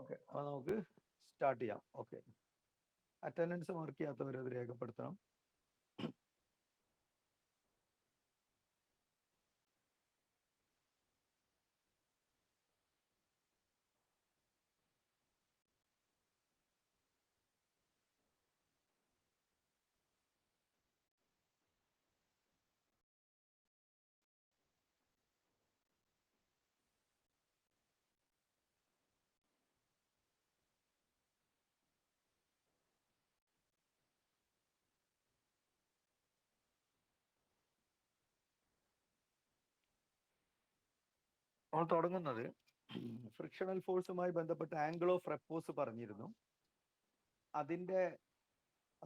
Okay, അപ്പോൾ നമുക്ക് start ചെയ്യാം. ഓക്കെ, അറ്റൻഡൻസ് മാർക്ക് ചെയ്യാത്തവർ അത് രേഖപ്പെടുത്തണം. നമ്മൾ തുടങ്ങുന്നത് ഫ്രിക്ഷണൽ ഫോഴ്സുമായി ബന്ധപ്പെട്ട് ആംഗിൾ ഓഫ് റെപ്പോസ് പറഞ്ഞിരുന്നു. അതിൻ്റെ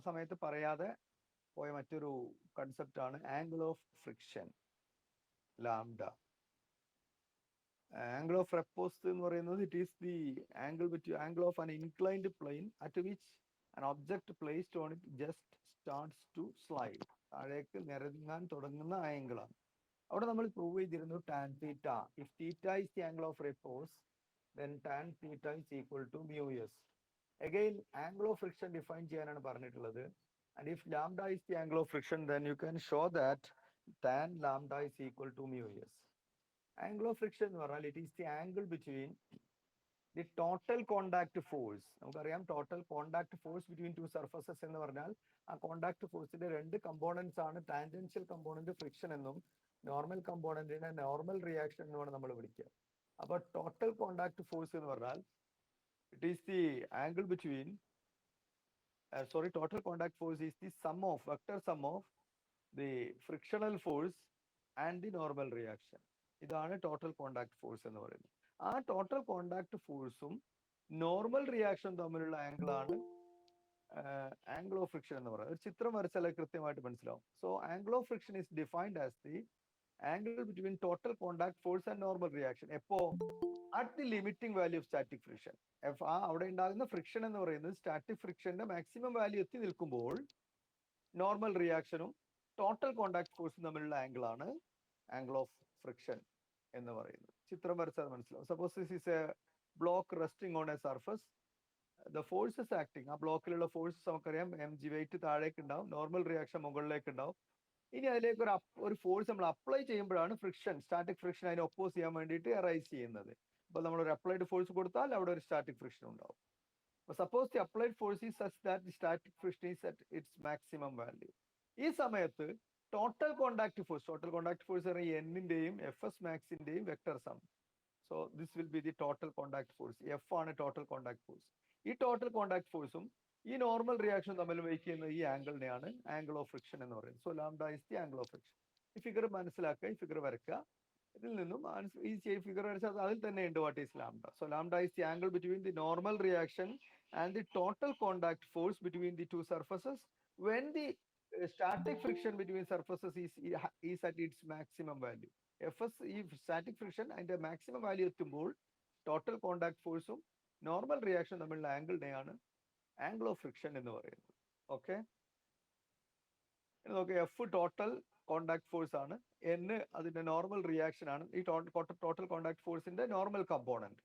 സമയത്ത് പറയാതെ പോയ മറ്റൊരു കൺസെപ്റ്റ് ആണ് angle of friction, lambda. Angle of repose എന്ന് പറയുന്നത് it is the angle of an inclined plane at which an object placed on it just starts to slide. താഴേക്ക് നിരങ്ങാൻ തുടങ്ങുന്ന ആംഗിളാണ്. അവിടെ നമ്മൾ പ്രൂവ് ചെയ്തിരുന്നു tan theta. If theta is the angle of repose then tan theta is equal to mu s. Again, angle of friction define ചെയ്യാനാണ് പറഞ്ഞിട്ടുള്ളത്. And if lambda is the angle of friction, then you can show that tan lambda is equal to mu s. Angle of friction എന്ന് പറഞ്ഞാൽ it is the angle between the total contact force. നമുക്കറിയാം total contact force between two surfaces എന്ന് പറഞ്ഞാൽ ആ contact ഫോഴ്സിന്റെ രണ്ട് components ആണ് tangential component friction എന്നും നോർമൽ കമ്പോണന്റിനെ നോർമൽ റിയാക്ഷൻ എന്നുമാണ് നമ്മൾ വിളിക്കുക. അപ്പൊ ടോട്ടൽ കോണ്ടാക്ട് ഫോഴ്സ് എന്ന് പറഞ്ഞാൽ it is the angle between total contact force is the vector sum of the frictional force and the normal reaction. ഇതാണ് ടോട്ടൽ കോണ്ടാക്ട് ഫോഴ്സ് എന്ന് പറയുന്നത്. ആ ടോട്ടൽ കോണ്ടാക്ട് ഫോഴ്സും നോർമൽ റിയാക്ഷൻ തമ്മിലുള്ള ആംഗിളാണ് ആംഗിൾ ഓഫ് ഫ്രിക്ഷൻ എന്ന് പറയുന്നത്. ഒരു ചിത്രം വരച്ചാൽ കൃത്യമായിട്ട് മനസ്സിലാവും. So angle of friction is defined as the angle between total contact force and normal reaction. എപ്പോ? At the limiting value of static friction. അവിടെ ഉണ്ടാകുന്ന ഫ്രിക്ഷൻ എന്ന് പറയുന്നത് സ്റ്റാറ്റിക് ഫ്രിക്ഷന്റെ മാക്സിമം വാല്യൂ എത്തി നിൽക്കുമ്പോൾ നോർമൽ റിയാക്ഷനും ടോട്ടൽ കോണ്ടാക്ട് ഫോഴ്സും തമ്മിലുള്ള ആംഗിളാണ് ആംഗിൾ ഓഫ് ഫ്രിക്ഷൻ എന്ന് പറയുന്നത്. ചിത്രം വരച്ചാൽ മനസ്സിലാവും. Suppose this is A block resting on A surface. The forces acting, ആ ബ്ലോക്കിലുള്ള ഫോഴ്സസ് നമുക്കറിയാം mg വെയിറ്റ് താഴേക്ക് ഉണ്ടാവും, നോർമൽ റിയാക്ഷൻ മുകളിലേക്ക് ഉണ്ടാവും. ഇനി അതിലേക്ക് ഒരു ഫോഴ്സ് നമ്മൾ അപ്ലൈ ചെയ്യുമ്പോഴാണ് ഫ്രിക്ഷൻ, സ്റ്റാറ്റിക് ഫ്രിക്ഷൻ അതിനെ ഒപ്പോസ് ചെയ്യാൻ വേണ്ടിയിട്ട് അറൈസ് ചെയ്യുന്നത്. അപ്പോൾ നമ്മൾ ഒരു അപ്ലൈഡ് ഫോഴ്സ് കൊടുത്താൽ അവിടെ ഒരു സ്റ്റാറ്റിക് ഫ്രിക്ഷൻ ഉണ്ടാവും. Suppose the applied force is such that the static friction is at its maximum value. ഈ സമയത്ത് ടോട്ടൽ കോണ്ടാക്ട് ഫോഴ്സ് എന്നിന്റെയും എഫ് എസ് മാക്സിന്റെയും vector sum. So this will be the total contact force. F ആണ് total contact force. ഈ total contact ഫോഴ്സും ഈ normal reaction തമ്മിൽ wait ചെയ്യുന്ന ഈ ആംഗിളിനെയാണ് ആംഗിൾ ഓഫ് ഫ്രിക്ഷൻ എന്ന് പറയുന്നത്. So lambda is the angle of friction. ഈ ഫിഗർ മനസ്സിലാക്കുക, ഈ ഫിഗർ വരക്കുക. ഇതിൽ നിന്നും ഈ ഫിഗർ വരച്ചാൽ അതിൽ തന്നെ ഉണ്ട് what is lambda. So lambda is the angle between the normal reaction and the total contact force between the two surfaces when the static friction between surfaces is at its maximum value. F S, ഈ static friction അതിന്റെ maximum value എത്തുമ്പോൾ total contact ഫോഴ്സും normal reaction തമ്മിലുള്ള ആംഗിളിനെയാണ് angle of friction എന്ന് പറയുന്നത്. Okay, നോക്കുക, F total contact force ആണ്, എൻ അതിന്റെ നോർമൽ റിയാക്ഷൻ ആണ്. ഈ ടോട്ടൽ കോണ്ടാക്ട് ഫോഴ്സിന്റെ normal component.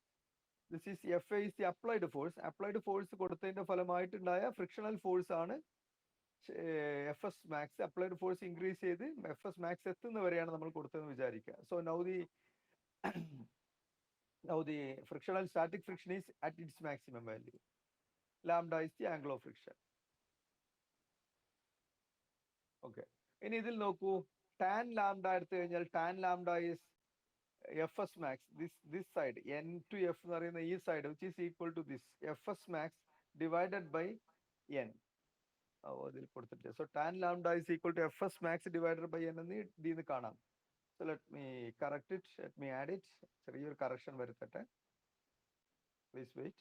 This is F is the applied force. Applied force കൊടുത്തതിന്റെ ഫലമായിട്ടുണ്ടായ ഫ്രിക്ഷണൽ ഫോഴ്സ് ആണ് F S max. Applied force increase ചെയ്ത് എഫ് എസ് മാക്സ് എത്തുന്നവരെയാണ് നമ്മൾ കൊടുത്തതെന്ന് വിചാരിക്കുക. So now the frictional static friction is at its maximum value. Lambda is the angle of friction. Okay. ഇനി ഇതിൽ നോക്കൂ, tan lambda എടുത്തു കഴിഞ്ഞാൽ tan lambda is fs max, this side, n to f എന്ന് പറയുന്ന ഈ side, which is equal to this fs max divided by n. അതിൽ കൊടുത്തിട്ട് so tan lambda is equal to fs max divided by n എന്ന് ഇതിന്ന് കാണാം. So let me correct it, let me add it. ചെറിയൊരു correction വരുത്തട്ടെ. Please wait.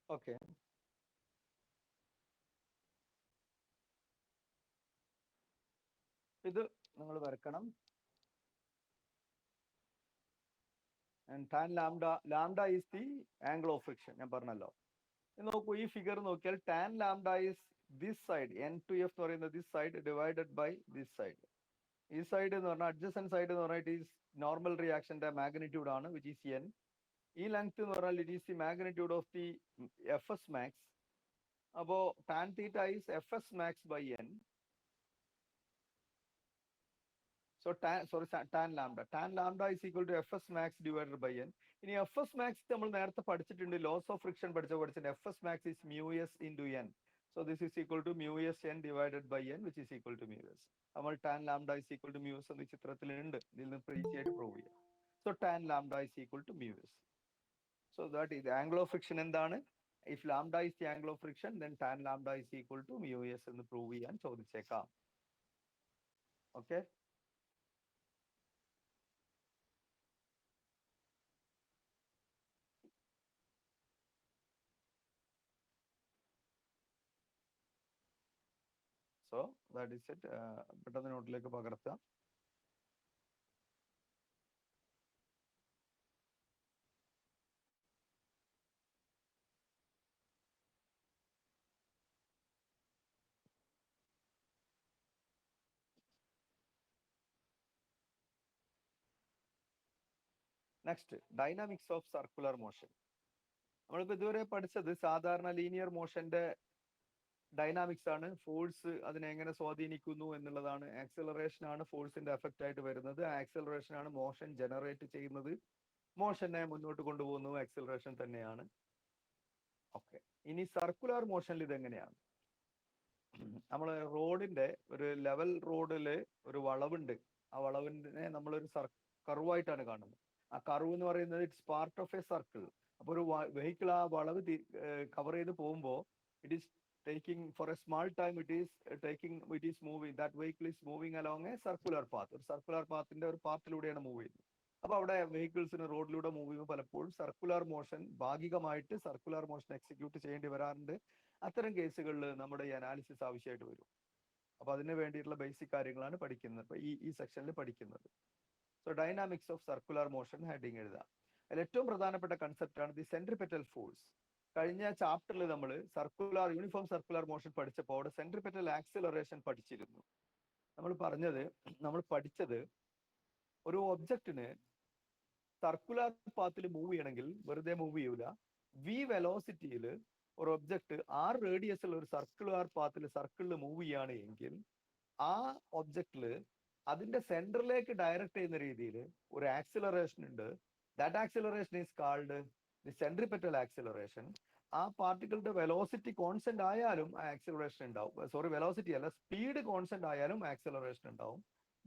Okay, ഇത് നിങ്ങൾ വരക്കണം. And tan lambda, lambda is the angle of friction. ഞാൻ പറഞ്ഞല്ലോ. നോക്കൂ, ഈ ഫിഗർ നോക്കിയാൽ tan lambda is this side, n to f എന്ന് പറയുന്നത് this side divided by this side. ഈ സൈഡ് എന്ന് പറഞ്ഞാൽ adjacent side എന്ന് പറഞ്ഞാൽ it is normal reactionന്റെ magnitude ആണ്, which is n. ഈ ലെങ്ത് എന്ന് പറഞ്ഞാൽ it is the magnitude of the fs max. അപ്പോ tan theta is fs max by n. So tan lambda. Tan lambda is equal to fs max divided by n. ഇനി fs max നമ്മൾ നേരത്തെ പഠിച്ചിട്ടുണ്ട്, loss of friction പഠിച്ചിട്ടുണ്ട്. fs max is mu s into n. So this is equal to mu s n divided by n, which is equal to mu s. നമ്മൾ tan lambda is equal to mu s എന്ന് ചിത്രത്തിലുണ്ട്. ഇതിൽ നിന്ന് easy ആയിട്ട് prove ചെയ്യാം. So tan lambda is equal to mu s. So that is the angle of friction എന്താണ്? If lambda is the angle of friction, then tan lambda is equal to mu s എന്ന് prove ചെയ്യാൻ ചോദിച്ചേക്കാം. Okay. So that is it. പെട്ടെന്ന് നോട്ടിലേക്ക് പകർത്താം. Next, dynamics of circular motion. നമ്മളിപ്പോ ഇതുവരെ പഠിച്ചത് സാധാരണ ലീനിയർ മോഷന്റെ ഡൈനാമിക്സ് ആണ്. ഫോഴ്സ് അതിനെ എങ്ങനെ സ്വാധീനിക്കുന്നു എന്നുള്ളതാണ്. ആക്സിലറേഷൻ ആണ് ഫോഴ്സിന്റെ എഫക്റ്റ് ആയിട്ട് വരുന്നത്. ആക്സിലറേഷൻ ആണ് മോഷൻ ജനറേറ്റ് ചെയ്യുന്നത്. മോഷനെ മുന്നോട്ട് കൊണ്ടുപോകുന്നത് ആക്സിലറേഷൻ തന്നെയാണ്. ഓക്കെ, ഇനി സർക്കുലർ മോഷനിൽ ഇതെങ്ങനെയാണ്? നമ്മൾ റോഡിന്റെ ഒരു ലെവൽ റോഡില് ഒരു വളവുണ്ട്. ആ വളവിനെ നമ്മളൊരു കർവായിട്ടാണ് കാണുന്നത്. ആ കർവ് എന്ന് പറയുന്നത് it's part of A circle. അപ്പൊ ഒരു വെഹിക്കിൾ ആ വളവ് കവർ ചെയ്ത് പോകുമ്പോൾ it is taking for a small time, it is moving, that vehicle is moving along a circular path. ഒരു സർക്കുലർ പാത്തിന്റെ ഒരു പാർട്ടിലൂടെയാണ് മൂവ് ചെയ്യുന്നത്. അപ്പൊ അവിടെ വെഹിക്കിൾസിന് റോഡിലൂടെ മൂവ് ചെയ്യുമ്പോൾ പലപ്പോഴും സർക്കുലർ മോഷൻ, ഭാഗികമായിട്ട് സർക്കുലർ മോഷൻ എക്സിക്യൂട്ട് ചെയ്യേണ്ടി വരാറുണ്ട്. അത്തരം കേസുകളിൽ നമ്മുടെ ഈ അനാലിസിസ് ആവശ്യമായിട്ട് വരും. അപ്പൊ അതിന് വേണ്ടിയിട്ടുള്ള ബേസിക് കാര്യങ്ങളാണ് പഠിക്കുന്നത്, ഇപ്പൊ ഈ സെക്ഷനിൽ പഠിക്കുന്നത്. So dynamics of circular motion heading എഴുതാം. അതിൽ ഏറ്റവും പ്രധാനപ്പെട്ട കൺസെപ്റ്റ് ആണ് ദി സെൻട്രിപെറ്റൽ ഫോഴ്സ്. കഴിഞ്ഞ ചാപ്റ്ററിൽ നമ്മൾ യൂണിഫോം സർക്കുലർ മോഷൻ പഠിച്ചപ്പോൾ അവിടെ സെൻട്രിപെറ്റൽ ആക്സിലറേഷൻ പഠിച്ചിരുന്നു. നമ്മൾ പഠിച്ചത് ഒരു ഒബ്ജക്റ്റിന് സർക്കുലർ പാത്തിൽ മൂവ് ചെയ്യണമെങ്കിൽ വെറുതെ മൂവ് ചെയ്യൂല. v വെലോസിറ്റിയിൽ ഒരു ഒബ്ജക്റ്റ് r റേഡിയസിൽ ഒരു സർക്കുലർ പാത്തിൽ സർക്കിളിൽ മൂവ് ചെയ്യാണ് എങ്കിൽ ആ ഒബ്ജക്റ്റിൽ അതിന്റെ സെന്ററിലേക്ക് ഡയറക്റ്റ് ചെയ്യുന്ന രീതിയിൽ ഒരു ആക്സിലറേഷൻ ഉണ്ട്. That acceleration is called the centripetal acceleration. ആ പാർട്ടിക്കിളുടെ വെലോസിറ്റി കോൺസ്റ്റന്റ് ആയാലും ആക്സിലറേഷൻ ഉണ്ടാവും. സോറി, വെലോസിറ്റി അല്ല, സ്പീഡ് കോൺസ്റ്റന്റ് ആയാലും ആക്സിലറേഷൻ ഉണ്ടാവും.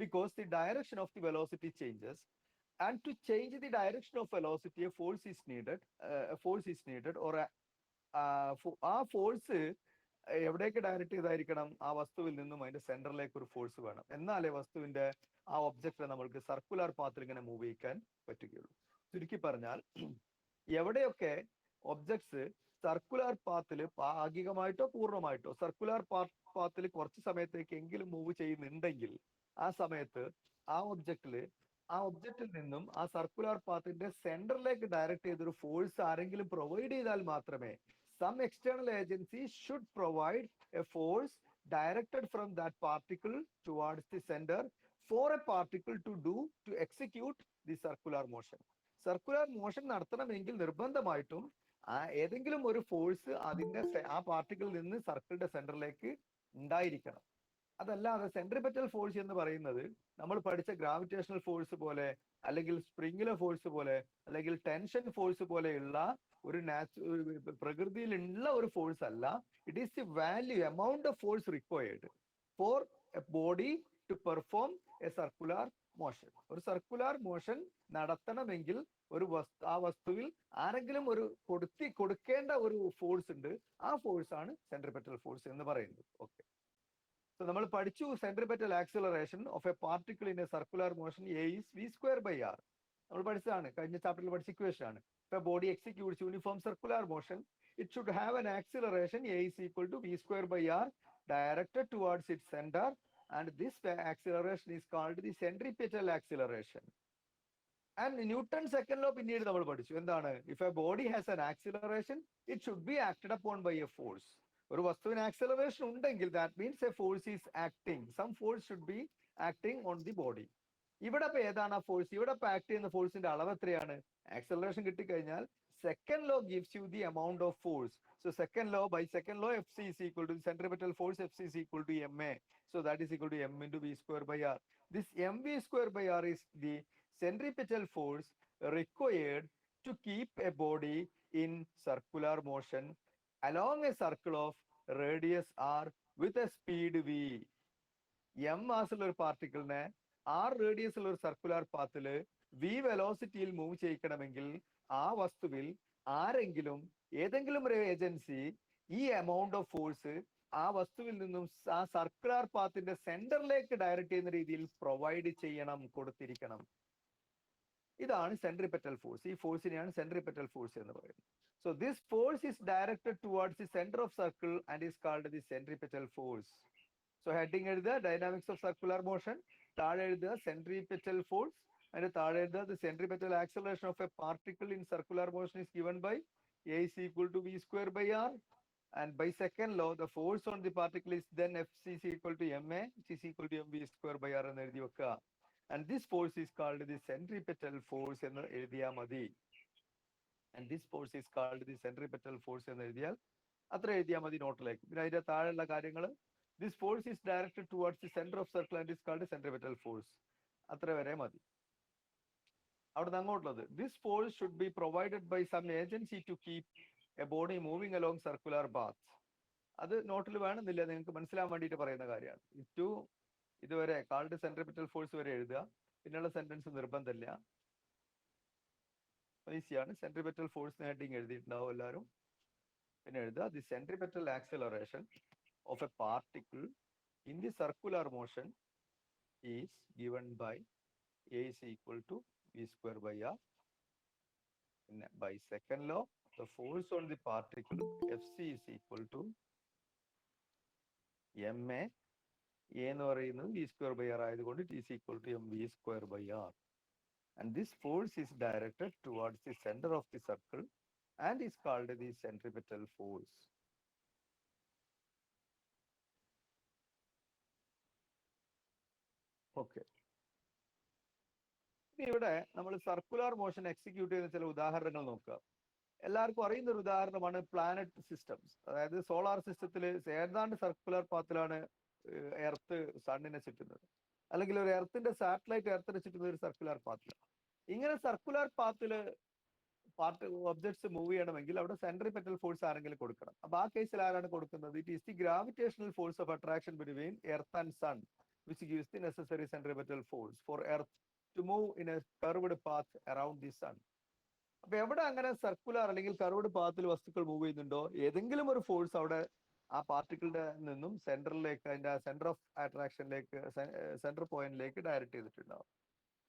Because the direction of the velocity changes. And to change the direction of velocity a force is needed or ആ force എവിടേക്ക് direct ചെയ്തായിരിക്കണം? ആ വസ്തുവിൽ നിന്നും അതിന്റെ സെന്ററിലേക്ക് ഒരു ഫോഴ്സ് വേണം. എന്നാലേ വസ്തുവിന്റെ ആ ഒബ്ജക്റ്റിനെ നമ്മൾക്ക് സർക്കുലർ പാത്തിൽ ഇങ്ങനെ മൂവ് ചെയ്യിക്കാൻ പറ്റുകയുള്ളൂ. ചുരുക്കി പറഞ്ഞാൽ, എവിടെയൊക്കെ ഒബ്ജക്ട്സ് സർക്കുലർ പാത്തിൽ ഭാഗികമായിട്ടോ പൂർണ്ണമായിട്ടോ സർക്കുലർ പാത്തിൽ കുറച്ച് സമയത്തേക്ക് എങ്കിലും മൂവ് ചെയ്യുന്നുണ്ടെങ്കിൽ ആ സമയത്ത് ആ ഒബ്ജക്റ്റിൽ നിന്നും ആ സർക്കുലർ പാത്തിന്റെ സെന്ററിലേക്ക് ഡയറക്റ്റ് ചെയ്തൊരു ഫോഴ്സ് ആരെങ്കിലും പ്രൊവൈഡ് ചെയ്താൽ മാത്രമേ, some external agency should provide a force directed from that particle towards the center for a particle to execute the circular motion. Circular motion നടത്തണമെങ്കിൽ നിർബന്ധമായിട്ടും ഏതെങ്കിലും ഒരു ഫോഴ്സ് അതിന്റെ ആ പാർട്ടിക്കിളിൽ നിന്ന് സർക്കിളിന്റെ സെന്ററിലേക്ക് ഉണ്ടായിരിക്കണം. അതല്ലാതെ സെൻട്രിപെറ്റൽ ഫോഴ്സ് എന്ന് പറയുന്നത് നമ്മൾ പഠിച്ച ഗ്രാവിറ്റേഷണൽ ഫോഴ്സ് പോലെ, അല്ലെങ്കിൽ സ്പ്രിങ്ങിലെ ഫോഴ്സ് പോലെ, അല്ലെങ്കിൽ ടെൻഷൻ ഫോഴ്സ് പോലെയുള്ള ഒരു പ്രകൃതിയിലുള്ള ഒരു ഫോഴ്സ് അല്ല. It is the amount of force required for a body to perform a circular motion. ഒരു സർക്കുലർ മോഷൻ നടത്തണമെങ്കിൽ ആ വസ്തുവിൽ ആരെങ്കിലും ഒരു കൊടുക്കേണ്ട ഒരു ഫോഴ്സ് ഉണ്ട്. ആ ഫോഴ്സ് ആണ് സെൻട്രിപെറ്റൽ ഫോഴ്സ് എന്ന് പറയുന്നത്. ഓക്കെ, സോ നമ്മൾ പഠിച്ചു centripetal acceleration of a particle in A circular motion A is v²/r. നമ്മൾ പഠിച്ചതാണ്, കഴിഞ്ഞ ചാപ്റ്ററിൽ പഠിച്ച ഇക്വേഷൻ ആണ്. If a body executes uniform circular motion, it should have an acceleration a is equal to v square by r directed towards its center, and this acceleration is called the centripetal acceleration. And Newton's second law പിന്നീട് നമ്മൾ പഠിച്ചു എന്താണ്? If a body has an acceleration, it should be acted upon by a force. ഒരു വസ്തുവിന് acceleration ഉണ്ടെങ്കിൽ that means a force is acting. Some force should be acting on the body. ഇവിടെ ഇപ്പൊ ഏതാണ് ആ ഫോഴ്സ്? ഇവിടെ ഇപ്പൊ ആക്ട് ചെയ്യുന്ന ഫോഴ്സിന്റെ അളവ് എത്രയാണ്? ആക്സിലറേഷൻ കിട്ടിക്കഴിഞ്ഞാൽ second law gives you the amount of force. So second law, by second law, Fc is equal to the centripetal force, Fc is equal to ma. So that is equal to m into v square by r. This mv square by r is the centripetal force required to keep a body in circular motion along a circle of radius r with a speed v. m മാസുള്ള ഒരു പാർട്ടിക്കിളിനെ r radius ഉള്ള ഒരു circular പാത്തിൽ v വെലോസിറ്റിയിൽ move ചെയ്യിക്കണമെങ്കിൽ ആ വസ്തുവിൽ ആരെങ്കിലും ഏതെങ്കിലും ഒരു agency ഈ amount of force ആ വസ്തുവിൽ നിന്നും ആ സർക്കുലർ പാത്തിന്റെ സെന്ററിലേക്ക് ഡയറക്റ്റ് ചെയ്യുന്ന രീതിയിൽ പ്രൊവൈഡ് ചെയ്യണം, കൊടുത്തിരിക്കണം. ഇതാണ് സെൻട്രിപെറ്റൽ ഫോഴ്സ്. ഈ ഫോഴ്സിനെയാണ് സെൻട്രിപെറ്റൽ ഫോഴ്സ് എന്ന് പറയുന്നത്. So this force is directed towards the centre of circle and is called the centripetal force. So heading എഴുതുക ഡൈനാമിക്സ് ഓഫ് സർക്കുലർ മോഷൻ, താഴെ എഴുതുക സെൻട്രിപെറ്റൽ ഫോഴ്സ്, അതിന്റെ താഴെ എഴുതുക the centripetal acceleration of a particle in circular motion is given by a is equal to v square by r, and by second law the force on the particle is then Fc is equal to ma, which is equal to mv square by r എന്ന് എഴുതി വെക്കുക. And this force is called the centripetal force എന്ന് എഴുതിയാൽ മതി. And this force is called the centripetal force എന്ന് എഴുതിയാൽ അത്ര എഴുതിയാൽ മതി നോട്ടിലേക്ക്. പിന്നെ അതിന്റെ താഴെയുള്ള കാര്യങ്ങൾ, this force is directed towards the center of circle and is called the centripetal force. അത്ര വരെ മതി. അവിടെ അങ്ങോട്ടുള്ളത്, this force should be provided by some agency to keep a body moving along circular paths. അത് നോട്ടിൽ വേണമെന്നില്ല, നിങ്ങൾക്ക് മനസ്സിലാൻ വേണ്ടിയിട്ട് പറയുന്ന കാര്യമാണ്. ഇതുവരെ കാൾഡ് സെൻട്രിപെറ്റൽ ഫോഴ്സ് വരെ എഴുതുക, പിന്നെയുള്ള സെന്റൻസ് നിർബന്ധമില്ല, ഈസിയാണ്. സെൻട്രിപെറ്റൽ ഫോഴ്സ് ഹെഡിങ് എഴുതിയിട്ടുണ്ടാവും എല്ലാവരും. പിന്നെ എഴുതുക the centripetal acceleration of a particle in the circular motion is given by a is equal to v square by r. By second law, the force on the particle Fc is equal to ma. A എന്ന് പറയുന്നത് v square by r ആയതുകൊണ്ട് it is equal to mv square by r. And this force is directed towards the center of the circle and is called the centripetal force. Okay. ഇവിടെ നമ്മൾ circular motion execute ചെയ്യുന്ന ചില ഉദാഹരണങ്ങൾ നോക്കുക. എല്ലാവർക്കും അറിയുന്ന ഒരു ഉദാഹരണമാണ് പ്ലാനറ്റ് സിസ്റ്റംസ്. അതായത് സോളാർ സിസ്റ്റത്തിൽ ഏതാണ്ട് സർക്കുലർ പാത്തിലാണ് എർത്ത് സണ്ണിനെ ചുറ്റുന്നത്, അല്ലെങ്കിൽ ഒരു എർത്തിന്റെ സാറ്റലൈറ്റ് എർത്തിനെ ചുറ്റുന്നത് ഒരു സർക്കുലർ പാത്തിലാണ്. ഇങ്ങനെ സർക്കുലർ പാത്തില് ഒബ്ജക്ട്സ് മൂവ് ചെയ്യണമെങ്കിൽ അവിടെ സെൻട്രിപെറ്റൽ ഫോഴ്സ് ആരെങ്കിലും കൊടുക്കണം. അപ്പൊ ആ കേസിൽ ആരാണ് കൊടുക്കുന്നത്? It is the gravitational force of attraction between earth and sun which gives the necessary centripetal force for earth to move in a curved path around the sun. അപ്പൊ എവിടെ അങ്ങനെ സർക്കുലർ അല്ലെങ്കിൽ കർവ്ഡ് പാത്തിൽ വസ്തുക്കൾ മൂവ് ചെയ്യുന്നുണ്ടോ ഏതെങ്കിലും ഒരു force അവിടെ ആ പാർട്ടിക്കിളിന്റെ നിന്നും സെന്ററിലേക്ക്, അതിന്റെ സെന്റർ ഓഫ് അട്രാക്ഷനിലേക്ക്, സെന്റർ പോയിന്റിലേക്ക് ഡയറക്റ്റ് ചെയ്തിട്ടുണ്ടാവും.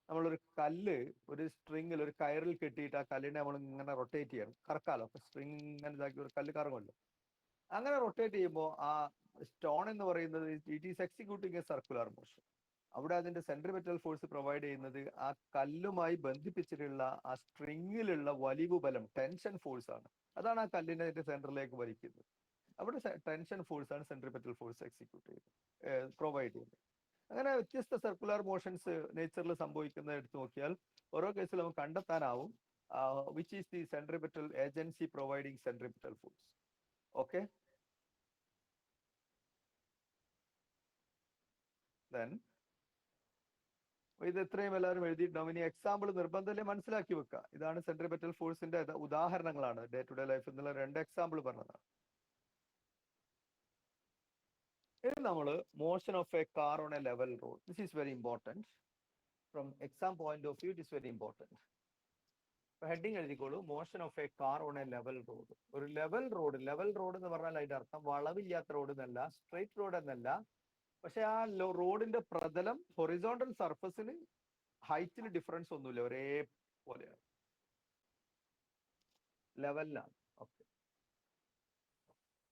നമ്മളൊരു കല്ല് ഒരു സ്ട്രിങ്ങിൽ ഒരു കയറിൽ കെട്ടിയിട്ട് ആ കല്ലിനെ നമ്മൾ ഇങ്ങനെ റൊട്ടേറ്റ് ചെയ്യണം, കറക്കാലോ. അപ്പൊ സ്ട്രിങ് ഇങ്ങനെ ഇതാക്കി ഒരു കല്ല് കറങ്ങുമല്ലോ. അങ്ങനെ റൊട്ടേറ്റ് ചെയ്യുമ്പോൾ ആ സ്റ്റോൺ എന്ന് പറയുന്നത് it is executing A circular motion. അവിടെ അതിന്റെ സെൻട്രിപെറ്റൽ ഫോഴ്സ് പ്രൊവൈഡ് ചെയ്യുന്നത് ആ കല്ലുമായി ബന്ധിപ്പിച്ചിട്ടുള്ള ആ സ്ട്രിങ്ങിലുള്ള വലിവ് ബലം, ടെൻഷൻ ഫോഴ്സ് ആണ്. അതാണ് ആ കല്ലിനെ അതിന്റെ സെന്ററിലേക്ക് വലിക്കുന്നത്. അവിടെ ടെൻഷൻ ഫോഴ്സ് ആണ് സെൻട്രിപെറ്റൽ ഫോഴ്സ് എക്സിക്യൂട്ട് ചെയ്യുന്നത്, പ്രൊവൈഡ് ചെയ്യുന്നത്. അങ്ങനെ വ്യത്യസ്ത സർക്കുലർ മോഷൻസ് നേച്ചറിൽ സംഭവിക്കുന്നത് എടുത്തു നോക്കിയാൽ ഓരോ കേസിലും നമുക്ക് കണ്ടെത്താനാവും which is the centripetal agency providing centripetal force. Okay, then ഇത് എത്രയും എല്ലാവരും എഴുതിയിട്ടുണ്ടാവും. ഇനി എക്സാമ്പിൾ നിർബന്ധമല്ലേ, മനസ്സിലാക്കി വെക്കുക. ഇതാണ് സെൻട്രിപെറ്റൽ ഫോഴ്സിന്റെ ഉദാഹരണങ്ങളാണ്. ഡേ ടു ഡേ ലൈഫ് എന്നുള്ള 2 എക്സാമ്പിൾ പറഞ്ഞതാണ്. ഇനി നമ്മൾ motion of a car on a level road. This is very important from exam point of view. It is very important. Heading എഴുതിക്കോളൂ, motion of a car on a level road. ഒരു level road, level road എന്ന് പറഞ്ഞാൽ അതിന്റെ അർത്ഥം വളവില്ലാത്ത road എന്നല്ല, straight road എന്നല്ല. പക്ഷെ ആ റോഡിന്റെ പ്രതലം ഹൊറിസോണ്ടൽ സർഫസിന് ഹൈറ്റിൽ ഡിഫറൻസ് ഒന്നുമില്ല, ഒരേ പോലെയാണ്, ലെവലിലാണ്. ഓക്കെ,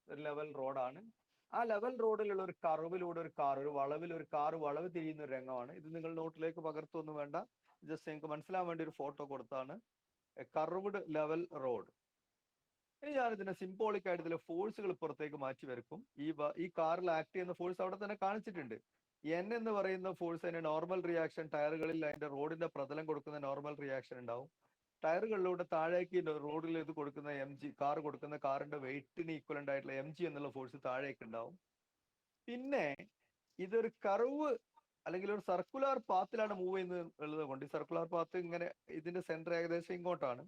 ഒരു ലെവൽ റോഡാണ്. ആ ലെവൽ റോഡിലുള്ള ഒരു കർവിലൂടെ ഒരു കാർ, ഒരു വളവിൽ ഒരു കാർ വളവ് തിരിയുന്ന ഒരു രംഗമാണ് ഇത്. നിങ്ങൾ നോട്ടിലേക്ക് പകർത്തൊന്നും വേണ്ട, ജസ്റ്റ് നിങ്ങൾക്ക് മനസ്സിലാൻ വേണ്ടി ഒരു ഫോട്ടോ കൊടുത്താണ്. Curved level road. ഇനി ഞാൻ ഇതിനെ സിംബോളിക് ആയിട്ട് ഇതിലെ ഫോഴ്സുകൾ പുറത്തേക്ക് മാറ്റി വരക്കും. ഈ കാറിൽ ആക്ട് ചെയ്യുന്ന ഫോഴ്സ് അവിടെ തന്നെ കാണിച്ചിട്ടുണ്ട്. എൻ എന്ന് പറയുന്ന ഫോഴ്സ് അതിന്റെ നോർമൽ റിയാക്ഷൻ, ടയറുകളിൽ അതിന്റെ റോഡിന്റെ പ്രതലം കൊടുക്കുന്ന നോർമൽ റിയാക്ഷൻ ഉണ്ടാവും. ടയറുകളിലൂടെ താഴേക്ക് റോഡിൽ ഇത് കൊടുക്കുന്ന കാർ കൊടുക്കുന്ന കാറിന്റെ വെയിറ്റിന് ഈക്വലന്റ് ആയിട്ടുള്ള mg എന്നുള്ള ഫോഴ്സ് താഴേക്ക് ഉണ്ടാവും. പിന്നെ ഇതൊരു കർവ് അല്ലെങ്കിൽ ഒരു സർക്കുലർ പാത്തിലാണ് മൂവ് ചെയ്യുന്നത് കൊണ്ട് ഈ സർക്കുലർ പാത്ത് ഇങ്ങനെ ഇതിന്റെ സെന്റർ ഏകദേശം ഇങ്ങോട്ടാണ്.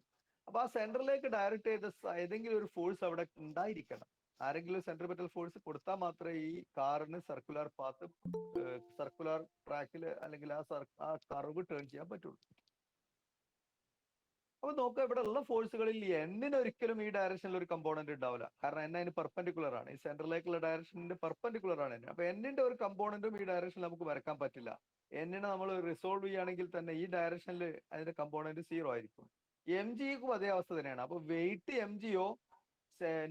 അപ്പൊ ആ സെന്ററിലേക്ക് ഡയറക്റ്റ് ചെയ്ത ഏതെങ്കിലും ഒരു ഫോഴ്സ് അവിടെ ഉണ്ടായിരിക്കണം. ആരെങ്കിലും സെൻട്രിപെറ്റൽ ഫോഴ്സ് കൊടുത്താൽ മാത്രമേ ഈ കാറിന് സർക്കുലർ പാത്ത്, സർക്കുലർ ട്രാക്കിൽ അല്ലെങ്കിൽ ആ കർവ് ടേൺ ചെയ്യാൻ പറ്റുള്ളൂ. അപ്പൊ നോക്കുക, ഇവിടെ ഉള്ള ഫോഴ്സുകളിൽ എന്നിന് ഒരിക്കലും ഈ ഡയറക്ഷനിൽ ഒരു കമ്പോണന്റ് ഉണ്ടാവില്ല. കാരണം എൻ അതിന് പെർപെൻഡിക്കുലർ ആണ്. ഈ സെന്ററിലേക്കുള്ള ഡയറക്ഷനിന്റെ പെർപെൻഡിക്കുലർ ആണ് എൻ. അപ്പൊ എന്നിന്റെ ഒരു കമ്പോണന്റും ഈ ഡയറക്ഷനിൽ നമുക്ക് വരക്കാൻ പറ്റില്ല. എന്നിനെ നമ്മൾ റിസോൾവ് ചെയ്യുകയാണെങ്കിൽ തന്നെ ഈ ഡയറക്ഷനിൽ അതിന്റെ കമ്പോണന്റ് 0 ആയിരിക്കും. എം ജിക്കും അതേ അവസ്ഥ തന്നെയാണ്. അപ്പൊ weight M G or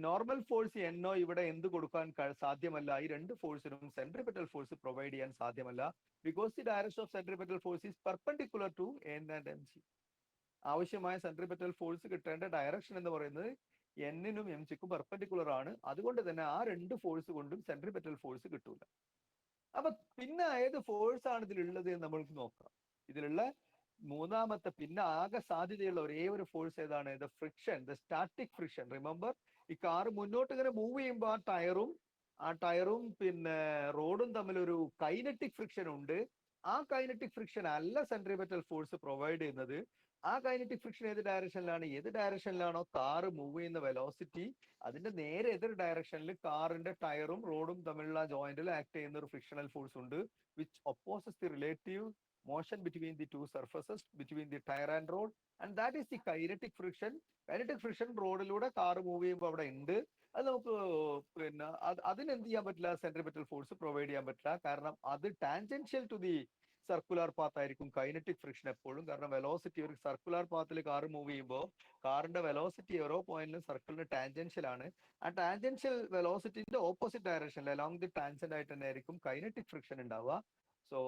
normal force എന്നോ ഇവിടെ എന്ത് കൊടുക്കാൻ സാധ്യമല്ല. ഈ രണ്ട് ഫോഴ്സിനും സെൻട്രിപെറ്റൽ ഫോഴ്സ് പ്രൊവൈഡ് ചെയ്യാൻ സാധ്യമല്ല. Because the direction of centripetal force is perpendicular to N and M G. ആവശ്യമായ സെൻട്രിപെറ്റൽ ഫോഴ്സ് കിട്ടേണ്ട ഡയറക്ഷൻ എന്ന് പറയുന്നത് എന്നിനും എം ജിക്കും പെർപെൻഡിക്കുലർ ആണ്. അതുകൊണ്ട് തന്നെ ആ രണ്ട് ഫോഴ്സ് കൊണ്ടും സെൻട്രിപെറ്റൽ ഫോഴ്സ് കിട്ടൂല. അപ്പൊ പിന്നെ ഏത് ഫോഴ്സ് ആണ് ഇതിലുള്ളത് എന്ന് നമ്മൾക്ക് നോക്കാം. ഇതിലുള്ള മൂന്നാമത്തെ പിന്നെ ആകെ സാധ്യതയുള്ള ഒരേ ഒരു ഫോഴ്സ് ഏതാണ്? The friction, the static friction. Remember, ഈ കാർ മുന്നോട്ട് ഇങ്ങനെ മൂവ് ചെയ്യുമ്പോൾ ആ ടയറും പിന്നെ റോഡും തമ്മിൽ ഒരു കൈനറ്റിക് ഫ്രിക്ഷൻ ഉണ്ട്. ആ കൈനറ്റിക് ഫ്രിക്ഷൻ അല്ല സെൻട്രിപെറ്റൽ ഫോഴ്സ് പ്രൊവൈഡ് ചെയ്യുന്നത്. ആ കൈനറ്റിക് ഫ്രിക്ഷൻ ഏത് ഡയറക്ഷനിലാണോ കാറ് മൂവ് ചെയ്യുന്ന വെലോസിറ്റി, അതിന്റെ നേരെ എതിർ ഡയറക്ഷനിൽ കാറിന്റെ ടയറും റോഡും തമ്മിലുള്ള ജോയിന്റിൽ ആക്ട് ചെയ്യുന്ന ഒരു ഫ്രിക്ഷണൽ ഫോഴ്സ് ഉണ്ട്, which opposes the relative motion between the two surfaces, between the tire and road, and that is the kinetic friction. Kinetic friction റോഡിലൂടെ കാർ മൂവ് ചെയ്യുമ്പോൾ അവിടെ ഉണ്ട്. അത് നമുക്ക് പിന്നെ അതിന് എന്ത് ചെയ്യാൻ പറ്റില്ല, സെൻട്രിപെറ്റൽ ഫോഴ്സ് പ്രൊവൈഡ് ചെയ്യാൻ പറ്റില്ല. കാരണം അത് tangential to the circular path ആയിരിക്കും കൈനറ്റിക് ഫ്രിക്ഷൻ എപ്പോഴും. കാരണം വെലോസിറ്റി, ഒരു സർക്കുലർ പാത്തിൽ കാർ മൂവ് ചെയ്യുമ്പോൾ കാറിന്റെ വെലോസിറ്റി ഓരോ പോയിന്റിലും സർക്കിളിന് ടാൻജൻഷ്യൽ ആണ്. ആ ടാൻജൻഷ്യൽ വെലോസിറ്റിന്റെ ഓപ്പോസിറ്റ് ഡയറക്ഷനിൽ അലോങ് ദി ടാൻജന്റ് ആയിട്ട് തന്നെ ആയിരിക്കും കൈനറ്റിക് ഫ്രിക്ഷൻ ഉണ്ടാവുക. So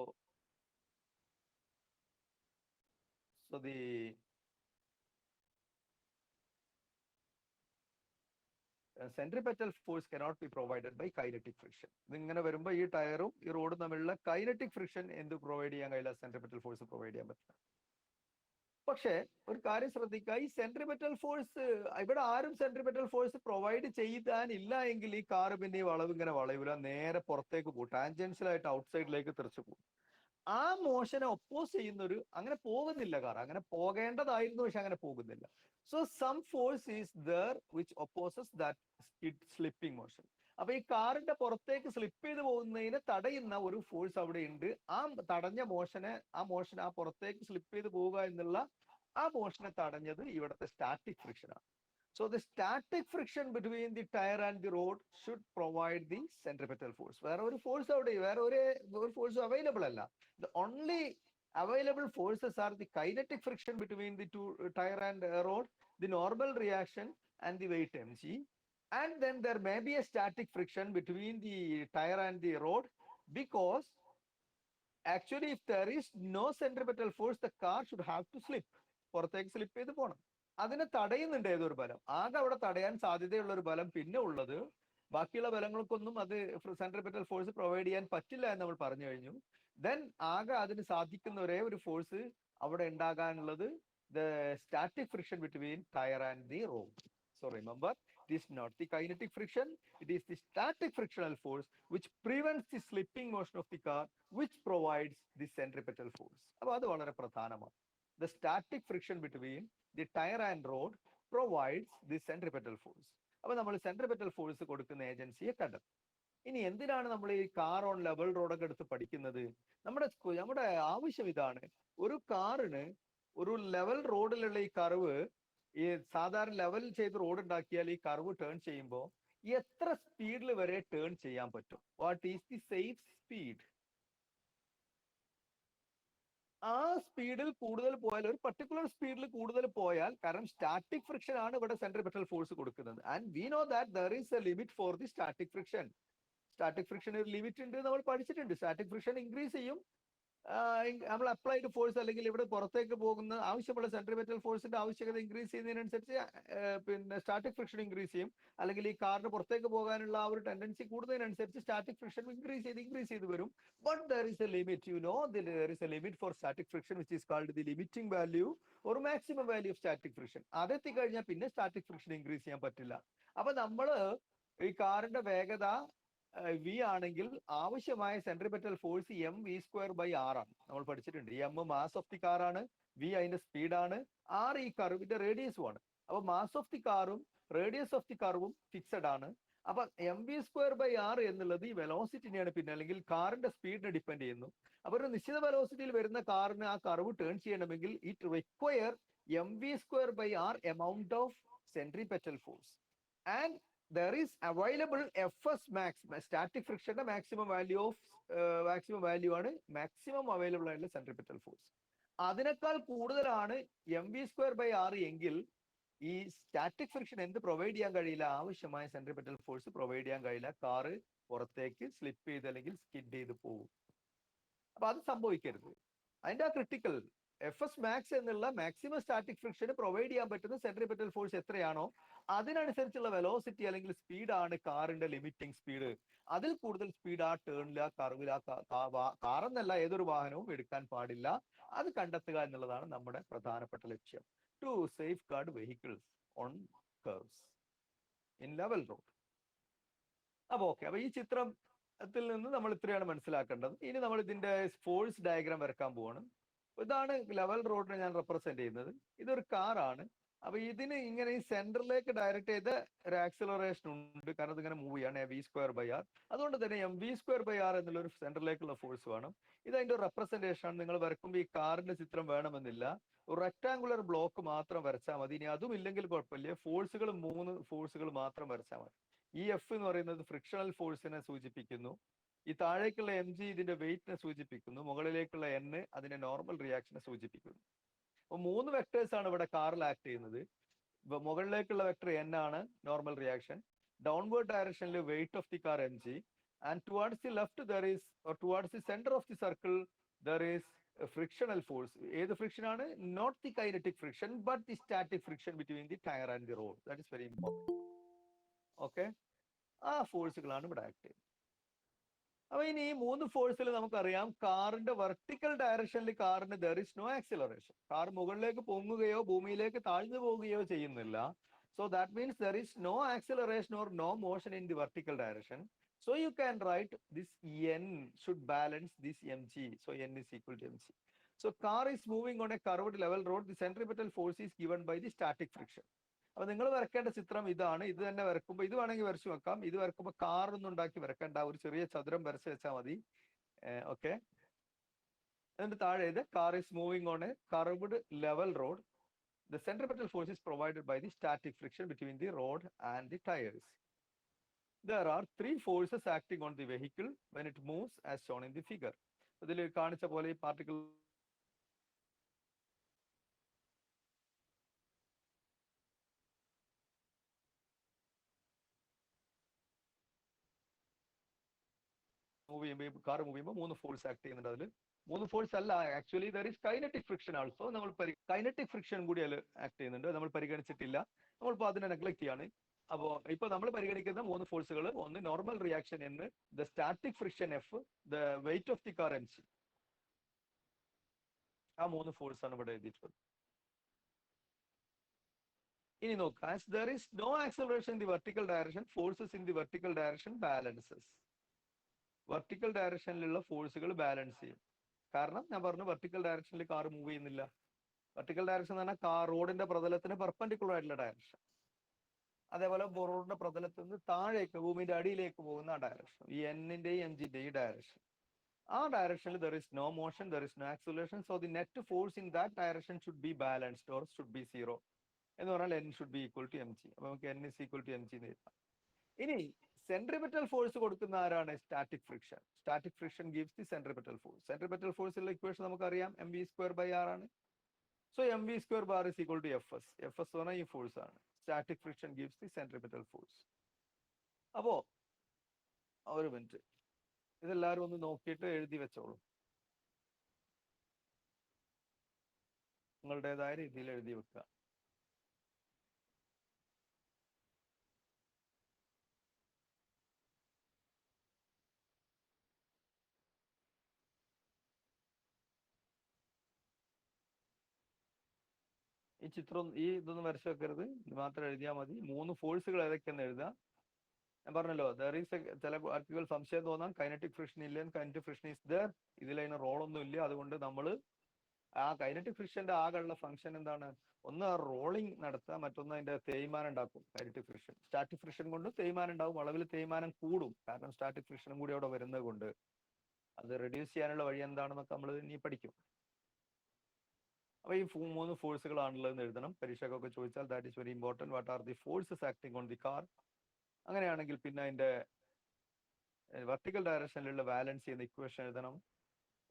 the centripetal force cannot be provided by kinetic friction. ഇതിങ്ങനെ വരുമ്പോൾ ഈ ടയറും ഈ റോഡും തമ്മിലുള്ള കൈനറ്റിക് ഫ്രിക്ഷൻ എന്ത് പ്രൊവൈഡ് ചെയ്യാൻ കഴിയില്ല, സെൻട്രിപെറ്റൽ ഫോഴ്സ് പ്രൊവൈഡ് ചെയ്യാൻ പറ്റില്ല. പക്ഷേ ഒരു കാര്യം ശ്രദ്ധിക്കുക, ഈ സെൻട്രിപെറ്റൽ ഫോഴ്സ് ഇവിടെ ആരും സെൻട്രിപെറ്റൽ ഫോഴ്സ് പ്രൊവൈഡ് ചെയ്താനില്ല എങ്കിൽ ഈ കാറ് പിന്നെ ഈ വളവ് ഇങ്ങനെ വളയൂല, നേരെ പുറത്തേക്ക് പോകും, ടാൻജൻഷ്യൽ ആയിട്ട് ഔട്ട്സൈഡിലേക്ക് തെറിച്ചു പോകും. ആ മോഷനെ ഒപ്പോസ് ചെയ്യുന്നൊരു, അങ്ങനെ പോകുന്നില്ല കാർ, അങ്ങനെ പോകേണ്ടതായിരുന്നു പക്ഷെ അങ്ങനെ പോകുന്നില്ല. So some force is there which opposes that slipping motion. അപ്പൊ ഈ കാറിന്റെ പുറത്തേക്ക് സ്ലിപ്പ് ചെയ്ത് പോകുന്നതിന് തടയുന്ന ഒരു ഫോഴ്സ് അവിടെ ഉണ്ട്. ആ തടഞ്ഞ മോഷനെ, ആ പുറത്തേക്ക് സ്ലിപ്പ് ചെയ്ത് പോവുക എന്നുള്ള ആ മോഷനെ തടഞ്ഞത് ഇവിടുത്തെ സ്റ്റാറ്റിക് ഫ്രിക്ഷൻ ആണ്. So the static friction between the tire and the road should provide the centripetal force. വേറെ ഒരു ഫോഴ്സ് അവിടെ, വേറെ ഒരു ഫോഴ്സ് അവൈലബിൾ അല്ല. The only available forces are the kinetic friction between the two tire and road, the normal reaction and the weight mg, and then there may be a static friction between the tire and the road, because actually if there is no centripetal force the car should have to slip, പുറത്തേക്ക് slip ചെയ്ത് പോകണം. അതിനെ തടയുന്നുണ്ട് ഏതൊരു ബലം. ആകെ അവിടെ തടയാൻ സാധ്യതയുള്ള ഒരു ബലം പിന്നെ ഉള്ളത്, ബാക്കിയുള്ള ബലങ്ങൾക്കൊന്നും അത് സെൻട്രിപെറ്റൽ ഫോഴ്സ് പ്രൊവൈഡ് ചെയ്യാൻ പറ്റില്ല എന്ന് നമ്മൾ പറഞ്ഞു കഴിഞ്ഞു. ദെൻ ആകെ അതിന് സാധിക്കുന്ന ഒരേ ഒരു ഫോഴ്സ് അവിടെ ഉണ്ടാകാനുള്ളത് the static friction between tyre and the road. So remember, it is not the kinetic friction, it is the static frictional force which prevents the slipping motion of the car, which provides the centripetal force. അപ്പോൾ അത് വളരെ പ്രധാനമാണ്. The static friction between the tire and road provides the centripetal force. അപ്പൊ നമ്മൾ centripetal force കൊടുക്കുന്ന ഏജൻസിയെ കണ്ടു. ഇനി എന്തിനാണ് നമ്മൾ ഈ കാർ ഓൺ ലെവൽ റോഡൊക്കെ എടുത്ത് പഠിക്കുന്നത്? നമ്മുടെ ആവശ്യം ഇതാണ്, ഒരു കാറിന് ഒരു ലെവൽ റോഡിലുള്ള ഈ കർവ്, ഈ സാധാരണ ലെവൽ ചെയ്ത് റോഡ് ഉണ്ടാക്കിയാൽ ഈ കർവ് ടേൺ ചെയ്യുമ്പോൾ എത്ര സ്പീഡിൽ വരെ ടേൺ ചെയ്യാൻ പറ്റും? What is the safe speed? ആ സ്പീഡിൽ കൂടുതൽ പോയാൽ, ഒരു പർട്ടിക്കുലർ സ്പീഡിൽ കൂടുതൽ പോയാൽ, കാരണം സ്റ്റാറ്റിക് ഫ്രിക്ഷൻ ആണ് ഇവിടെ സെൻട്രിപെറ്റൽ ഫോഴ്സ് കൊടുക്കുന്നത്. And we know that there is A limit for the static friction. Static friction ഒരു ലിമിറ്റ് ഉണ്ട്, നമ്മൾ പഠിച്ചിട്ടുണ്ട്. സ്റ്റാറ്റിക് ഫ്രിക്ഷൻ ഇൻക്രീസ് ചെയ്യും, നമ്മൾ അപ്ലൈഡ് ഫോഴ്സ് അല്ലെങ്കിൽ ഇവിടെ പുറത്തേക്ക് പോകുന്ന ആവശ്യമുള്ള സെൻട്രിപെറ്റൽ ഫോഴ്സിന്റെ ആവശ്യകത ഇൻക്രീസ് ചെയ്യുന്നതിനനുസരിച്ച് പിന്നെ സ്റ്റാറ്റിക് ഫ്രിക്ഷൻ ഇൻക്രീസ് ചെയ്യും. അല്ലെങ്കിൽ ഈ കാറിന് പുറത്തേക്ക് പോകാനുള്ള ആ ഒരു ടെൻഡൻസി കൂടുന്നതിനനുസരിച്ച് സ്റ്റാറ്റിക് ഫ്രിക്ഷൻ ഇൻക്രീസ് ചെയ്ത് വരും. But there is a limit, you know, there is a limit for static friction which is called the limiting value or maximum value of static friction. അതെത്തിക്കഴിഞ്ഞാൽ പിന്നെ സ്റ്റാറ്റിക് ഫ്രിക്ഷൻ ഇൻക്രീസ് ചെയ്യാൻ പറ്റില്ല. അപ്പൊ നമ്മള് ഈ കാറിന്റെ വേഗത വി ആണെങ്കിൽ ആവശ്യമായ centripetal force M V square by R ആണ്. നമ്മൾ പഠിച്ചിട്ടുണ്ട്. എം മാസ് ഓഫ് ദി കാറാണ്, വി അതിന്റെ സ്പീഡാണ്, ആർ ഈ കർവിന്റെ റേഡിയസും ആണ്. അപ്പൊ മാസ് ഓഫ് ദി കാറും റേഡിയസ് ഓഫ് ദി കർവും ഫിക്സഡ് ആണ്. അപ്പൊ M V square by R എന്നുള്ളത് ഈ വെലോസിറ്റിനെയാണ് പിന്നെ, അല്ലെങ്കിൽ കാറിന്റെ സ്പീഡിനെ ഡിപ്പെൻഡ് ചെയ്യുന്നു. അപ്പൊ ഒരു നിശ്ചിത വെലോസിറ്റിയിൽ വരുന്ന കാറിന് ആ കർവ് ടേൺ ചെയ്യണമെങ്കിൽ it require M V square by R amount of centripetal force. And there is available fs max, static friction maximum value of ആണ് മാക്സിമം അവൈലബിൾ ആയിട്ടുള്ള സെൻട്രിപെറ്റൽ ഫോഴ്സ്. അതിനേക്കാൾ കൂടുതലാണ് M V square by R എങ്കിൽ ഈ static friction എന്ത് provide ചെയ്യാൻ കഴിയില്ല, ആവശ്യമായ സെൻട്രിപെറ്റൽ ഫോഴ്സ് പ്രൊവൈഡ് ചെയ്യാൻ കഴിയില്ല. കാറ് പുറത്തേക്ക് സ്ലിപ്പ് ചെയ്ത് അല്ലെങ്കിൽ സ്കിഡ് ചെയ്ത് പോകും. അപ്പൊ അത് സംഭവിക്കരുത്. അതിന്റെ ആ ക്രിട്ടിക്കൽ എഫ് എസ് മാക്സ് എന്നുള്ള മാക്സിമം സ്റ്റാറ്റിക് ഫ്രിക്ഷന് പ്രൊവൈഡ് ചെയ്യാൻ പറ്റുന്ന സെൻട്രിപെറ്റൽ ഫോഴ്സ് എത്രയാണോ അതിനനുസരിച്ചുള്ള വെലോസിറ്റി അല്ലെങ്കിൽ സ്പീഡാണ് കാറിന്റെ ലിമിറ്റിംഗ് സ്പീഡ്. അതിൽ കൂടുതൽ സ്പീഡ് ആ ടേണിൽ, ആ കർവിൽ, കാറെന്നല്ല ഏതൊരു വാഹനവും എടുക്കാൻ പാടില്ല. അത് കണ്ടെത്തുക എന്നുള്ളതാണ് നമ്മുടെ പ്രധാനപ്പെട്ട ലക്ഷ്യം. To safeguard vehicles on curves in level road. അപ്പൊ ഓക്കെ, അപ്പൊ ഈ ചിത്രത്തിൽ നിന്ന് നമ്മൾ ഇത്രയാണ് മനസ്സിലാക്കേണ്ടത്. ഇനി നമ്മൾ ഇതിന്റെ ഫോഴ്സ് ഡയഗ്രാം വരക്കാൻ പോവാണ്. ഇതാണ് ലെവൽ റോഡിനെ ഞാൻ റെപ്രസെന്റ് ചെയ്യുന്നത്. ഇതൊരു കാറാണ്. അപ്പൊ ഇതിന് ഇങ്ങനെ ഈ സെന്ററിലേക്ക് ഡയറക്റ്റ് ചെയ്ത ഒരു ആക്സിലറേഷൻ ഉണ്ട്, കാരണം ഇതിങ്ങനെ മൂവ് ചെയ്യാണ് വി സ്ക്വയർ ബൈ ആർ. അതുകൊണ്ട് തന്നെ M V square by R എന്നുള്ള ഒരു സെന്ററിലേക്കുള്ള ഫോഴ്സ് വേണം. ഇത് അതിന്റെ റെപ്രസെന്റേഷൻ ആണ്. നിങ്ങൾ വരക്കുമ്പോൾ ഈ കാറിന്റെ ചിത്രം വേണമെന്നില്ല, ഒരു റെക്ടാങ്കുലർ ബ്ലോക്ക് മാത്രം വരച്ചാൽ മതി. ഇനി അതും ഇല്ലെങ്കിൽ കുഴപ്പമില്ല, ഫോഴ്സുകൾ 3 ഫോഴ്സുകൾ മാത്രം വരച്ചാൽ മതി. ഈ എഫ് എന്ന് പറയുന്നത് ഫ്രിക്ഷണൽ ഫോഴ്സിനെ സൂചിപ്പിക്കുന്നു. ഈ താഴേക്കുള്ള എം ജി ഇതിന്റെ വെയിറ്റിനെ സൂചിപ്പിക്കുന്നു. മുകളിലേക്കുള്ള എൻ അതിന്റെ നോർമൽ റിയാക്ഷനെ സൂചിപ്പിക്കുന്നു. അപ്പൊ 3 വെക്ടേഴ്സ് ആണ് ഇവിടെ കാറിൽ ആക്ട് ചെയ്യുന്നത്. മുകളിലേക്കുള്ള വെക്ടർ എൻ ആണ് നോർമൽ റിയാക്ഷൻ, ഡൗൺവേർഡ് ഡയറക്ഷനിൽ weight of the car M G, and towards the left there is, or towards the centre of the circle there is frictional force. ഏത് ഫ്രിക്ഷൻ ആണ്? Not the kinetic friction but the static friction between the tyre and the road. That is very important. Okay, ആ ഫോഴ്സുകളാണ് ഇവിടെ act ചെയ്യുന്നത്. അപ്പൊ ഇനി ഈ 3 ഫോഴ്സിൽ നമുക്കറിയാം, കാറിന്റെ വെർട്ടിക്കൽ ഡയറക്ഷനിൽ കാറിന് there is no acceleration. Car മുകളിലേക്ക് പൊങ്ങുകയോ ഭൂമിയിലേക്ക് താഴ്ന്നു പോവുകയോ ചെയ്യുന്നില്ല. So that means there is no acceleration or no motion in the vertical direction. So you can write this n should balance this mg. So n is equal to mg. So car is moving on a curved level road. The centripetal force is given by the static friction. അപ്പൊ നിങ്ങൾ വരക്കേണ്ട ചിത്രം ഇതാണ്. ഇത് തന്നെ വരക്കുമ്പോൾ, ഇത് വേണമെങ്കിൽ വരച്ചു വെക്കാം. ഇത് വരക്കുമ്പോൾ കാർ ഒന്നും ഉണ്ടാക്കി വരക്കേണ്ട, ഒരു ചെറിയ ചതുരം വരച്ച് വെച്ചാൽ മതി. ഓക്കെ, എന്നിട്ട് താഴെ ഇത് car is moving on A curved level road. The centripetal force is provided by the static friction between the road and the tires. There are 3 forces acting on the vehicle when it moves as shown in the figure. ഇതിൽ കാണിച്ച പോലെ ഈ particle move ചെയ്യുമ്പോൾ, car move ചെയ്യുമ്പോൾ 3 force act ചെയ്യുന്നുണ്ട്. അതിൽ 3 force അല്ല, actually there is kinetic friction also. നമ്മൾ കൈനറ്റിക് ഫ്രിക്ഷൻ കൂടി അതിൽ ആക്ട് ചെയ്യുന്നുണ്ട്, നമ്മൾ പരിഗണിച്ചിട്ടില്ല. നമ്മളിപ്പോൾ അതിനെ നെഗ്ലക്ട് ചെയ്യാണ്. അപ്പോ ഇപ്പൊ നമ്മൾ പരിഗണിക്കുന്ന 3 ഫോഴ്സുകൾ, ഒന്ന് നോർമൽ റിയാക്ഷൻ എന്ന്, the static friction F, the weight of the car M C. ആ 3 ഫോഴ്സ് ആണ് ഇവിടെ എഴുതിയിട്ടുള്ളത്. ഇനി നോക്കുക, as there is no acceleration in the vertical direction, forces in the vertical direction balances. Vertical ഡയറക്ഷനിലുള്ള ഫോഴ്സുകൾ ബാലൻസ് ചെയ്യും. കാരണം ഞാൻ പറഞ്ഞു, വെർട്ടിക്കൽ ഡയറക്ഷനിൽ കാർ മൂവ് ചെയ്യുന്നില്ല. വെർട്ടിക്കൽ ഡയറക്ഷൻ എന്ന് പറഞ്ഞാൽ കാർ റോഡിന്റെ പ്രതലത്തിന് പെർപെൻഡിക്കുലർ ആയിട്ടുള്ള ഡയറക്ഷൻ. അതേപോലെ റോഡിന്റെ പ്രതലത്തിൽ നിന്ന് താഴേക്ക് ഭൂമിന്റെ അടിയിലേക്ക് പോകുന്ന ആ ഡയറക്ഷൻ, ഈ എന്നിന്റെയും എം ജിന്റെയും ഡയറക്ഷൻ. ആ ഡയറക്ഷനിൽ there is no motion, there is no acceleration. So the net force in that direction should be balanced or should be zero എന്ന് പറഞ്ഞാൽ n should be equal to M G. അപ്പൊ നമുക്ക് n is equal to M G എന്ന് എഴുതാം. ഇനി centripetal force കൊടുക്കുന്ന ആരാണ്? Static friction. Static friction gives the centripetal force. Centripetal ഫോഴ്സിലുള്ള ഇക്വേഷൻ നമുക്കറിയാം, mv സ്ക്വയർ ബൈ r ആണ്. So mv square bar is equal to fs. fs എന്ന് പറഞ്ഞാൽ ഈ ഫോഴ്സ് ആണ്. Static friction gives the centripetal force. അപ്പോ ഒരു മിനിറ്റ്, ഇതെല്ലാവരും ഒന്ന് നോക്കിയിട്ട് എഴുതി വെച്ചോളൂ. നിങ്ങളുടേതായ രീതിയിൽ എഴുതി വെക്കുക. ഈ ചിത്രം ഇതൊന്നും വരച്ചു വെക്കരുത്, ഇത് മാത്രം എഴുതിയാൽ മതി. 3 ഫോഴ്സുകൾ ഏതൊക്കെയെന്ന് എഴുതുക. ഞാൻ പറഞ്ഞല്ലോ, ചില ആർട്ടികൾ സംശയം തോന്നാം, കൈനറ്റിക് ഫ്രിക്ഷൻ ഇല്ല, കൈനറ്റിക് ഫ്രിക്ഷൻ ഇസ് ദർ, ഇതിലതിന് റോളൊന്നും ഇല്ല. അതുകൊണ്ട് നമ്മൾ ആ കൈനറ്റിക് ഫ്രിക്ഷന്റെ ആകെയുള്ള ഫംഗ്ഷൻ എന്താണ്? ഒന്ന് റോളിംഗ് നടത്തുക, മറ്റൊന്ന് അതിന്റെ തേയ്മാനം ഉണ്ടാക്കും. കൈനറ്റിക് ഫ്രിക്ഷൻ, സ്റ്റാറ്റിക് ഫ്രിക്ഷൻ കൊണ്ട് തേയ്മാനം ഉണ്ടാവും, അളവിൽ തേയ്മാനം കൂടും. കാരണം സ്റ്റാറ്റിക് ഫ്രിക്ഷനും കൂടി അവിടെ വരുന്നത് കൊണ്ട് അത് റെഡ്യൂസ് ചെയ്യാനുള്ള വഴി എന്താണെന്നൊക്കെ നമ്മൾ ഇനി പഠിക്കും. അപ്പൊ ഈ 3 ഫോഴ്സുകളാണുള്ളതെന്ന് എഴുതണം. പരീക്ഷക്കൊക്കെ ചോദിച്ചാൽ that is very important. What are the forces acting on the car? അങ്ങനെയാണെങ്കിൽ പിന്നെ അതിന്റെ വെർട്ടിക്കൽ ഡയറക്ഷനിലുള്ള ബാലൻസ് ചെയ്യുന്ന ഇക്വേഷൻ എഴുതണം.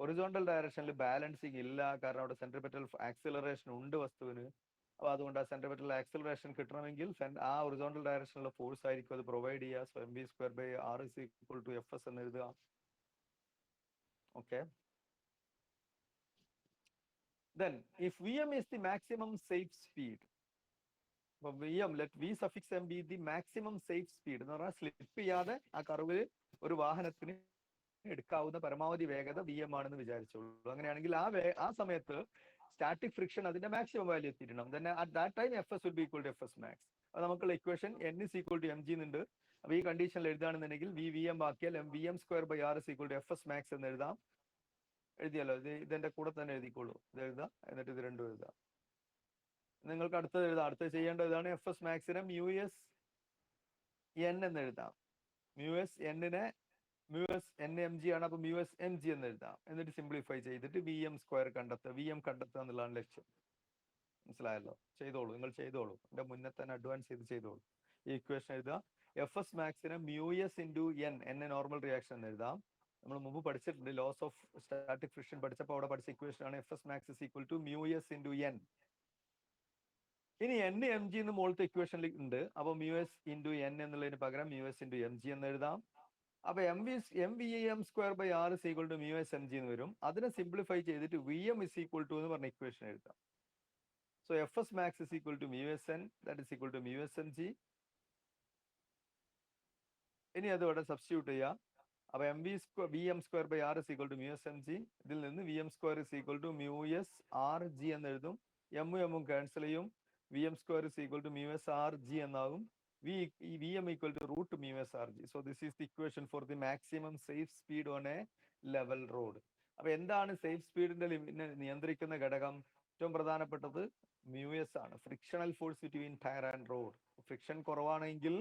ഹൊറിസോണ്ടൽ ഡയറക്ഷനിൽ ബാലൻസിങ് ഇല്ല, കാരണം അവിടെ സെൻട്രിപെറ്റൽ ആക്സിലറേഷൻ ഉണ്ട് വസ്തുവിന്. അപ്പൊ അതുകൊണ്ട് ആ സെൻട്രിപെറ്റൽ ആക്സിലറേഷൻ കിട്ടണമെങ്കിൽ ആ ഹൊറിസോണ്ടൽ ഡയറക്ഷനിലുള്ള ഫോഴ്സ് ആയിരിക്കും അത് പ്രൊവൈഡ് ചെയ്യുക. So mv square by r is equal to fs എന്ന് എഴുതുക. Okay. Then if Vm is the maximum safe speed, Vm, let V suffix m be the maximum safe speed എന്ന് പറഞ്ഞാൽ slip ചെയ്യാതെ ആ കർവിൽ ഒരു വാഹനത്തിന് എടുക്കാവുന്ന പരമാവധി വേഗത Vm ആണെന്ന് വിചാരിച്ചോളൂ. അങ്ങനെയാണെങ്കിൽ ആ സമയത്ത് സ്റ്റാറ്റിക് ഫ്രിക്ഷൻ അതിന്റെ മാക്സിമം വാല്യൂ എത്തിയിട്ടുണ്ട്. then at that time fs will be equal to fs max. അത് നമുക്കുള്ള equation n is equal to mg എന്നുണ്ട്. അപ്പൊ ഈ കണ്ടീഷനിൽ എഴുതാണെന്നുണ്ടെങ്കിൽ Vm ആക്കിയാൽ Vm square by r is equal to fs max എന്ന് എഴുതാം. എഴുതിയല്ലോ, ഇതിന്റെ കൂടെ തന്നെ എഴുതിക്കോളൂ. ഇത് എഴുതാം, എന്നിട്ട് ഇത് രണ്ടും എഴുതാം. നിങ്ങൾക്ക് അടുത്തത് എഴുതാം. അടുത്തത് ചെയ്യേണ്ടത് ഇതാണ്. എഫ് എസ് മാക്സിനെ മ്യൂ എസ് എൻ എന്ന് എഴുതാം. മ്യൂ എസ് എന്നിനെ mu S N M G ആണ്, അപ്പൊ മ്യൂ എസ് എം ജി എന്ന് എഴുതാം. എന്നിട്ട് സിംപ്ലിഫൈ ചെയ്തിട്ട് വി എം സ്ക്വയർ കണ്ടെത്തുക. വി എം കണ്ടെത്തുക എന്നുള്ളതാണ് ലക്ഷ്യം. മനസ്സിലായല്ലോ? ചെയ്തോളൂ, നിങ്ങൾ ചെയ്തോളൂ. എന്റെ മുന്നേ തന്നെ അഡ്വാൻസ് ചെയ്തോളൂ. ഈ ഇക്വേഷൻ എഴുതുക. എഫ് എസ് മാക്സിനെ mu S into N, N normal reaction എന്ന് എഴുതാം. നമ്മൾ മുമ്പ് പഠിച്ചിട്ടുണ്ട്, ലോസ് ഓഫ് സ്റ്റാറ്റിക് ഫ്രിക്ഷൻ പഠിച്ചപ്പോൾ അവിടെ പഠിച്ച ഇക്വേഷൻ ആണ് F S max is equal to mu S into N. ഇനി എൻ എം ജി എന്ന് മുകളിലത്തെ ഇക്വേഷനിൽ ഉണ്ട്. അപ്പൊ മ്യൂ എസ് ഇൻറ്റു എൻ എന്നുള്ളതിന് പകരം mu S into M G എന്ന് എഴുതാം. അപ്പൊ M V M square by R is equal to mu S M G എന്ന് വരും. അതിനെ സിംപ്ലിഫൈ ചെയ്തിട്ട് V M is equal to എന്ന് പറഞ്ഞ ഇക്വേഷൻ എഴുതാം. So F S max is equal to mu S N, that is equal to mu S M G. ഇനി അത് ഇവിടെ സബ്സ്റ്റിറ്റ്യൂട്ട് ചെയ്യാം. അപ്പൊ V M square by R is equal to mu S M G. ഇതിൽ നിന്ന് V M square is equal to mu S R G എന്ന് എഴുതും. എമ്മും എമ്മും ക്യാൻസൽ ചെയ്യും. V M square is equal to mu S R G എന്നാകും. V M equal to root mu S R G. So this is the equation for the maximum safe speed on a level road. അപ്പൊ എന്താണ് safe സ്പീഡിന്റെ നിയന്ത്രിക്കുന്ന ഘടകം? ഏറ്റവും പ്രധാനപ്പെട്ടത് mu S ആണ്, frictional force between tyre and road. Friction കുറവാണെങ്കിൽ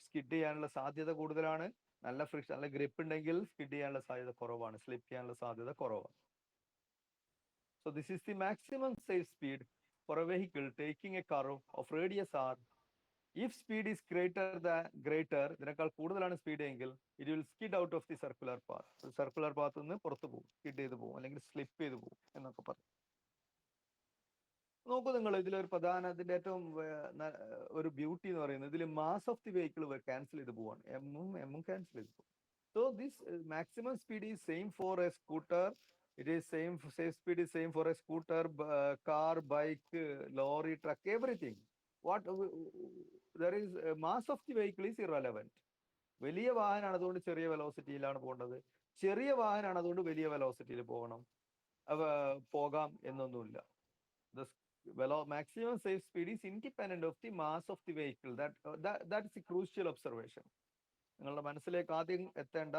skid ചെയ്യാനുള്ള സാധ്യത കൂടുതലാണ്. നല്ല ഗ്രിപ്പ് ഉണ്ടെങ്കിൽ സ്കിഡ് ചെയ്യാനുള്ള സാധ്യത കുറവാണ്, സ്ലിപ്പ് ചെയ്യാനുള്ള സാധ്യത കുറവാണ്. So this is the maximum safe speed for a vehicle taking a curve of radius r. If speed is greater, ഇതിനേക്കാൾ കൂടുതലാണ് സ്പീഡ് എങ്കിൽ it will skid out of the circular path. Circular path നിന്ന് പുറത്തു പോകും, skid ചെയ്ത് പോകും, അല്ലെങ്കിൽ slip ചെയ്ത് പോകും എന്നൊക്കെ പറയും. നോക്കൂ നിങ്ങൾ, ഇതിലൊരു ഇതിന്റെ ഏറ്റവും ഒരു ബ്യൂട്ടി എന്ന് പറയുന്നത് ഇതിൽ mass of the vehicle cancel ചെയ്ത് പോവാണ്. എമ്മും ക്യാൻസൽ ചെയ്ത് പോകും. So this maximum speed is same for a scooter. It is safe speed is same for a scooter, car, bike, lorry, truck, everything. There is mass of the vehicle is irrelevant. വലിയ വാഹനമാണ്, അതുകൊണ്ട് ചെറിയ വെലോസിറ്റിയിലാണ് പോകേണ്ടത്. ചെറിയ വാഹനമാണ്, അതുകൊണ്ട് വലിയ വെലോസിറ്റിയിൽ പോകാം എന്നൊന്നുമില്ല. The maximum safe speed is independent of the mass of the vehicle. That is a crucial observation. നിങ്ങളുടെ മനസ്സിലേക്ക് ആദ്യം എത്തേണ്ട,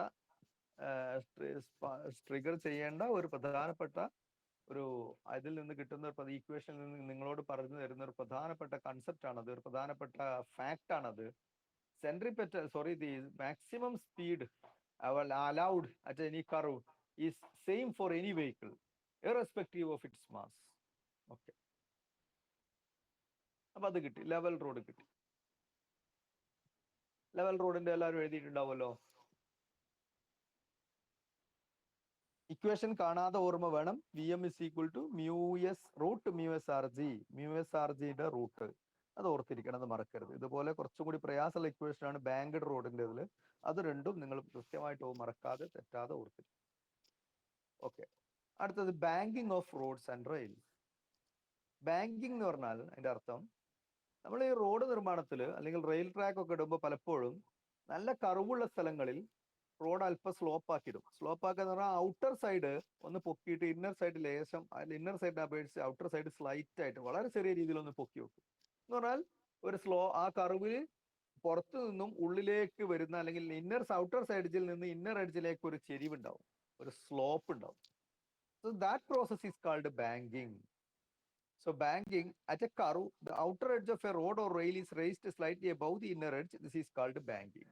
ട്രിഗർ ചെയ്യേണ്ട ഒരു പ്രധാനപ്പെട്ട ഒരു അതിൽ നിന്ന് കിട്ടുന്ന ഈക്വേഷനിൽ നിന്ന് നിങ്ങളോട് പറഞ്ഞു തരുന്ന ഒരു പ്രധാനപ്പെട്ട കൺസെപ്റ്റ് ആണത്, ഒരു പ്രധാനപ്പെട്ട ഫാക്ട് ആണത്. the maximum speed allowed at any curve is same for any vehicle irrespective of its mass. Okay, അപ്പൊ അത് കിട്ടി, ലെവൽ റോഡ് കിട്ടി. ലെവൽ റോഡിന്റെ എല്ലാവരും എഴുതിയിട്ടുണ്ടാവുമല്ലോ. ഇക്വേഷൻ കാണാതെ ഓർമ്മ വേണം. V M is equal to mu S root mu S R G. Mu S R ജിയുടെ റൂട്ട് അത് ഓർത്തിരിക്കണം, അത് മറക്കരുത്. ഇതുപോലെ കുറച്ചും കൂടി പ്രയാസമുള്ള ഇക്വേഷൻ ആണ് ബാങ്ക്ഡ് റോഡിന്റെ ഇതിൽ. അത് രണ്ടും നിങ്ങൾ കൃത്യമായിട്ട് മറക്കാതെ തെറ്റാതെ ഓർത്തിരിക്കും. ഓക്കെ, അടുത്തത് banking of roads and rails. Banking എന്ന് പറഞ്ഞാൽ അതിന്റെ അർത്ഥം, നമ്മൾ ഈ റോഡ് നിർമ്മാണത്തിൽ അല്ലെങ്കിൽ റെയിൽ ട്രാക്ക് ഒക്കെ ഇടുമ്പോൾ പലപ്പോഴും നല്ല കർവുള്ള സ്ഥലങ്ങളിൽ റോഡ് അല്പം സ്ലോപ്പ് ആക്കിയിടും. സ്ലോപ്പ് ആക്കുക എന്ന് പറഞ്ഞാൽ ഔട്ടർ സൈഡ് ഒന്ന് പൊക്കിയിട്ട് ഇന്നർ സൈഡ് ലേശം, അതിൽ ഇന്നർ സൈഡിനെ അപേക്ഷിച്ച് ഔട്ടർ സൈഡ് സ്ലൈറ്റ് ആയിട്ട് വളരെ ചെറിയ രീതിയിൽ ഒന്ന് പൊക്കി വെക്കും. എന്ന് പറഞ്ഞാൽ ഒരു ആ കർവിൽ പുറത്തു നിന്നും ഉള്ളിലേക്ക് വരുന്ന, അല്ലെങ്കിൽ ഔട്ടർ സൈഡിൽ നിന്ന് ഇന്നർ എഡ്ജിലേക്ക് ഒരു ചെരിവുണ്ടാവും, ഒരു സ്ലോപ്പ് ഉണ്ടാവും. So that process is called banking. So banking at a curve, the outer edge of a road or rail is raised slightly above the inner edge. This is called banking.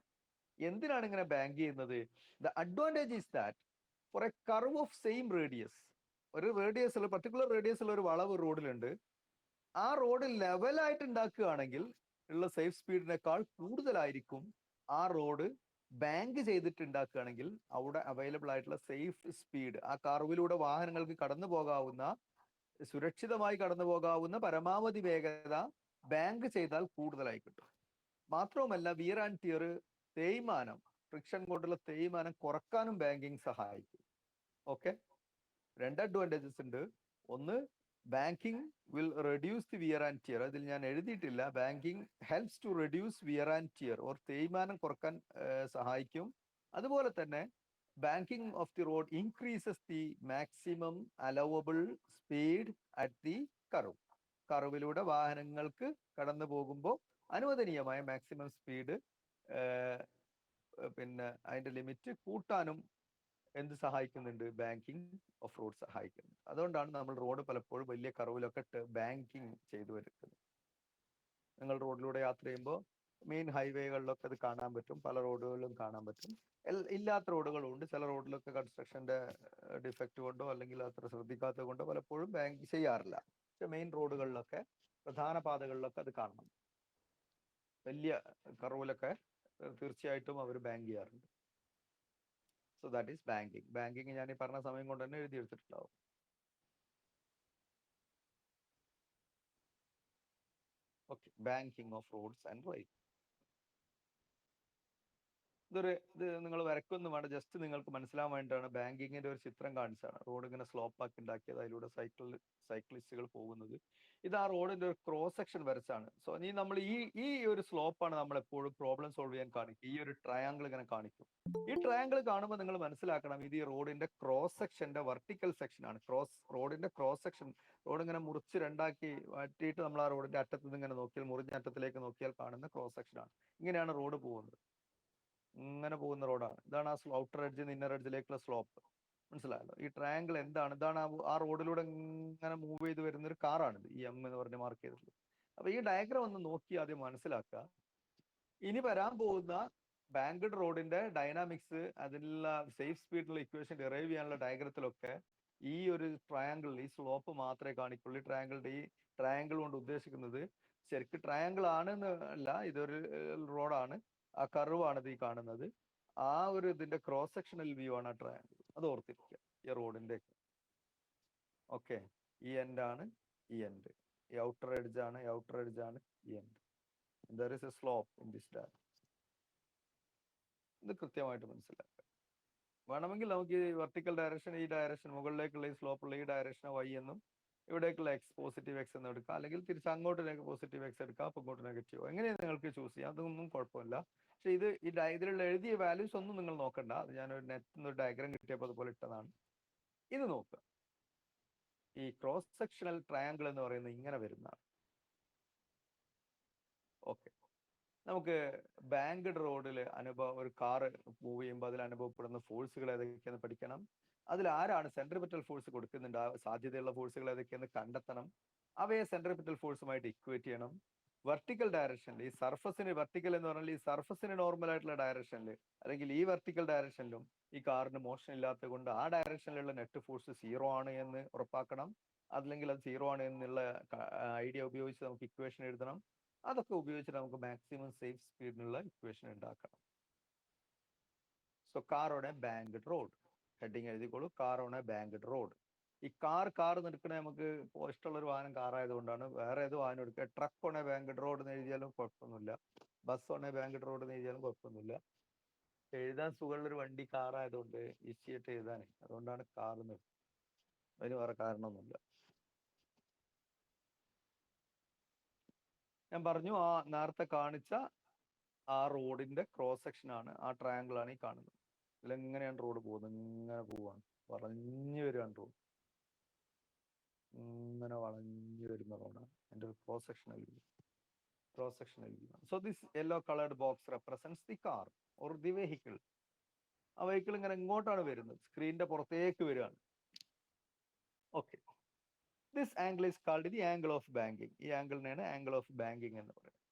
എന്തിനാണ് ഇങ്ങനെ bank ചെയ്യുന്നത്? The advantage is that for a curve of same radius, ഒരു റേഡിയസിൽ particular റേഡിയസിൽ ഒരു വളവ് റോഡിലുണ്ട്, ആ road ലെവലായിട്ട് ഉണ്ടാക്കുകയാണെങ്കിൽ ഉള്ള safe സ്പീഡിനേക്കാൾ കൂടുതലായിരിക്കും ആ റോഡ് ബാങ്ക് ചെയ്തിട്ട് ഉണ്ടാക്കുകയാണെങ്കിൽ അവിടെ അവൈലബിൾ ആയിട്ടുള്ള സേഫ് സ്പീഡ്, ആ കർവിലൂടെ വാഹനങ്ങൾക്ക് കടന്നു പോകാവുന്ന, സുരക്ഷിതമായി കടന്നു പോകാവുന്ന പരമാവധി വേഗത ബാങ്ക് ചെയ്താൽ കൂടുതലായി കിട്ടും. മാത്രവുമല്ല വിയർ ആൻഡ് ടിയർ, തേയ്മാനം, ഫ്രിക്ഷൻ കൊണ്ടുള്ള തേയ്മാനം കുറക്കാനും ബാങ്കിങ് സഹായിക്കും. ഓക്കെ, രണ്ട് അഡ്വാൻറ്റേജസ് ഉണ്ട്. ഒന്ന്, banking will reduce the wear and tear. അതിൽ ഞാൻ എഴുതിയിട്ടില്ല. Banking helps to reduce wear and tear, or തേയ്മാനം കുറക്കാൻ സഹായിക്കും. അതുപോലെ തന്നെ banking of the road increases the maximum allowable speed at the curve. കർവിലൂടെ വാഹനങ്ങൾക്ക് കടന്നു പോകുമ്പോൾ അനുവദനീയമായ മാക്സിമം സ്പീഡ്, പിന്നെ അതിന്റെ ലിമിറ്റ് കൂട്ടാനും എന്ത് സഹായിക്കുന്നുണ്ട്? ബാങ്കിങ് ഓഫ് റോഡ് സഹായിക്കുന്നുണ്ട്. അതുകൊണ്ടാണ് നമ്മൾ റോഡ് പലപ്പോഴും വലിയ കർവിലൊക്കെ ബാങ്കിങ് ചെയ്തു വരുന്നത്. നിങ്ങൾ റോഡിലൂടെ യാത്ര ചെയ്യുമ്പോൾ മെയിൻ ഹൈവേകളിലൊക്കെ അത് കാണാൻ പറ്റും, പല റോഡുകളിലും കാണാൻ പറ്റും. ഇല്ലാത്ത റോഡുകളും ഉണ്ട്. ചില റോഡിലൊക്കെ കൺസ്ട്രക്ഷന്റെ ഡിഫക്റ്റ് കൊണ്ടോ അല്ലെങ്കിൽ അത്ര ശ്രദ്ധിക്കാത്തത് കൊണ്ടോ പലപ്പോഴും ബാങ്ക് ചെയ്യാറില്ല. പക്ഷെ മെയിൻ റോഡുകളിലൊക്കെ, പ്രധാന പാതകളിലൊക്കെ അത് കാണണം. വലിയ കർവിലൊക്കെ തീർച്ചയായിട്ടും അവർ ബാങ്ക് ചെയ്യാറുണ്ട്. So that is banking. Banking ഞാൻ ഈ പറഞ്ഞ സമയം കൊണ്ട് തന്നെ എഴുതിയെടുത്തിട്ടുണ്ടാവും. Okay, banking of roads and rail. ഇത് നിങ്ങൾ വരക്കൊന്നും വേണ്ട, ജസ്റ്റ് നിങ്ങൾക്ക് മനസ്സിലാൻ വേണ്ടിയിട്ടാണ് ബാങ്കിങ്ങിന്റെ ഒരു ചിത്രം കാണിച്ചാണ്. റോഡ് ഇങ്ങനെ സ്ലോപ്പ് ആക്കി ഉണ്ടാക്കിയത്, അതിലൂടെ സൈക്ലിസ്റ്റുകൾ പോകുന്നത്. ഇത് ആ റോഡിന്റെ ഒരു ക്രോസ് സെക്ഷൻ വരച്ചാണ്. സോ നമ്മൾ ഈ ഒരു സ്ലോപ്പാണ് നമ്മൾ എപ്പോഴും പ്രോബ്ലം സോൾവ് ചെയ്യാൻ കാണിക്കും. ഈ ഒരു ട്രയാങ്കിൾ ഇങ്ങനെ കാണിക്കും. ഈ ട്രയാങ്കിൾ കാണുമ്പോൾ നിങ്ങൾ മനസ്സിലാക്കണം, ഇത് ഈ റോഡിന്റെ ക്രോസ് സെക്ഷന്റെ വെർട്ടിക്കൽ സെക്ഷൻ ആണ്. റോഡിന്റെ ക്രോസ് സെക്ഷൻ, റോഡ് ഇങ്ങനെ മുറിച്ച് രണ്ടാക്കി മാറ്റിയിട്ട് നമ്മൾ ആ റോഡിന്റെ അറ്റത്ത് നിന്ന് ഇങ്ങനെ നോക്കിയാൽ, മുറിഞ്ഞ അറ്റത്തിലേക്ക് നോക്കിയാൽ കാണുന്ന ക്രോസ് സെക്ഷൻ ആണ്. ഇങ്ങനെയാണ് റോഡ് പോകുന്നത്. ഇങ്ങനെ പോകുന്ന റോഡാണ്. ഇതാണ് ആ ഔട്ടർ എഡ്ജിൽ ഇന്നർ എഡ്ജിലേക്കുള്ള സ്ലോപ്പ്. മനസ്സിലായല്ലോ? ഈ ട്രയാങ്കിൾ എന്താണ്? ഇതാണ് ആ റോഡിലൂടെ ഇങ്ങനെ മൂവ് ചെയ്ത് വരുന്ന ഒരു കാറാണിത്, ഈ എം എന്ന് പറഞ്ഞ് മാർക്ക് ചെയ്തിട്ടുള്ളത്. അപ്പൊ ഈ ഡയഗ്രാം ഒന്ന് നോക്കി ആദ്യം മനസ്സിലാക്കുക. ഇനി വരാൻ പോകുന്ന ബാങ്ക്ഡ് റോഡിന്റെ ഡൈനാമിക്സ്, അതിനുള്ള സേഫ് സ്പീഡിലുള്ള ഇക്വേഷൻ ഡിറൈവ് ചെയ്യാനുള്ള ഡയഗ്രത്തിലൊക്കെ ഈ ഒരു ട്രയാങ്കിൾ, ഈ സ്ലോപ്പ് മാത്രമേ കാണിക്കുള്ളൂ. ഈ ട്രയാങ്കിൾ കൊണ്ട് ഉദ്ദേശിക്കുന്നത് ശരിക്കും ട്രയാങ്കിൾ ആണ് അല്ല, ഇതൊരു റോഡാണ്, ആ കർവാണ് ഇത് ഈ കാണുന്നത്. ആ ഒരു ഇതിന്റെ ക്രോസ് സെക്ഷണൽ വ്യൂ ആണ് ആ ട്രയാങ്കിൾ. അത് ഓർത്തിരിക്കുക ഈ റോഡിന്റെ. ഓക്കെ, ഈ എൻഡ് ആണ് ഈ എൻഡ്, ഈ ഔട്ടർ എഡ്ജ് ആണ് ഈ end. There is A slope in this direction. ഇത് കൃത്യമായിട്ട് മനസ്സിലാക്കുക. വേണമെങ്കിൽ നമുക്ക് ഈ വെർട്ടിക്കൽ ഡയറക്ഷൻ, ഈ ഡയറക്ഷൻ, മുകളിലേക്കുള്ള ഈ സ്ലോപ്പുള്ള ഈ ഡയറക്ഷൻ വൈ എന്നും ഇവിടേക്കുള്ള എക്സ് പോസിറ്റീവ് എക്സ് എന്ന് എടുക്കാം. അല്ലെങ്കിൽ തിരിച്ച് അങ്ങോട്ടിലേക്ക് പോസിറ്റീവ് എക്സ് എടുക്കാം, അപ്പൊ ഇങ്ങോട്ട് നെഗറ്റീവ്, എങ്ങനെ നിങ്ങൾക്ക് ചൂസ് ചെയ്യാം. അതൊന്നും കുഴപ്പമില്ല. പക്ഷെ ഇതിലുള്ള എഴുതിയ വാല്യൂസ് ഒന്നും നിങ്ങൾ നോക്കണ്ട. അത് ഞാനൊരു നെറ്റിൽ ഒരു ഡയഗ്രാം കിട്ടിയപ്പോൾ അതുപോലെ ഇട്ടതാണ്. ഇത് നോക്കുക. ഈ ക്രോസ് സെക്ഷണൽ ട്രയാങ്കിൾ എന്ന് പറയുന്നത് ഇങ്ങനെ വരുന്നതാണ്. ഓക്കെ, നമുക്ക് ബാങ്ക്ഡ് റോഡിൽ ഒരു കാറ് മൂവ് ചെയ്യുമ്പോൾ അതിൽ അനുഭവപ്പെടുന്ന ഫോഴ്സുകൾ ഏതൊക്കെയെന്ന് പഠിക്കണം. അതിൽ ആരാണ് സെൻട്രിപെറ്റൽ ഫോഴ്സ് കൊടുക്കുന്നുണ്ട്, സാധ്യതയുള്ള ഫോഴ്സുകൾ ഏതൊക്കെയെന്ന് കണ്ടെത്തണം. അവയെ സെൻട്രിപെറ്റൽ ഫോഴ്സുമായിട്ട് ഇക്വേറ്റ് ചെയ്യണം. വെർട്ടിക്കൽ ഡയറക്ഷനിൽ, ഈ സർഫസിന് വെർട്ടിക്കൽ എന്ന് പറഞ്ഞാൽ ഈ സർഫസിന് നോർമൽ ആയിട്ടുള്ള ഡയറക്ഷനിൽ, അല്ലെങ്കിൽ ഈ വെർട്ടിക്കൽ ഡയറക്ഷനിലും ഈ കാറിന് മോഷൻ ഇല്ലാത്തത് കൊണ്ട് ആ ഡയറക്ഷനിലുള്ള നെറ്റ് ഫോഴ്സ് 0 ആണ് എന്ന് ഉറപ്പാക്കണം. അല്ലെങ്കിൽ അത് 0 ആണ് എന്നുള്ള ഐഡിയ ഉപയോഗിച്ച് നമുക്ക് ഇക്വേഷൻ എഴുതണം. അതൊക്കെ ഉപയോഗിച്ച് നമുക്ക് മാക്സിമം സേഫ് സ്പീഡിനുള്ള ഇക്വേഷൻ ഉണ്ടാക്കണം. So car on a banked road, heading എഴുതിക്കോളൂ, car on a banked road. ഈ കാർ നിൽക്കണേ നമുക്ക് ഇഷ്ടമുള്ള ഒരു വാഹനം കാർ ആയതുകൊണ്ടാണ്. വേറെ ഏത് വാഹനം എടുക്കുക, truck on a banked road എന്ന് എഴുതിയാലും കുഴപ്പമൊന്നുമില്ല, bus on a banked road എന്ന് എഴുതിയാലും കുഴപ്പമൊന്നുമില്ല. എഴുതാൻ സുഖമുള്ളൊരു വണ്ടി കാർ ആയതുകൊണ്ട് ഈസി ആയിട്ട് എഴുതാനേ, അതുകൊണ്ടാണ് കാർ എന്ന്. അതിന് വേറെ കാരണമൊന്നുമില്ല. ഞാൻ പറഞ്ഞു ആ നേരത്തെ കാണിച്ച ആ റോഡിന്റെ ക്രോസ് സെക്ഷൻ ആണ്, ആ ട്രയാങ്കിൾ ആണ് ഈ കാണുന്നത്. ഇതിലെങ്ങനെയാണ് റോഡ് പോകുന്നത്, ഇങ്ങനെ പോവാണ്, വളഞ്ഞു വരികയാണ് റോഡ്, ഇങ്ങനെ വളഞ്ഞു വരുന്ന റോഡാണ്. എൻ്റെ ഒരു cross sectional view. So this yellow colored box represents the car or the vehicle. ആ വെഹിക്കിൾ ഇങ്ങനെ ഇങ്ങോട്ടാണ് വരുന്നത്, സ്ക്രീനിന്റെ പുറത്തേക്ക് വരികയാണ്. Okay, this angle is called the angle of banking. ഈ ആംഗിളിനെയാണ് ആംഗിൾ ഓഫ് ബാങ്കിങ് എന്ന് പറയുന്നത്.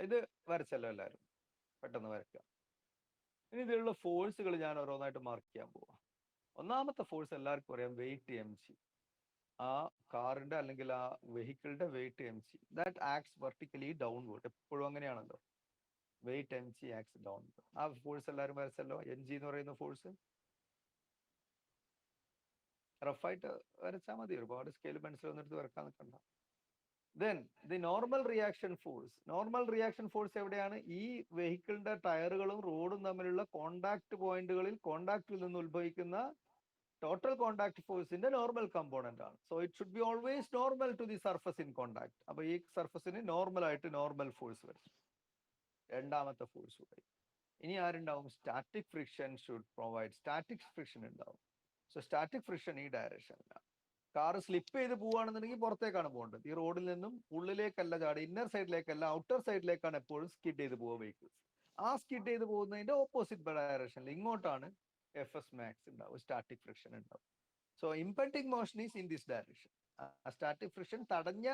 ഇത് വരച്ചല്ലോ എല്ലാവരും, പെട്ടെന്ന് വരയ്ക്കുക. ഇനി ഇതിലുള്ള ഫോഴ്സുകൾ ഞാൻ ഓരോന്നായിട്ട് മാർക്ക് ചെയ്യാൻ പോവാം. ഒന്നാമത്തെ ഫോഴ്സ് എല്ലാവർക്കും അറിയാം, വെയിറ്റ് mg. ആ കാറിന്റെ അല്ലെങ്കിൽ ആ വെഹിക്കിളിന്റെ weight mg, that acts vertically downward. എപ്പോഴും അങ്ങനെയാണല്ലോ, വെയിറ്റ് mg ആക്ട്സ് ഡൗൺവേർഡ്. ആ ഫോഴ്സ് എല്ലാവരും വരച്ചല്ലോ, mg എന്ന് പറയുന്ന ഫോഴ്സ്. റഫായിട്ട് വരച്ചാൽ മതി, ഒരുപാട് സ്കെയിൽ പെൻസിൽ ഒന്നെടുത്ത് വരക്കാൻ നിൽക്കണ്ട. Then the normal reaction force. Normal reaction force എവിടെയാണ്? ഈ വെഹിക്കിളിന്റെ ടയറുകളും റോഡും തമ്മിലുള്ള കോണ്ടാക്ട് പോയിന്റുകളിൽ, കോണ്ടാക്റ്റിൽ നിന്ന് ഉത്ഭവിക്കുന്ന ടോട്ടൽ കോണ്ടാക്ട് ഫോഴ്സിന്റെ നോർമൽ കമ്പോണന്റ് ആണ്. So it should be always normal to the surface in contact. അപ്പൊ ഈ സർഫസിന് നോർമൽ ആയിട്ട് നോർമൽ ഫോഴ്സ് വരും. രണ്ടാമത്തെ ഫോഴ്സ് വരും. ഇനി ആരുണ്ടാവും? Static friction should provide. Static friction ഉണ്ടാവും. സോ സ്റ്റാറ്റിക് ഫ്രിക്ഷൻ ഈ ഡയറക്ഷനിലാണ്. കാർ സ്ലിപ്പ് ചെയ്ത് പോവുകയാണെന്നുണ്ടെങ്കിൽ പുറത്തേക്കാണ് പോകേണ്ടത്. ഈ റോഡിൽ നിന്നും ഉള്ളിലേക്കല്ല ചാടി, ഇന്നർ സൈഡിലേക്കല്ല, ഔട്ടർ സൈഡിലേക്കാണ് എപ്പോഴും സ്കിഡ് ചെയ്ത് പോവുക വെഹിക്കിൾസ്. ആ സ്കിഡ് ചെയ്ത് പോകുന്നതിന്റെ ഓപ്പോസിറ്റ് ഡയറക്ഷനിൽ ഇങ്ങോട്ടാണ് FS max ഉണ്ടാവും, സ്റ്റാറ്റിക് ഫ്രിക്ഷൻ ഉണ്ടാവും. So impending motion is in this direction. Static friction തടഞ്ഞ,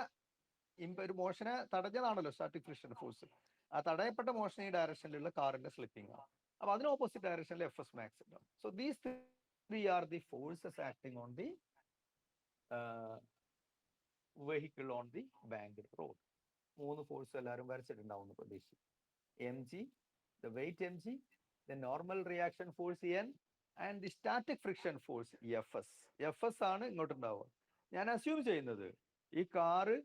ഒരു മോഷനെ തടഞ്ഞതാണല്ലോ സ്റ്റാറ്റിക് ഫ്രിക്ഷൻ ഫോഴ്സ്. ആ തടയപ്പെട്ട മോഷൻ ഈ ഡയറക്ഷനിലുള്ള കാറിന്റെ സ്ലിപ്പിംഗ് ആണ്. അപ്പൊ അതിന് ഓപ്പോസിറ്റ് ഡയറക്ഷനിൽ FS max ഉണ്ടാവും. So these three are the forces acting on the vehicle on the banked road. മൂന്ന് ഫോഴ്സ് എല്ലാവരും വരച്ചിട്ടുണ്ടാവും എന്ന് പ്രതീക്ഷിക്കും. mg, the weight mg, the normal reaction force n, and the static friction force fs. fs ആണ് ഇങ്ങോട്ടുണ്ടാവുക. ഞാൻ assume ചെയ്യുന്നത് ഈ car,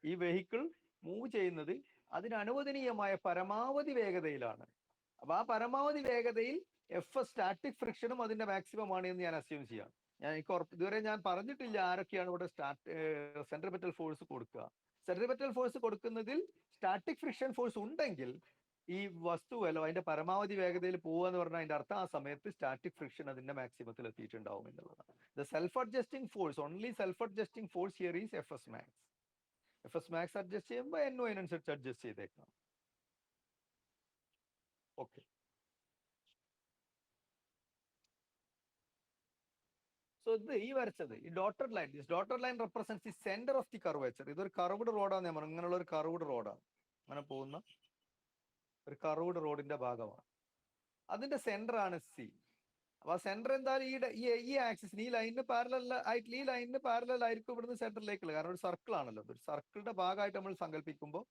ഈ vehicle move ചെയ്യുന്നത് അതിന് അനുവദനീയമായ പരമാവധി വേഗതയിലാണ്. അപ്പൊ ആ പരമാവധി വേഗതയിൽ FS സ്റ്റാറ്റിക് ഫ്രിക്ഷനും അതിന്റെ മാക്സിമം ആണ് എന്ന് ഞാൻ അസ്യൂം ചെയ്യാം. ഞാൻ ഇതുവരെ ഞാൻ പറഞ്ഞിട്ടില്ല ആരൊക്കെയാണ് ഇവിടെ സെൻട്രിപെറ്റൽ ഫോഴ്സ് കൊടുക്കുക. സെൻട്രിപെറ്റൽ ഫോഴ്സ് കൊടുക്കുന്നതിൽ സ്റ്റാറ്റിക് ഫ്രിക്ഷൻ ഫോഴ്സ് ഉണ്ടെങ്കിൽ ഈ വസ്തുവല്ലോ അതിന്റെ പരമാവധി വേഗതയിൽ പോവുക എന്ന് പറഞ്ഞാൽ അതിന്റെ അർത്ഥം ആ സമയത്ത് സ്റ്റാറ്റിക് ഫ്രിക്ഷൻ അതിന്റെ മാക്സിമത്തിൽ എത്തിയിട്ടുണ്ടാവും എന്നുള്ളതാണ്. The self adjusting force, only self adjusting force here is FS max. FS max adjust ചെയ്യുമ്പോൾ NO അതിനനുസരിച്ച് അഡ്ജസ്റ്റ് ചെയ്തേക്കാം. ഓക്കെ, സോ ഇത് ഈ വരച്ചത് ഈ dotted line, this dotted line represents the centre of the curvature. ഇതൊരു കർവ്ഡ് റോഡാണ് ഞാൻ പറഞ്ഞു, ഇങ്ങനെയുള്ള ഒരു കർവ്ഡ് റോഡാണ്, അങ്ങനെ പോകുന്ന ഒരു കർവ്ഡ് റോഡിന്റെ ഭാഗമാണ്. അതിന്റെ സെന്റർ ആണ് C. അപ്പൊ സെന്റർ എന്തായാലും ഈ ആക്സിസിന്, ഈ ലൈനിന് പാരലൽ ആയിട്ട്, ഈ ലൈനിന് പാരലൽ ആയിരിക്കും ഇവിടുന്ന് സെന്ററിലേക്കുള്ള, കാരണം ഒരു സർക്കിൾ ആണല്ലോ, ഒരു സർക്കിളിന്റെ ഭാഗമായിട്ട് നമ്മൾ സങ്കല്പിക്കുമ്പോൾ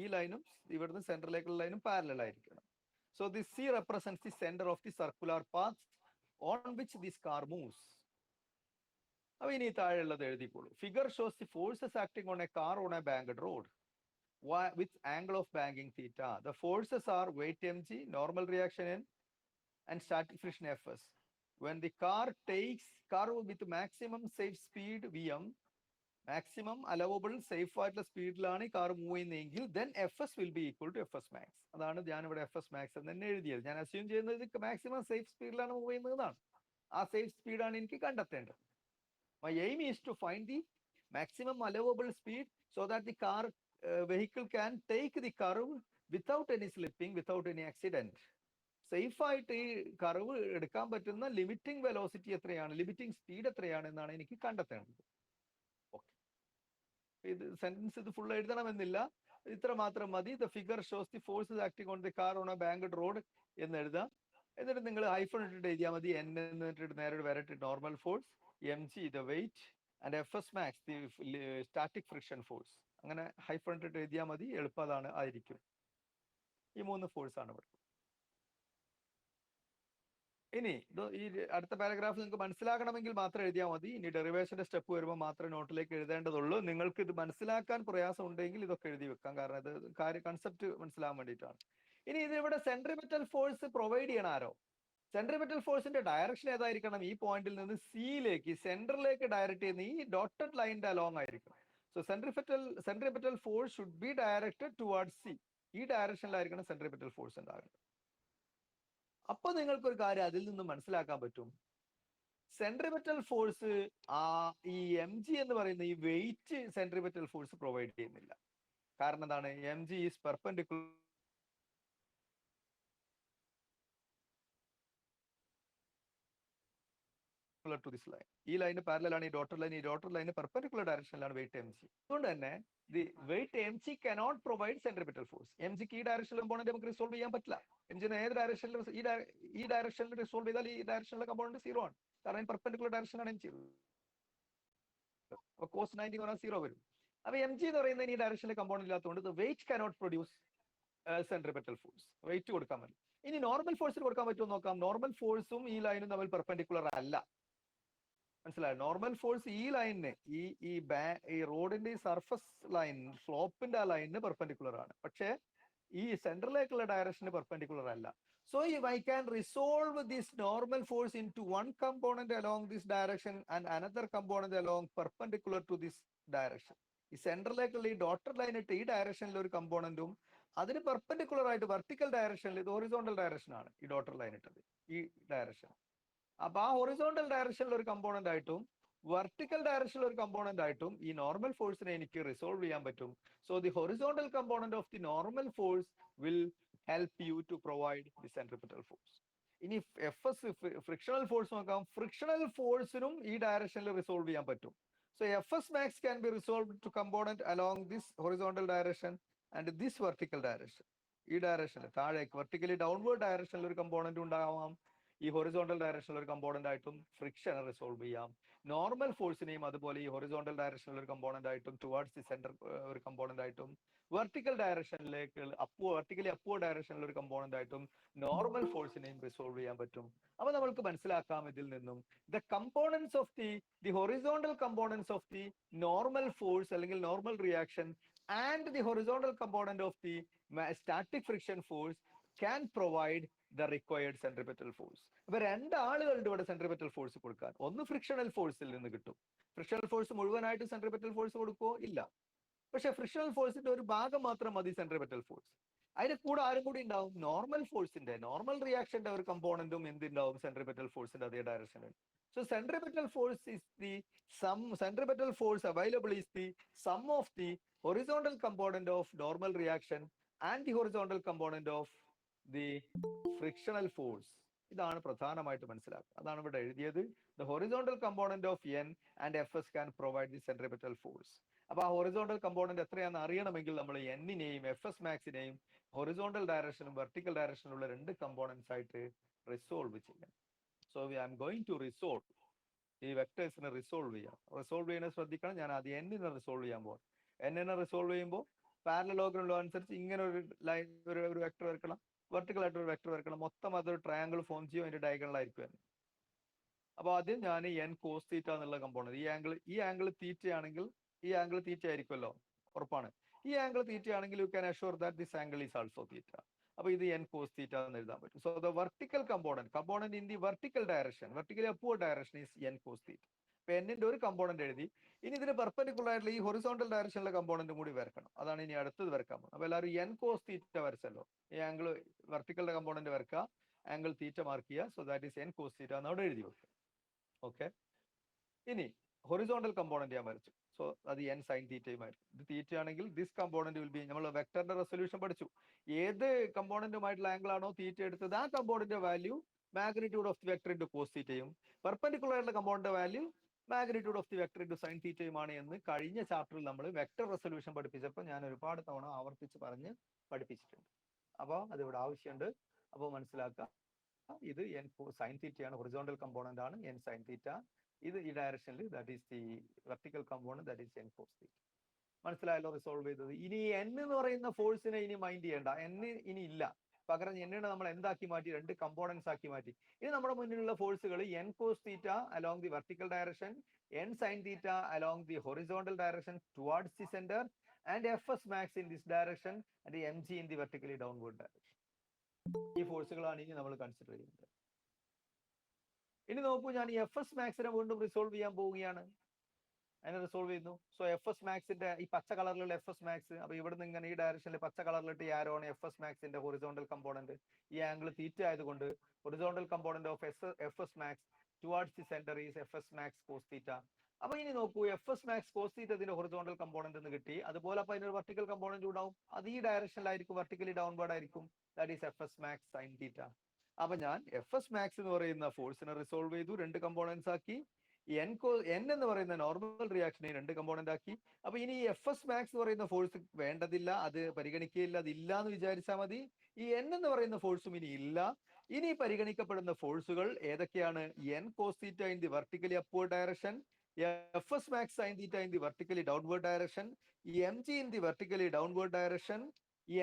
ഈ ലൈനും ഇവിടുന്ന് സെന്ററിലേക്കുള്ള ലൈനും പാരലൽ ആയിരിക്കണം. So this C represents the center of the circular path on which this car moves. അപ്പൊ ഇനി താഴെയുള്ളത് എഴുതിക്കോളൂ. Figure shows the forces acting on a car on a banked road with angle of banking theta. The forces are weight mg, normal reaction n, and static friction Fs. When the car with maximum safe speed Vm, maximum allowable safe ആയിട്ടുള്ള സ്പീഡിലാണ് ഈ car move ചെയ്യുന്നതെങ്കിൽ then Fs will be equal to Fs max. അതാണ് ഞാൻ ഇവിടെ FS max എന്ന് തന്നെ എഴുതിയത്. ഞാൻ അസ്യൂം ചെയ്യുന്നത് മാക്സിമം സേഫ് സ്പീഡിലാണ് മൂവ് ചെയ്യുന്നതാണ്. ആ സേഫ് സ്പീഡാണ് എനിക്ക് കണ്ടെത്തേണ്ടത്. My aim is to find the maximum allowable speed so that the vehicle can take the curve without any slipping, without any accident. Safe ആയിട്ട് ഈ കർവ് എടുക്കാൻ പറ്റുന്ന ലിമിറ്റിംഗ് വെലോസിറ്റി എത്രയാണ്, ലിമിറ്റിംഗ് സ്പീഡ് എത്രയാണ് എന്നാണ് എനിക്ക് കണ്ടെത്തേണ്ടത്. ഓക്കെ, ഇത് സെന്റൻസ് ഇത് ഫുൾ എഴുതണമെന്നില്ല, ഇത്ര മാത്രം മതി. The figure shows the forces acting on the car on a banked road എന്ന് എഴുതാം. എന്നിട്ട് നിങ്ങൾ ഹൈഫൺ ഇട്ടിട്ട് എഴുതിയാൽ മതി. N എന്നിട്ട് നേരെ വരട്ട് normal force, mg the weight, and F S max the static friction force. അങ്ങനെ ഹൈഫൺ ഇട്ട് എഴുതിയാൽ മതി, എളുപ്പം അതാണ് ആയിരിക്കും. ഈ 3 ഫോഴ്സ് ആണ് ഇവിടെ. ഇനി ഈ അടുത്ത പാരഗ്രാഫ് നിങ്ങൾക്ക് മനസ്സിലാക്കണമെങ്കിൽ മാത്രം എഴുതിയാൽ മതി. ഇനി ഡെറിവേഷന്റെ സ്റ്റെപ്പ് വരുമ്പോൾ മാത്രമേ നോട്ടിലേക്ക് എഴുതേണ്ടതുള്ളൂ. നിങ്ങൾക്ക് ഇത് മനസ്സിലാക്കാൻ പ്രയാസം ഉണ്ടെങ്കിൽ ഇതൊക്കെ എഴുതി വെക്കാം, കാരണം ഇത് കൺസെപ്റ്റ് മനസ്സിലാകാൻ വേണ്ടിയിട്ടാണ്. ഇനി ഇത് ഇവിടെ സെൻട്രിപെറ്റൽ ഫോഴ്സ് പ്രൊവൈഡ് ചെയ്യണം ആരോ? സെൻട്രിപെറ്റൽ ഫോഴ്സിന്റെ ഡയറക്ഷൻ ഏതായിരിക്കണം? ഈ പോയിന്റിൽ നിന്ന് സിയിലേക്ക് സെന്ററിലേക്ക് ഡയറക്റ്റ് ചെയ്യുന്ന ഈ ഡോട്ടഡ് ലൈനിന്റെ അലോങ് ആയിരിക്കും. So centripetal force should be directed toward C. ഈ ഡയറക്ഷനിലായിരിക്കണം സെൻട്രിപെറ്റൽ ഫോഴ്സ് ഉണ്ടാകുന്നത്. അപ്പൊ നിങ്ങൾക്കൊരു കാര്യം അതിൽ നിന്ന് മനസ്സിലാക്കാൻ പറ്റും. സെൻട്രിപെറ്റൽ ഫോഴ്സ് ഈ എം ജി എന്ന് പറയുന്ന ഈ വെയിറ്റ് സെൻട്രിപെറ്റൽ ഫോഴ്സ് പ്രൊവൈഡ് ചെയ്യുന്നില്ല. കാരണം എന്താണ്? M G is perpendicular to this line. ഈ ലൈന് പാരലൽ ആണ് ഈ ഡോട്ടർ ലൈൻ. ഈ ഡോട്ടർ ലൈന് പെർപെൻഡിക്കുലർ ഡയറക്ഷനിലാണ് വെയിറ്റ് എം ജി. അതുകൊണ്ട് തന്നെ the weight M G cannot provide centripetal force. M ജിക്ക് ഈ ഡയറക്ഷനിൽ കമ്പോണന്റ് നമുക്ക് റിസോൾവ് ചെയ്യാൻ പറ്റില്ല. എം ജിന് ഏത് ഡയറക്ഷനിൽ ഈ ഡയറക്ഷനിൽ റിസോൾവ് ചെയ്താൽ ഈ ഡയറക്ഷനിലെ കമ്പോണന്റ് 0 ആണ്. കാരണം പെർപെൻഡിക്കുലർ ഡയറക്ഷനാണ് എം ജി. കോസ് 90 പറഞ്ഞാൽ 0 വരും. അപ്പൊ എം ജി എന്ന് പറയുന്ന ഈ ഡയറക്ഷനിലെ കമ്പോണന്റ് ഇല്ലാത്തതുകൊണ്ട് weight cannot produce centripetal force. Weight കൊടുക്കാൻ പറ്റും. ഇനി നോർമൽ ഫോഴ്സിന് കൊടുക്കാൻ പറ്റുമോ നോക്കാം. നോർമൽ ഫോഴ്സും ഈ ലൈനും തമ്മിൽ പെർപെൻഡിക്കുലർ അല്ല. മനസ്സിലായോ? നോർമൽ ഫോഴ്സ് ഈ ലൈനിന് ഈ റോഡിന്റെ ഈ സർഫസ് ലൈൻ സ്ലോപ്പിന്റെ ആ ലൈനിന് പെർപെൻഡിക്കുലർ ആണ്. പക്ഷേ ഈ സെന്ററിലേക്കുള്ള ഡയറക്ഷന് പെർപെൻഡിക്കുലർ അല്ല. So I can resolve this normal force into one component along this direction and another component along perpendicular to this direction. ഈ സെന്ററിലേക്കുള്ള ഈ ഡോട്ടഡ് ലൈൻ ഇട്ട് ഈ ഡയറക്ഷനിൽ ഒരു കമ്പോണന്റും അതിന് പെർപെൻഡിക്കുലർ ആയിട്ട് വെർട്ടിക്കൽ ഡയറക്ഷനിൽ, ഇത് ഹൊറിസോണ്ടൽ ഡയറക്ഷൻ ആണ് ഈ ഡോട്ടഡ് ലൈൻ ഇട്ടത്, ഈ ഡയറക്ഷൻ. അപ്പൊ ആ ഹൊറിസോണ്ടൽ ഡയറക്ഷനിൽ ഒരു കമ്പോണന്റ് ആയിട്ടും വെർട്ടിക്കൽ ഡയറക്ഷനിൽ ഒരു കമ്പോണന്റ് ആയിട്ടും ഈ നോർമൽ ഫോഴ്സിനെ എനിക്ക് റിസോൾവ് ചെയ്യാൻ പറ്റും. So the horizontal component of the normal force will help you to provide the centripetal force. ഇനി എഫ് എസ് ഫ്രിക്ഷണൽ ഫോഴ്സ് നോക്കാം. ഫ്രിക്ഷണൽ ഫോഴ്സിനും ഈ ഡയറക്ഷനിൽ റിസോൾവ് ചെയ്യാൻ പറ്റും. So F S max can be resolve to component along this horizontal direction and this vertical direction. ഈ ഡയറക്ഷനിൽ താഴേക്ക് വെർട്ടിക്കലി ഡൗൺവേർഡ് ഡയറക്ഷനിൽ ഒരു കമ്പോണന്റ് ഉണ്ടാവാം. ഈ ഹൊറിസോണ്ടൽ ഡയറക്ഷനിൽ ഒരു കമ്പോണന്റ് ആയിട്ടും ഫ്രിക്ഷൻ റിസോൾവ് ചെയ്യാം. നോർമൽ ഫോഴ്സിനെയും അതുപോലെ ഈ ഹൊറിസോണ്ടൽ ഡയറക്ഷനിൽ ഒരു കമ്പോണന്റ് ആയിട്ടും ടുവാർഡ്സ് ദി സെന്റർ ഒരു കമ്പോണന്റ് ആയിട്ടും വെർട്ടിക്കൽ ഡയറക്ഷനിലേക്ക് വെർട്ടിക്കലി അപ്വേർഡ് ഡയറക്ഷനിൽ ഒരു കമ്പോണന്റ് ആയിട്ടും നോർമൽ ഫോഴ്സിനെയും റിസോൾവ് ചെയ്യാൻ പറ്റും. അപ്പൊ നമ്മൾക്ക് മനസ്സിലാക്കാം ഇതിൽ നിന്നും the components of the horizontal components of the normal force അല്ലെങ്കിൽ normal reaction and the horizontal component of the static friction force can provide the required centripetal force. അപ്പൊ രണ്ടാളുകളുണ്ട് ഇവിടെ സെൻട്രിപെറ്റൽ ഫോഴ്സ് കൊടുക്കാൻ. ഒന്ന് ഫ്രിക്ഷണൽ ഫോഴ്സിൽ നിന്ന് കിട്ടും. ഫ്രിക്ഷണൽ ഫോഴ്സ് മുഴുവനായിട്ട് centripetal force കൊടുക്കുമോ? ഇല്ല. പക്ഷെ ഫ്രിക്ഷണൽ ഫോഴ്സിന്റെ ഒരു ഭാഗം മാത്രം മതി സെൻട്രിപെറ്റൽ ഫോഴ്സ്. അതിന്റെ കൂടെ ആരും കൂടി ഉണ്ടാവും? നോർമൽ ഫോഴ്സിന്റെ, നോർമൽ റിയാക്ഷന്റെ ഒരു കമ്പോണന്റും എന്തുണ്ടാവും? സെൻട്രിപെറ്റൽ ഫോഴ്സിന്റെ അതേ ഡയറക്ഷനിൽ. So centripetal force is the centripetal force available is the sum of the horizontal component of normal reaction and the horizontal component of the frictional force. ഇതാണ് പ്രധാനമായിട്ട് മനസ്സിലാക്കുക. അതാണ് ഇവിടെ എഴുതിയത്. The horizontal component of N and Fs can provide the centripetal force. അപ്പൊ ആ horizontal component എത്രയാണെന്ന് അറിയണമെങ്കിൽ നമ്മൾ എന്നിനെയും എഫ് എസ് മാക്സിനെയും ഹൊറിസോണ്ടൽ ഡയറക്ഷനും വെർട്ടിക്കൽ ഡയറക്ഷനുള്ള രണ്ട് കമ്പോണൻസ് ആയിട്ട് റിസോൾവ് ചെയ്യണം. So I am going to resolve ഈ വെക്ടേഴ്സിനെ റിസോൾവ് ചെയ്യാം. റിസോൾവ് ചെയ്യുന്നത് ശ്രദ്ധിക്കണം. ഞാൻ ആദ്യം എന്നിനെ റിസോൾവ് ചെയ്യാൻ പോകും. എന്നിനെ റിസോൾവ് ചെയ്യുമ്പോൾ പാരലലോഗ്രം അനുസരിച്ച് ഇങ്ങനെ ഒരു ലൈൻ ഒരു വെക്ടർ വരക്കണം, വെർട്ടിക്കൽ ആയിട്ട് ഒരു വെക്ടർ വരക്കണം. മൊത്തം അതൊരു ട്രയാങ്കിൾ ഫോം ചെയ്യും, അതിന്റെ ഡയഗണലായിരിക്കും. അപ്പൊ ആദ്യം ഞാൻ എൻ കോസ് തീറ്റ എന്നുള്ള കമ്പോണന്റ്, ഈ ആംഗിൾ തീറ്റ ആണെങ്കിൽ ഈ ആംഗിൾ തീറ്റ ആയിരിക്കുമല്ലോ, ഉറപ്പാണ്. ഈ ആംഗിൾ തീറ്റ ആണെങ്കിൽ you can assure that this angle is also theta. അപ്പൊ ഇത് എൻ കോസ് തീറ്റ എന്ന് എഴുതാൻ പറ്റും. So the vertical component in the vertical direction, vertically upward direction is N cos theta. അപ്പൊ എന്നിന്റെ ഒരു കമ്പോണന്റ് എഴുതി. ഇനി ഇതിന് പെർപെൻഡിക്കുലർ ആയിട്ടുള്ള ഈ ഹൊറിസോണ്ടൽ ഡയറക്ഷനിലെ കമ്പോണന്റും കൂടി വരക്കണം. അതാണ് ഇനി അടുത്തത് വരക്കാൻ പോകുന്നത്. അപ്പൊ എല്ലാവരും എൻ കോസ് തീറ്റ വരച്ചല്ലോ. ഈ ആംഗിൾ വെർട്ടിക്കലിന്റെ കമ്പോണന്റ് വരക്കുക, ആംഗിൾ തീറ്റ മാർക്ക് ചെയ്യുക. So that is N cos theta എന്ന് അവിടെ എഴുതി വെക്കുക. ഓക്കെ. ഇനി ഹൊറിസോണ്ടൽ കമ്പോണന്റ് ഞാൻ വരച്ചു. സോ അത് എൻ സൈൻ തീറ്റയുമായിരിക്കും. ഇത് തീറ്റ ആണെങ്കിൽ ദിസ് കമ്പോണന്റ് വിൽ ബി, നമ്മൾ വെക്ടറിന്റെ റെസൊല്യൂഷൻ പഠിച്ചു. ഏത് കമ്പോണന്റുമായിട്ടുള്ള ആംഗിൾ ആണോ തീറ്റ എടുത്തത് ആ component value magnitude of the vector into cos തീറ്റയും, പെർപെൻഡിക്കുലർ ആയിട്ടുള്ള component value magnitude of the vector into sine തീറ്റയുമാണ് എന്ന് കഴിഞ്ഞ ചാപ്റ്ററിൽ നമ്മൾ വെക്ടർ റെസൊല്യൂഷൻ പഠിപ്പിച്ചപ്പോൾ ഞാൻ ഒരുപാട് തവണ ആവർത്തിച്ച് പറഞ്ഞ് പഠിപ്പിച്ചിട്ടുണ്ട്. അപ്പോൾ അതിവിടെ ആവശ്യമുണ്ട്. അപ്പോൾ മനസ്സിലാക്കുക, ഇത് എൻ സൈൻ തീറ്റയാണ്, ഹൊറിസോണ്ടൽ കമ്പോണന്റ് ആണ് എൻ സൈൻ തീറ്റ. ഇത് ഈ ഡയറക്ഷനിൽ that is the vertical component, that is N cos theta. മനസ്സിലായല്ലോ റിസോൾവ് ചെയ്തത്. ഇനി എൻ എന്ന് പറയുന്ന ഫോഴ്സിനെ ഇനി മൈൻഡ് ചെയ്യേണ്ട, എൻ ഇനി ഇല്ല. പകരം എന്നിനെ നമ്മൾ എന്താക്കി മാറ്റി, രണ്ട് കമ്പോണൻസ് ആക്കി മാറ്റി. ഇനി നമ്മുടെ മുന്നിലുള്ള ഫോഴ്സുകൾ N cos theta along the vertical direction, N sine theta along the horizontal direction towards the centre, and F S max in this direction and M G in the vertically downward direction. ഈ ഫോഴ്സുകളാണ് ഇനി നമ്മൾ consider ചെയ്യുന്നത്. ഇനി നോക്കൂ, ഞാൻ ഈ F S മാക്സിനെ വീണ്ടും റിസോൾവ് ചെയ്യാൻ പോവുകയാണ്. അതിനെ റിസോൾവ് ചെയ്യുന്നു. സോ എഫ് എസ് മാക്സിന്റെ ഈ പച്ച കളറിലുള്ള എഫ് എസ് മാക്സ്, അപ്പൊ ഇവിടുന്ന് ഇങ്ങനെ ഈ ഡയറക്ഷനിൽ പച്ച കളറിലിട്ട് ഈ ആരോ ആണ് എഫ് എസ് മാക്സിന്റെ ഹൊറിസോണ്ടൽ കമ്പോണന്റ്. ഈ ആംഗിൾ തീറ്റ ആയതുകൊണ്ട് horizontal component of F S max towards the centre is F S max cos theta. അപ്പൊ ഇനി നോക്കൂ, F S max cos theta ഇതിന്റെ ഹൊറിസോണ്ടൽ കമ്പോണന്റ് എന്ന് കിട്ടി. അതുപോലെ അപ്പൊ അതിനൊരു വെർട്ടിക്കൽ കമ്പോണന്റ് ഉണ്ടാവും. അത് ഈ ഡയറക്ഷനിലായിരിക്കും, വെർട്ടിക്കലി ഡൗൺവേർഡ് ആയിരിക്കും. That is F S max sine theta. അപ്പൊ ഞാൻ എഫ് എസ് മാക്സ് എന്ന് പറയുന്ന ഫോഴ്സിനെ റിസോൾവ് ചെയ്തു, രണ്ട് കമ്പോണൻസ് ആക്കി. എൻ എന്ന് പറയുന്ന നോർമൽ റിയാക്ഷനെ രണ്ട് കമ്പോണന്റ് ആക്കി. അപ്പൊ ഇനി എഫ് എസ് മാക്സ് എന്ന് പറയുന്ന ഫോഴ്സ് വേണ്ടതില്ല, അത് പരിഗണിക്കുകയില്ല, അത് ഇല്ല എന്ന് വിചാരിച്ചാൽ മതി. ഈ എൻ എന്ന് പറയുന്ന ഫോഴ്സും ഇനി ഇല്ല. ഇനി പരിഗണിക്കപ്പെടുന്ന ഫോഴ്സുകൾ ഏതൊക്കെയാണ്? N cos theta in the vertically upward direction, F S max sine theta in the vertically downward direction, M G in the vertically downward direction,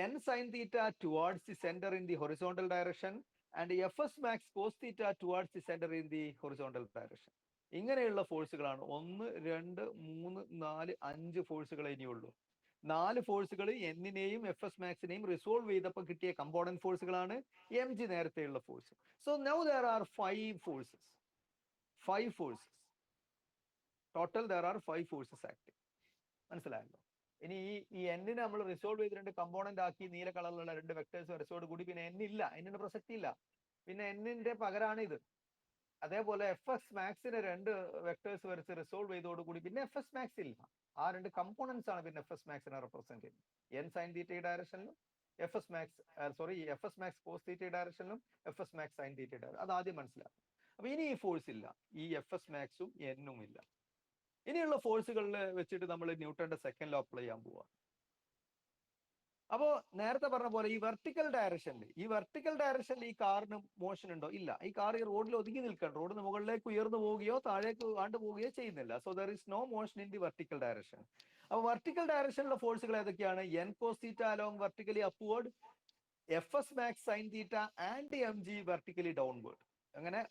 N sine theta towards the centre in the horizontal direction, and F S max cos theta towards the centre in the horizontal direction. ഇങ്ങനെയുള്ള ഫോഴ്സുകളാണ് 1, 2, 3, 4, 5 ഫോഴ്സുകൾ ഇനിയുള്ളൂ. 4 ഫോഴ്സുകൾ എന്നിനെയും F S മാക്സിനെയും resolve ചെയ്തപ്പോൾ കിട്ടിയ component ഫോഴ്സുകളാണ് M G നേരത്തെയുള്ള force. So now there are 5 forces. 5 forces total. There are 5 forces acting. മനസ്സിലായല്ലോ? ഇനി ഈ എന്നിനെ നമ്മൾ റിസോൾവ് ചെയ്ത് രണ്ട് കമ്പോണന്റ് ആക്കി, നീല കളറിലുള്ള രണ്ട് വെക്ടേഴ്സ് വരച്ചോട് കൂടി പിന്നെ എന്നില്ല, എന്നിന്റെ പ്രസക്തി ഇല്ല. പിന്നെ എന്നിന്റെ പകരമാണ് ഇത്. അതേപോലെ എഫ് എസ് മാക്സിനെ രണ്ട് വെക്ടേഴ്സ് വരച്ച് റിസോൾവ് ചെയ്തോടുകൂടി പിന്നെ എഫ് എസ് മാക്സ് ഇല്ല. ആ രണ്ട് കമ്പോണൻസ് ആണ് പിന്നെ എഫ് എസ് മാക്സിനെ റെപ്രസെന്റ് ചെയ്യുന്നത്. എൻ സൈൻ തീറ്റ ഡയറക്ഷനിലും F S max F S max cos theta ഡയറക്ഷനിലും F S max sine theta direction. അത് ആദ്യം മനസ്സിലാക്കും. അപ്പൊ ഇനി ഈ ഫോഴ്സ് ഇല്ല, ഈ എഫ് എസ് മാക്സും എന്നും ഇല്ല. ഇനിയുള്ള ഫോഴ്സുകളിൽ വെച്ചിട്ട് നമ്മൾ ന്യൂട്ടന്റെ സെക്കൻഡ് ലോ അപ്ലൈ ചെയ്യാൻ പോവാ. അപ്പോ നേരത്തെ പറഞ്ഞ പോലെ ഈ വെർട്ടിക്കൽ ഡയറക്ഷനിൽ ഈ കാറിന് മോഷൻ ഉണ്ടോ? ഇല്ല. ഈ കാർ ഈ റോഡിൽ ഒതുങ്ങി നിൽക്കണം. റോഡിന് മുകളിലേക്ക് ഉയർന്നു പോവുകയോ താഴേക്ക് ആണ്ട് പോവുകയോ ചെയ്യുന്നില്ല. So there is no motion in the vertical direction. അപ്പൊ വെർട്ടിക്കൽ ഡയറക്ഷനിലുള്ള ഫോഴ്സുകൾ ഏതൊക്കെയാണ്? N cos theta along vertically upward, F S max sine theta and M G vertically downward. അങ്ങനെ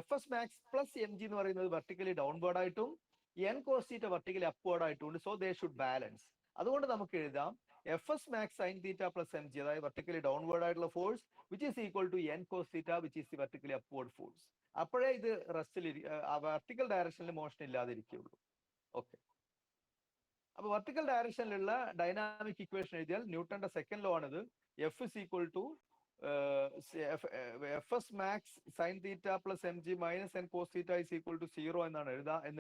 F S max plus M G എന്ന് പറയുന്നത് vertically downward ആയിട്ടും N cos theta vertically upward ആയിട്ടുണ്ട്. So they should balance. അതുകൊണ്ട് നമുക്ക് എഴുതാം F S max sine theta plus M G, അതായത് vertically downward ആയിട്ടുള്ള force which is equal to N cos theta which is the vertically upward force. അപ്പോഴേ ഇത് റെസ്റ്റിൽ vertical ഡയറക്ഷനിൽ മോഷൻ ഇല്ലാതിരിക്കുകയുള്ളൂ. ഓക്കെ. അപ്പൊ വെർട്ടിക്കൽ ഡയറക്ഷനിലുള്ള ഡൈനാമിക് ഇക്വേഷൻ എഴുതിയാൽ ന്യൂട്ടന്റെ സെക്കൻഡ് ലോ ആണിത്. F is equal to F S max sine theta plus M G minus N cos theta is equal to 0 എന്നാണ്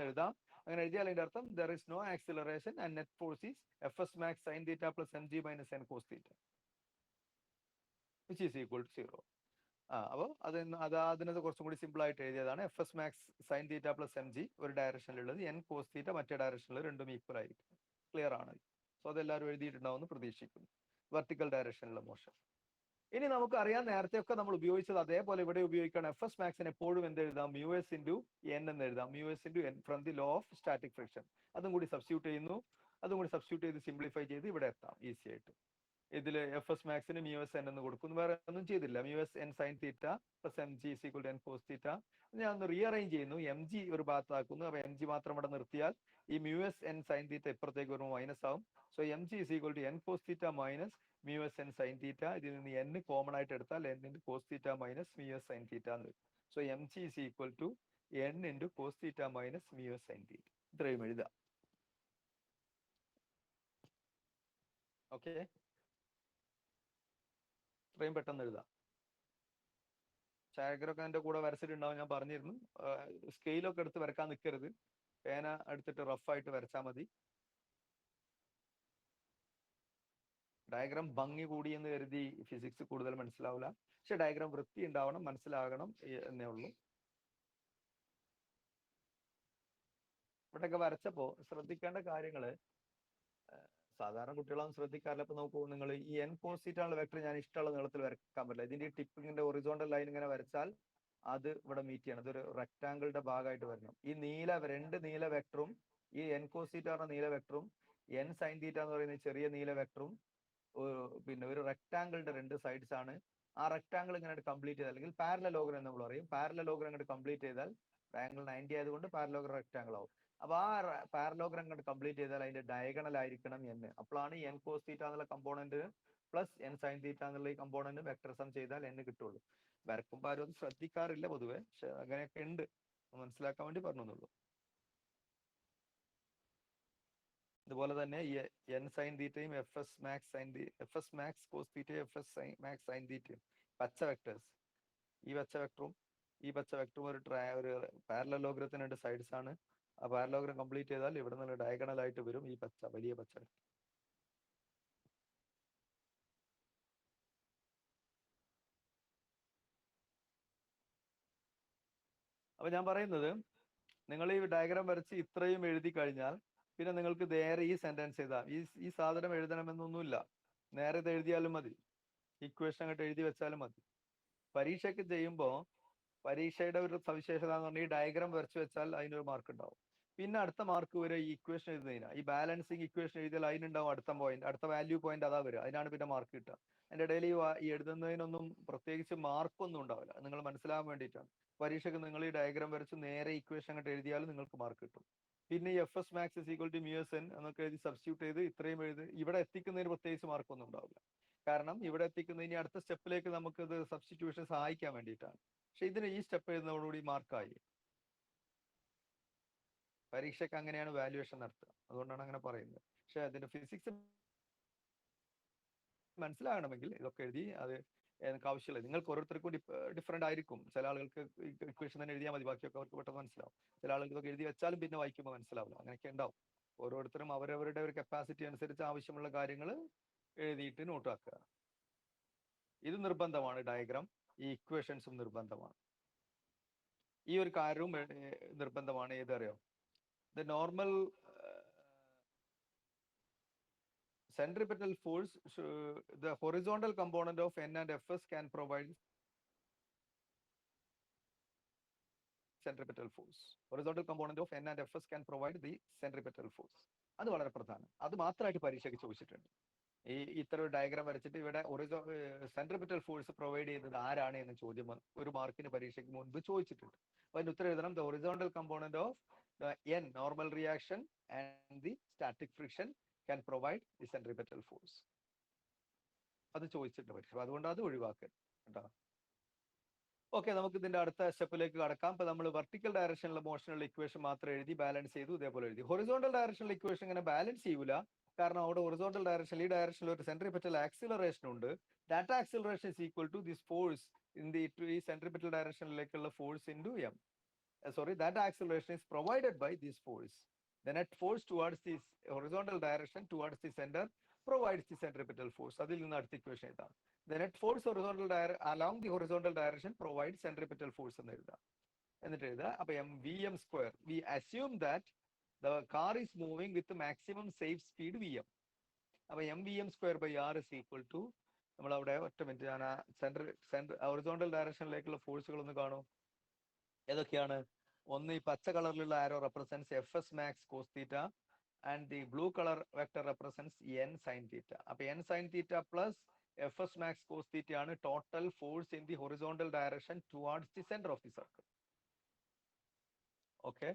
എഴുതാം. അങ്ങനെ എഴുതിയാൽ അതിന്റെ അർത്ഥം there is no acceleration and net force is F S max sine theta plus M G minus N cos theta which is equal to 0. അപ്പോൾ അതിനകത്ത് കുറച്ചും കൂടി സിമ്പിൾ ആയിട്ട് എഴുതിയതാണ്. F S max sine theta plus M G ഒരു ഡയറക്ഷനിലുള്ളത്, N cos തീറ്റ മറ്റേ ഡയറക്ഷനിൽ, രണ്ടും ഈക്വൽ ആയിരിക്കും. ക്ലിയർ ആണ്? സോ അതെല്ലാവരും എഴുതിയിട്ടുണ്ടാവുമെന്ന് പ്രതീക്ഷിക്കുന്നു. വെർട്ടിക്കൽ ഡയറക്ഷനിലുള്ള മോഷൻ. ഇനി നമുക്ക് അറിയാം, നേരത്തെ ഒക്കെ നമ്മൾ ഉപയോഗിച്ചത് അതേപോലെ ഇവിടെ ഉപയോഗിക്കണം. എഫ് എസ് മാക്സിന് എപ്പോഴും എന്ത് എഴുതാം? മ്യൂ എസ് ഇൻറ്റു എൻ എന്ന് എഴുതാം. Mu S into N from the law of static friction. അതും കൂടി സബ്സ്റ്റിറ്റ്യൂട്ട് ചെയ്യുന്നു. അതും കൂടി സബ്സ്റ്റിറ്റ്യൂട്ട് ചെയ്ത് സിംപ്ലിഫൈ ചെയ്ത് ഇവിടെ എത്താം ഈസി ആയിട്ട്. ഇതിൽ എഫ് എസ് മാക്സിന് മ്യൂ എസ് എൻ എന്ന് കൊടുക്കുന്നു. വേറെ ഒന്നും ചെയ്തില്ല. Mu S N sine theta plus M G equal to N cos theta. ഞാൻ ഒന്ന് റീഅറേഞ്ച് ചെയ്യുന്നു. എം ജി ഒരു ഭാഗത്താക്കുന്നു. അപ്പൊ എം ജി മാത്രം ഇവിടെ നിർത്തിയാൽ ഈ mu S N sine theta ഇപ്പുറത്തേക്ക് വരുമ്പോൾ മൈനസ് ആവും. So M G equal to N cos theta minus mu S N sine theta. ഇതിൽ നിന്ന് എൻ കോമൺ ആയിട്ട് എടുത്താൽ N into cos theta minus mu S sine theta എന്ന് വരും. So M G is equal to N into cos theta minus mu S sine theta. ഇത്രയും എഴുതാം. Okay, ഇത്രയും പെട്ടെന്ന് എഴുതാം. ഡയഗ്രാമൊക്കെ എൻ്റെ കൂടെ വരച്ചിട്ടുണ്ടാവും, ഞാൻ പറഞ്ഞിരുന്നു. സ്കെയിലൊക്കെ എടുത്ത് വരക്കാൻ നിൽക്കരുത്. പേന എടുത്തിട്ട് റഫായിട്ട് വരച്ചാൽ മതി. ഡയഗ്രാം ഭംഗി കൂടി എന്ന് കരുതി ഫിസിക്സ് കൂടുതൽ മനസ്സിലാവില്ല. പക്ഷെ ഡയഗ്രാം വൃത്തി ഉണ്ടാവണം, മനസ്സിലാകണം എന്നേ ഉള്ളൂ. ഇവിടെയൊക്കെ വരച്ചപ്പോ ശ്രദ്ധിക്കേണ്ട കാര്യങ്ങള് സാധാരണ കുട്ടികളൊന്നും ശ്രദ്ധിക്കാറില്ല. ഇപ്പൊ നോക്കൂ, നിങ്ങൾ ഈ എൻ കോസ് തീറ്റ ഉള്ള വെക്ടർ ഞാൻ ഇഷ്ടമുള്ള നീളത്തിൽ വരക്കാൻ പറ്റില്ല. ഇതിന്റെ ടിപ്പിങ്ങിന്റെ ഒറിസോണ്ടൽ ലൈൻ ഇങ്ങനെ വരച്ചാൽ അത് ഇവിടെ മീറ്റ് ചെയ്യണം. ഇതൊരു റെക്ടാങ്കിളിന്റെ ഭാഗമായിട്ട് വരണം. ഈ രണ്ട് നീല വെക്ടറും ഈ എൻ കോസ് തീറ്റ പറഞ്ഞ നീല വെക്ടറും എൻ സൈൻ തീറ്റ എന്ന് പറയുന്ന ചെറിയ നീല വെക്ടറും പിന്നെ ഒരു റെക്ടാങ്കിളിന്റെ രണ്ട് സൈഡ്സ് ആണ്. ആ റെക്ടാങ്കിൾ ഇങ്ങനെ കംപ്ലീറ്റ് ചെയ്താൽ, അല്ലെങ്കിൽ പാരലലോഗ്രം നമ്മൾ പറയും, പാരലലോഗ്രം അങ്ങോട്ട് കംപ്ലീറ്റ് ചെയ്താൽ ആംഗിൾ 90 ആയതുകൊണ്ട് പാരലോഗ്രം റെക്ടാങ്കിൾ ആവും. അപ്പൊ ആ പാരലോഗ്രം അങ്ങോട്ട് കംപ്ലീറ്റ് ചെയ്താൽ അതിന്റെ ഡയഗണൽ ആയിരിക്കണം n. അപ്പോഴാണ് എൻ കോസ് തീറ്റ എന്നുള്ള കമ്പോണന്റ് പ്ലസ് എൻ സൈൻ തീറ്റ എന്നുള്ള ഈ കമ്പോണന്റ് വെക്ടർ സം ചെയ്താൽ n കിട്ടുള്ളൂ. വരക്കുമ്പോൾ ആരും ഒന്നും ശ്രദ്ധിക്കാറില്ല പൊതുവെ, പക്ഷെ അങ്ങനെയൊക്കെ ഉണ്ട്, മനസ്സിലാക്കാൻ വേണ്ടി പറഞ്ഞുള്ളൂ. ഇതുപോലെ തന്നെ എൻ സൈൻ തീറ്റയും എഫ് എസ് മാക്സ് കോസ് തീറ്റയും എഫ് എസ് മാക്സ് സൈൻ തീറ്റയും പച്ച വെക്ടേഴ്സ്. ഈ പച്ച വെക്ടറും ഈ പച്ച വെക്ടറും ഒരു പാരലലോഗ്രത്തിന് രണ്ട് സൈഡ്സ് ആണ്. ആ പാരലോഗ്രം കംപ്ലീറ്റ് ചെയ്താൽ ഇവിടെ നിന്ന് ഡയഗണൽ ആയിട്ട് വരും ഈ വലിയ പച്ച. അപ്പൊ ഞാൻ പറയുന്നത്, നിങ്ങൾ ഈ ഡയഗ്രാം വരച്ച് ഇത്രയും എഴുതി കഴിഞ്ഞാൽ പിന്നെ നിങ്ങൾക്ക് നേരെ ഈ സെന്റൻസ് എഴുതാം. ഈ സാധനം എഴുതണമെന്നൊന്നുമില്ല, നേരെ ഇത് എഴുതിയാലും മതി, ഇക്വേഷൻ അങ്ങോട്ട് എഴുതി വെച്ചാലും മതി. പരീക്ഷയ്ക്ക് ചെയ്യുമ്പോൾ പരീക്ഷയുടെ ഒരു സവിശേഷത എന്ന് പറഞ്ഞാൽ ഈ ഡയഗ്രാം വരച്ച് വെച്ചാൽ അതിനൊരു മാർക്ക് ഉണ്ടാവും. പിന്നെ അടുത്ത മാർക്ക് വരെ ഈ ഇക്വേഷൻ എഴുതുന്നതിനാ. ഈ ബാലൻസിങ് ഇക്വേഷൻ എഴുതിയാൽ അതിനുണ്ടാവും അടുത്ത പോയിന്റ്, അടുത്ത വാല്യൂ പോയിന്റ് അതാ വരിക, അതിനാണ് പിന്നെ മാർക്ക് കിട്ടുക. അതിന്റെ ഇടയിൽ ഈ എഴുതുന്നതിനൊന്നും പ്രത്യേകിച്ച് മാർക്കൊന്നും ഉണ്ടാവില്ല, നിങ്ങൾ മനസ്സിലാകാൻ വേണ്ടിയിട്ടാണ്. പരീക്ഷയ്ക്ക് നിങ്ങൾ ഈ ഡയഗ്രാം വരച്ച് നേരെ ഇക്വേഷൻ അങ്ങോട്ട് എഴുതിയാലും നിങ്ങൾക്ക് മാർക്ക് കിട്ടും. പിന്നെ ഈ F S max is equal to mu S N എന്നൊക്കെ എഴുതി സബ്സ്റ്റിറ്റ്യൂട്ട് ചെയ്ത് ഇത്രയും എഴുതി ഇവിടെ എത്തിക്കുന്നതിന് പ്രത്യേകിച്ച് മാർക്കൊന്നും ഉണ്ടാവില്ല. കാരണം ഇവിടെ എത്തിക്കുന്നതിന് അടുത്ത സ്റ്റെപ്പിലേക്ക് നമുക്ക് ഇത് സബ്സ്റ്റിറ്റ്യൂഷൻ സഹായിക്കാൻ വേണ്ടിയിട്ടാണ്. പക്ഷെ ഇതിന് ഈ സ്റ്റെപ്പ് എഴുതുന്നതോടുകൂടി മാർക്കായി. പരീക്ഷയ്ക്ക് അങ്ങനെയാണ് വാല്യുവേഷൻ നടത്തുക, അതുകൊണ്ടാണ് അങ്ങനെ പറയുന്നത്. പക്ഷെ അതിന്റെ ഫിസിക്സ് മനസ്സിലാകണമെങ്കിൽ ഇതൊക്കെ എഴുതി അത് എനിക്ക് ആവശ്യമില്ല. നിങ്ങൾക്ക് ഓരോരുത്തർക്കും ഡിഫറെന്റ് ആയിരിക്കും. ചില ആളുകൾക്ക് ഇക്വേഷൻ തന്നെ എഴുതിയാൽ മതി, ബാക്കിയൊക്കെ അവർക്ക് പെട്ടെന്ന് മനസ്സിലാവും. ചില ആളുകൾക്ക് ഇതൊക്കെ എഴുതി വെച്ചാലും പിന്നെ വായിക്കുമ്പോൾ മനസ്സിലാവില്ല. അങ്ങനെയൊക്കെ ഉണ്ടാവും. ഓരോരുത്തരും അവരവരുടെ ഒരു കപ്പാസിറ്റി അനുസരിച്ച് ആവശ്യമുള്ള കാര്യങ്ങൾ എഴുതിയിട്ട് നോട്ടാക്കുക. ഇത് നിർബന്ധമാണ്. ഡയഗ്രാം, ഈ ഇക്വേഷൻസും നിർബന്ധമാണ്. ഈ ഒരു കാര്യവും നിർബന്ധമാണ്. ഏതറിയോ? The normal centripetal force, the horizontal component of N and Fs can provide centripetal force. Horizontal component of N and Fs can provide the centripetal force. അത് വളരെ പ്രധാനം. അത് മാത്രമായിട്ട് പരീക്ഷയ്ക്ക് ചോദിച്ചിട്ടുണ്ട്. ഇത്ര ഒരു ഡയഗ്രാം വരച്ചിട്ട് ഇവിടെ സെൻട്രിപിറ്റൽ ഫോഴ്സ് പ്രൊവൈഡ് ചെയ്യുന്നത് ആരാണ് എന്ന ചോദ്യം ഒരു മാർക്കിന് പരീക്ഷയ്ക്ക് മുൻപ് ചോദിച്ചിട്ടുണ്ട്. അപ്പൊ അതിന് ഉത്തരം എഴുതണം, the horizontal component of N normal reaction and the static friction can provide the centripetal force. അത് ചോദിച്ചിട്ട് പരീക്ഷ, അതുകൊണ്ട് അത് ഒഴിവാക്കുക കേട്ടോ. ഓക്കെ, നമുക്ക് ഇതിന്റെ അടുത്ത സ്റ്റെപ്പിലേക്ക് കടക്കാം. ഇപ്പൊ നമ്മൾ വെർട്ടിക്കൽ ഡയറക്ഷനിലെ മോഷനുള്ള ഇക്വേഷൻ മാത്രം എഴുതി ബാലൻസ് ചെയ്തു, ഇതേപോലെ എഴുതി. ഹൊറിസോണ്ടൽ ഡയറക്ഷനിലെ ഇക്വേഷൻ ഇങ്ങനെ ബാലൻസ് ചെയ്യൂല, കാരണം അവിടെ ഹൊറിസോണ്ടൽ ഡയറക്ഷൻ, ഈ ഡയറക്ഷനിൽ ഒരു സെൻട്രിപെറ്റൽ ആക്സിലറേഷൻ ഉണ്ട്. That acceleration is equal to this force in the ഈ സെൻട്രിപെറ്റൽ ഡയറക്ഷനിലേക്കുള്ള force into M. Sorry, that acceleration is provided by this force. The net force towards this horizontal direction towards the center provides the centripetal force. അതിൽ നിന്ന് അടുത്ത equation എഴുതാം. The net force along the horizontal direction provides centripetal force എന്ന് എഴുതാം. എന്നിട്ട് എഴുതാം, അപ്പൊ vm square, we assume that the car is moving with maximum safe speed vm. അപ്പൊ mvm square by r is equal to, നമ്മൾ അവിടെ ഒറ്റ minute, ഞാൻ ആ ഹൊറിസോണ്ടൽ ഡയറക്ഷനിലേക്കുള്ള ഫോഴ്സുകൾ ഒന്ന് കാണും. ഏതൊക്കെയാണ്? ഒന്ന്, ഈ പച്ച കളറിലുള്ള arrow represents F S max cos theta and the blue colour vector represents N sine theta. അപ്പൊ N sine theta plus F S max cos theta ആണ് total force in the horizontal direction towards the centre of the circle. Okay,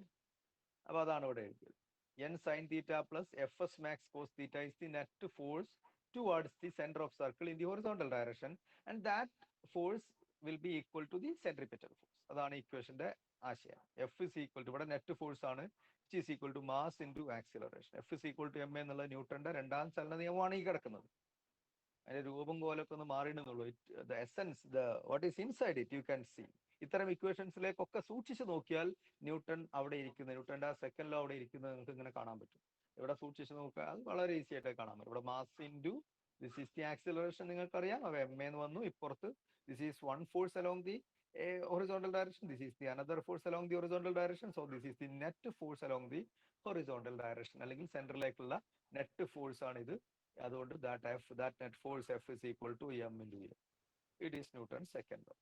അപ്പൊ അതാണ് ഇവിടെ എഴുതിയത്. N sine theta plus F S max cos theta is the net force towards the centre of circle in the horizontal direction and that force will be equal to the centripetal force. അതാണ് ഇക്വേഷന്റെ ആശയം. F is equal to, ഇവിടെ net force ആണ്, which is equal to mass into acceleration. F is equal to M എന്നുള്ള ന്യൂട്ടന്റെ രണ്ടാം ചലന നിയമമാണ് ഈ കിടക്കുന്നത്. അതിന്റെ രൂപം പോലൊക്കെ ഒന്ന് മാറിയെന്നുള്ളൂ. The essence, the what is inside it you can see. ഇത്തരം ഇക്വേഷൻസിലേക്കൊക്കെ സൂക്ഷിച്ചു നോക്കിയാൽ ന്യൂട്ടൺ അവിടെ ഇരിക്കുന്നത്, ന്യൂട്ടന്റെ ആ സെക്കൻഡ് ലോ അവിടെ ഇരിക്കുന്നത് നിങ്ങൾക്ക് ഇങ്ങനെ കാണാൻ പറ്റും. ഇവിടെ സൂക്ഷിച്ചു നോക്കിയാൽ വളരെ ഈസി ആയിട്ട് കാണാൻ പറ്റും. ഇവിടെ mass into this is the acceleration നിങ്ങൾക്കറിയാം, അവ എം എന്ന് വന്നു. ഇപ്പുറത്ത് this is one force along the horizontal direction, this is the another force along the horizontal direction, so this is the net force along the horizontal direction, അല്ലെങ്കിൽ സെന്ററിലേക്കുള്ള net force ആണ് ഇത്. അതുകൊണ്ട് that net force F is equal to m into a. It is Newton's second law.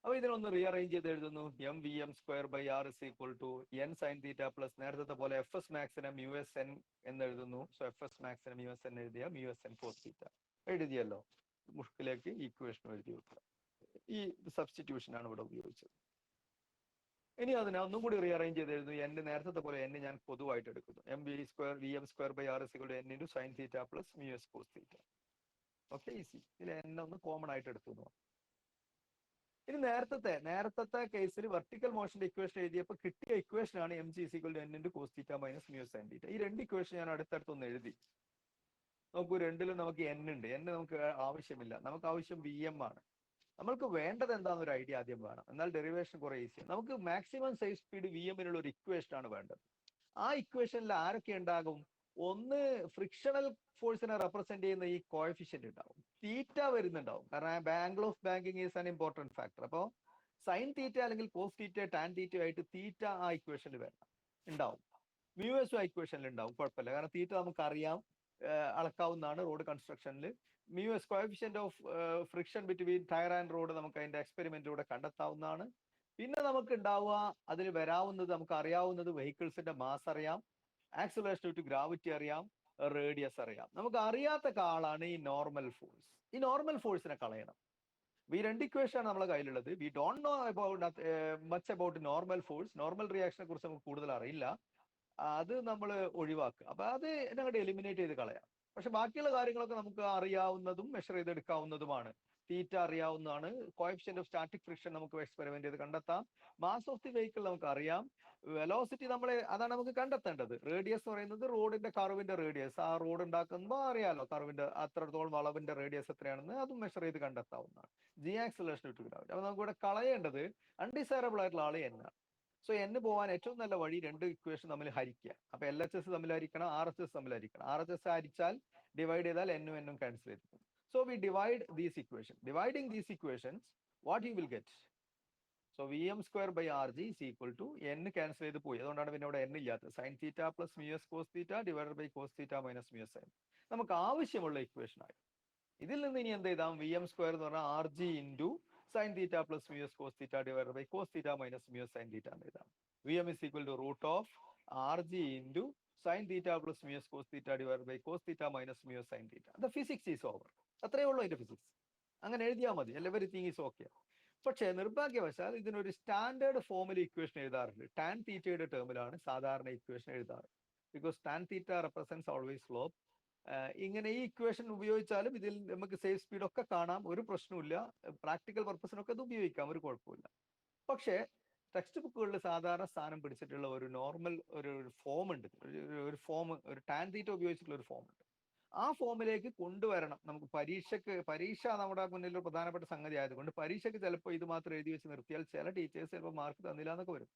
അപ്പൊ ഇതിനൊന്ന് rearrange ചെയ്ത് എഴുതുന്നു. M V M square by R is equal to N sine theta plus നേരത്തെ പോലെ F S മാക്സിനെ mu S N എന്ന് എഴുതുന്നു. So F S മാക്സിനെ മ്യൂ എസ് എൻ എഴുതിയ mu S N cos theta എഴുതിയല്ലോ. മുഷ്കിലേക്ക് ഈക്വേഷൻ എഴുതി വെക്കുക. ഈ സബ്സ്റ്റിറ്റ്യൂഷൻ ആണ് ഇവിടെ ഉപയോഗിച്ചത്. ഇനി അതിനെ ഒന്നും കൂടി റീഅറേഞ്ച് ചെയ്ത് എഴുതുന്നു. എന്റെ നേരത്തെ പോലെ എൻ ഞാൻ പൊതുവായിട്ട് എടുക്കുന്നു. M V square V M square by R is equal to N into sine theta plus mu S cos theta. Okay, easy. ഇതിൽ എൻ ഒന്ന് കോമൺ ആയിട്ട് എടുത്തു. ഇനി നേരത്തെ കേസിൽ വെർട്ടിക്കൽ മോഷന്റെ ഇക്വേഷൻ എഴുതിയപ്പോൾ കിട്ടിയ ഇക്വേഷൻ ആണ് M G is equal to N into cos theta minus mu sine theta. ഈ രണ്ട് ഇക്വേഷൻ ഞാൻ അടുത്തടുത്തൊന്ന് എഴുതി. നോക്കൂ, രണ്ടിലും നമുക്ക് എൻ ഉണ്ട്. എൻ നമുക്ക് ആവശ്യമില്ല. നമുക്ക് ആവശ്യം വി എം ആണ്. നമ്മൾക്ക് വേണ്ടത് എന്താണെന്ന് ഒരു ഐഡിയ ആദ്യം വേണം. എന്നാൽ ഡെറിവേഷൻ കുറെ ഈസിയാണ്. നമുക്ക് മാക്സിമം സൈസ് സ്പീഡ് വി എമ്മിനുള്ള ഒരു ഇക്വേഷൻ ആണ് വേണ്ടത്. ആ ഇക്വേഷനിൽ ആരൊക്കെ ഉണ്ടാകും? ഒന്ന്, ഫ്രിക്ഷണൽ ഫോഴ്സിനെ റെപ്രസെന്റ് ചെയ്യുന്ന ഈ കോഎഫിഷ്യന്റ് ഉണ്ടാവും. തീറ്റ വരുന്നുണ്ടാവും. കാരണം angle of banking is an important factor. അപ്പോൾ സൈൻ തീറ്റ അല്ലെങ്കിൽ കോസ് തീറ്റ ടാൻ തീറ്റ ആയിട്ട് തീറ്റ ആ ഇക്വേഷനിൽ വരണം, ഉണ്ടാവും. മ്യൂ എസ് ആ ഇക്വേഷനിൽ ഉണ്ടാവും, കുഴപ്പമില്ല. കാരണം തീറ്റ നമുക്കറിയാം, അളക്കാവുന്നതാണ് റോഡ് കൺസ്ട്രക്ഷനിൽ. Mu S coefficient of friction between tyre and road നമുക്ക് അതിന്റെ എക്സ്പെരിമെന്റിലൂടെ കണ്ടെത്താവുന്നതാണ്. പിന്നെ നമുക്ക് ഉണ്ടാവുക, അതിൽ വരാവുന്നത്, നമുക്ക് അറിയാവുന്നത് വെഹിക്കിൾസിന്റെ മാസ് അറിയാം, ആക്സിലറേഷൻ ടു ഗ്രാവിറ്റി അറിയാം, റേഡിയസ് അറിയാം. നമുക്ക് അറിയാത്ത ആളാണ് ഈ നോർമൽ ഫോഴ്സ്. ഈ നോർമൽ ഫോഴ്സിനെ കളയണം. ഈ രണ്ട് ഇക്വേഷൻ ആണ് നമ്മുടെ കയ്യിലുള്ളത്. We don't know about much about normal force. Normal റിയാക്ഷനെ കുറിച്ച് നമുക്ക് കൂടുതൽ അറിയില്ല. അത് നമ്മൾ ഒഴിവാക്കുക. അപ്പൊ അത് ഞങ്ങളുടെ എലിമിനേറ്റ് ചെയ്ത് കളയാം. പക്ഷെ ബാക്കിയുള്ള കാര്യങ്ങളൊക്കെ നമുക്ക് അറിയാവുന്നതും മെഷർ ചെയ്തെടുക്കാവുന്നതുമാണ്. തീറ്റ അറിയാവുന്നതാണ്. കോഎഫിഷ്യന്റ് ഓഫ് സ്റ്റാറ്റിക് ഫ്രിക്ഷൻ നമുക്ക് എക്സ്പെരിമെന്റ് ചെയ്ത് കണ്ടെത്താം. മാസ് ഓഫ് ദി വെഹിക്കിൾ നമുക്ക് അറിയാം. വെലോസിറ്റി അതാണ് നമുക്ക് കണ്ടെത്തേണ്ടത്. റേഡിയസ് എന്ന് പറയുന്നത് റോഡിന്റെ കർവിന്റെ റേഡിയസ്. ആ റോഡ് ഉണ്ടാക്കുമ്പോൾ അറിയാലോ കർവിന്റെ അത്രത്തോളം വളവിന്റെ റേഡിയസ് എത്രയാണെന്ന്. അതും മെഷർ ചെയ്ത് കണ്ടെത്താവുന്നതാണ്. G acceleration to gravity. അപ്പൊ നമുക്ക് ഇവിടെ കളയേണ്ടത് അൺഡിസൈറബിൾ ആയിട്ടുള്ള ആള് എന്നാണ്. സോ എന്ന് പോകാൻ ഏറ്റവും നല്ല വഴി രണ്ട് ഇക്വേഷൻ തമ്മിൽ ഹരിക്കുക. അപ്പൊ എൽ എച്ച് എസ് തമ്മിൽ ഹരിക്കണം, ആർ എച്ച് എസ് തമ്മിൽ ഹരിക്കണം. ആർ എച്ച് എസ് ഹരിച്ചാൽ ഡിവൈഡ് ചെയ്താൽ എന്നും എന്നും ക്യാൻസൽ ചെയ്തു. So we divide these equation. Dividing these equations, what you will get? So V M square by R G is equal to N cancel ചെയ്ത് പോയി. അതുകൊണ്ടാണ് പിന്നെ ഇവിടെ എൻ ഇല്ലാത്തത്. Sine theta plus mu S cos theta divide by cos theta minus mu sine. നമുക്ക് ആവശ്യമുള്ള equation ആയി. ഇതിൽ നിന്ന് ഇനി എന്ത് ചെയ്താം? വി എം സ്ക്വയർ എന്ന് പറഞ്ഞാൽ R G into sine theta plus mu S cos theta divide by cos theta minus mu sine theta എന്ന് എഴുതാം. V M is equal to root of R G into sine theta plus mu S cos theta divide by cos theta minus mu sine theta. The physics is over. അത്രയേ ഉള്ളൂ അതിന്റെ physics. അങ്ങനെ എഴുതിയാൽ മതി. Everything is okay. പക്ഷേ നിർഭാഗ്യവശാൽ ഇതിനൊരു standard ഫോമിൽ ഇക്വേഷൻ എഴുതാറുണ്ട്. ടാൻ തീറ്റയുടെ ടേമിലാണ് സാധാരണ ഇക്വേഷൻ എഴുതാറ്. Because tan theta represents always slope. ഇങ്ങനെ ഈ ഇക്വേഷൻ ഉപയോഗിച്ചാലും ഇതിൽ നമുക്ക് സേഫ് സ്പീഡ് ഒക്കെ കാണാം, ഒരു പ്രശ്നമില്ല. പ്രാക്ടിക്കൽ പർപ്പസിനൊക്കെ അത് ഉപയോഗിക്കാം, ഒരു കുഴപ്പമില്ല. പക്ഷേ ടെക്സ്റ്റ് ബുക്കുകളിൽ സാധാരണ സ്ഥാനം പിടിച്ചിട്ടുള്ള ഒരു നോർമൽ ഒരു ഫോം ഉണ്ട്. ഒരു ഫോം, ഒരു ടാൻ തീറ്റ ഉപയോഗിച്ചിട്ടുള്ള ഒരു ഫോം ഉണ്ട്. ആ ഫോമിലേക്ക് കൊണ്ടുവരണം. നമുക്ക് പരീക്ഷ നമ്മുടെ മുന്നിൽ ഒരു പ്രധാനപ്പെട്ട സംഗതി ആയതുകൊണ്ട് പരീക്ഷയ്ക്ക് ചിലപ്പോൾ ഇത് മാത്രം എഴുതി വെച്ച് നിർത്തിയാൽ ചില ടീച്ചേഴ്സ് ചിലപ്പോൾ മാർക്ക് തന്നില്ല എന്നൊക്കെ വരും.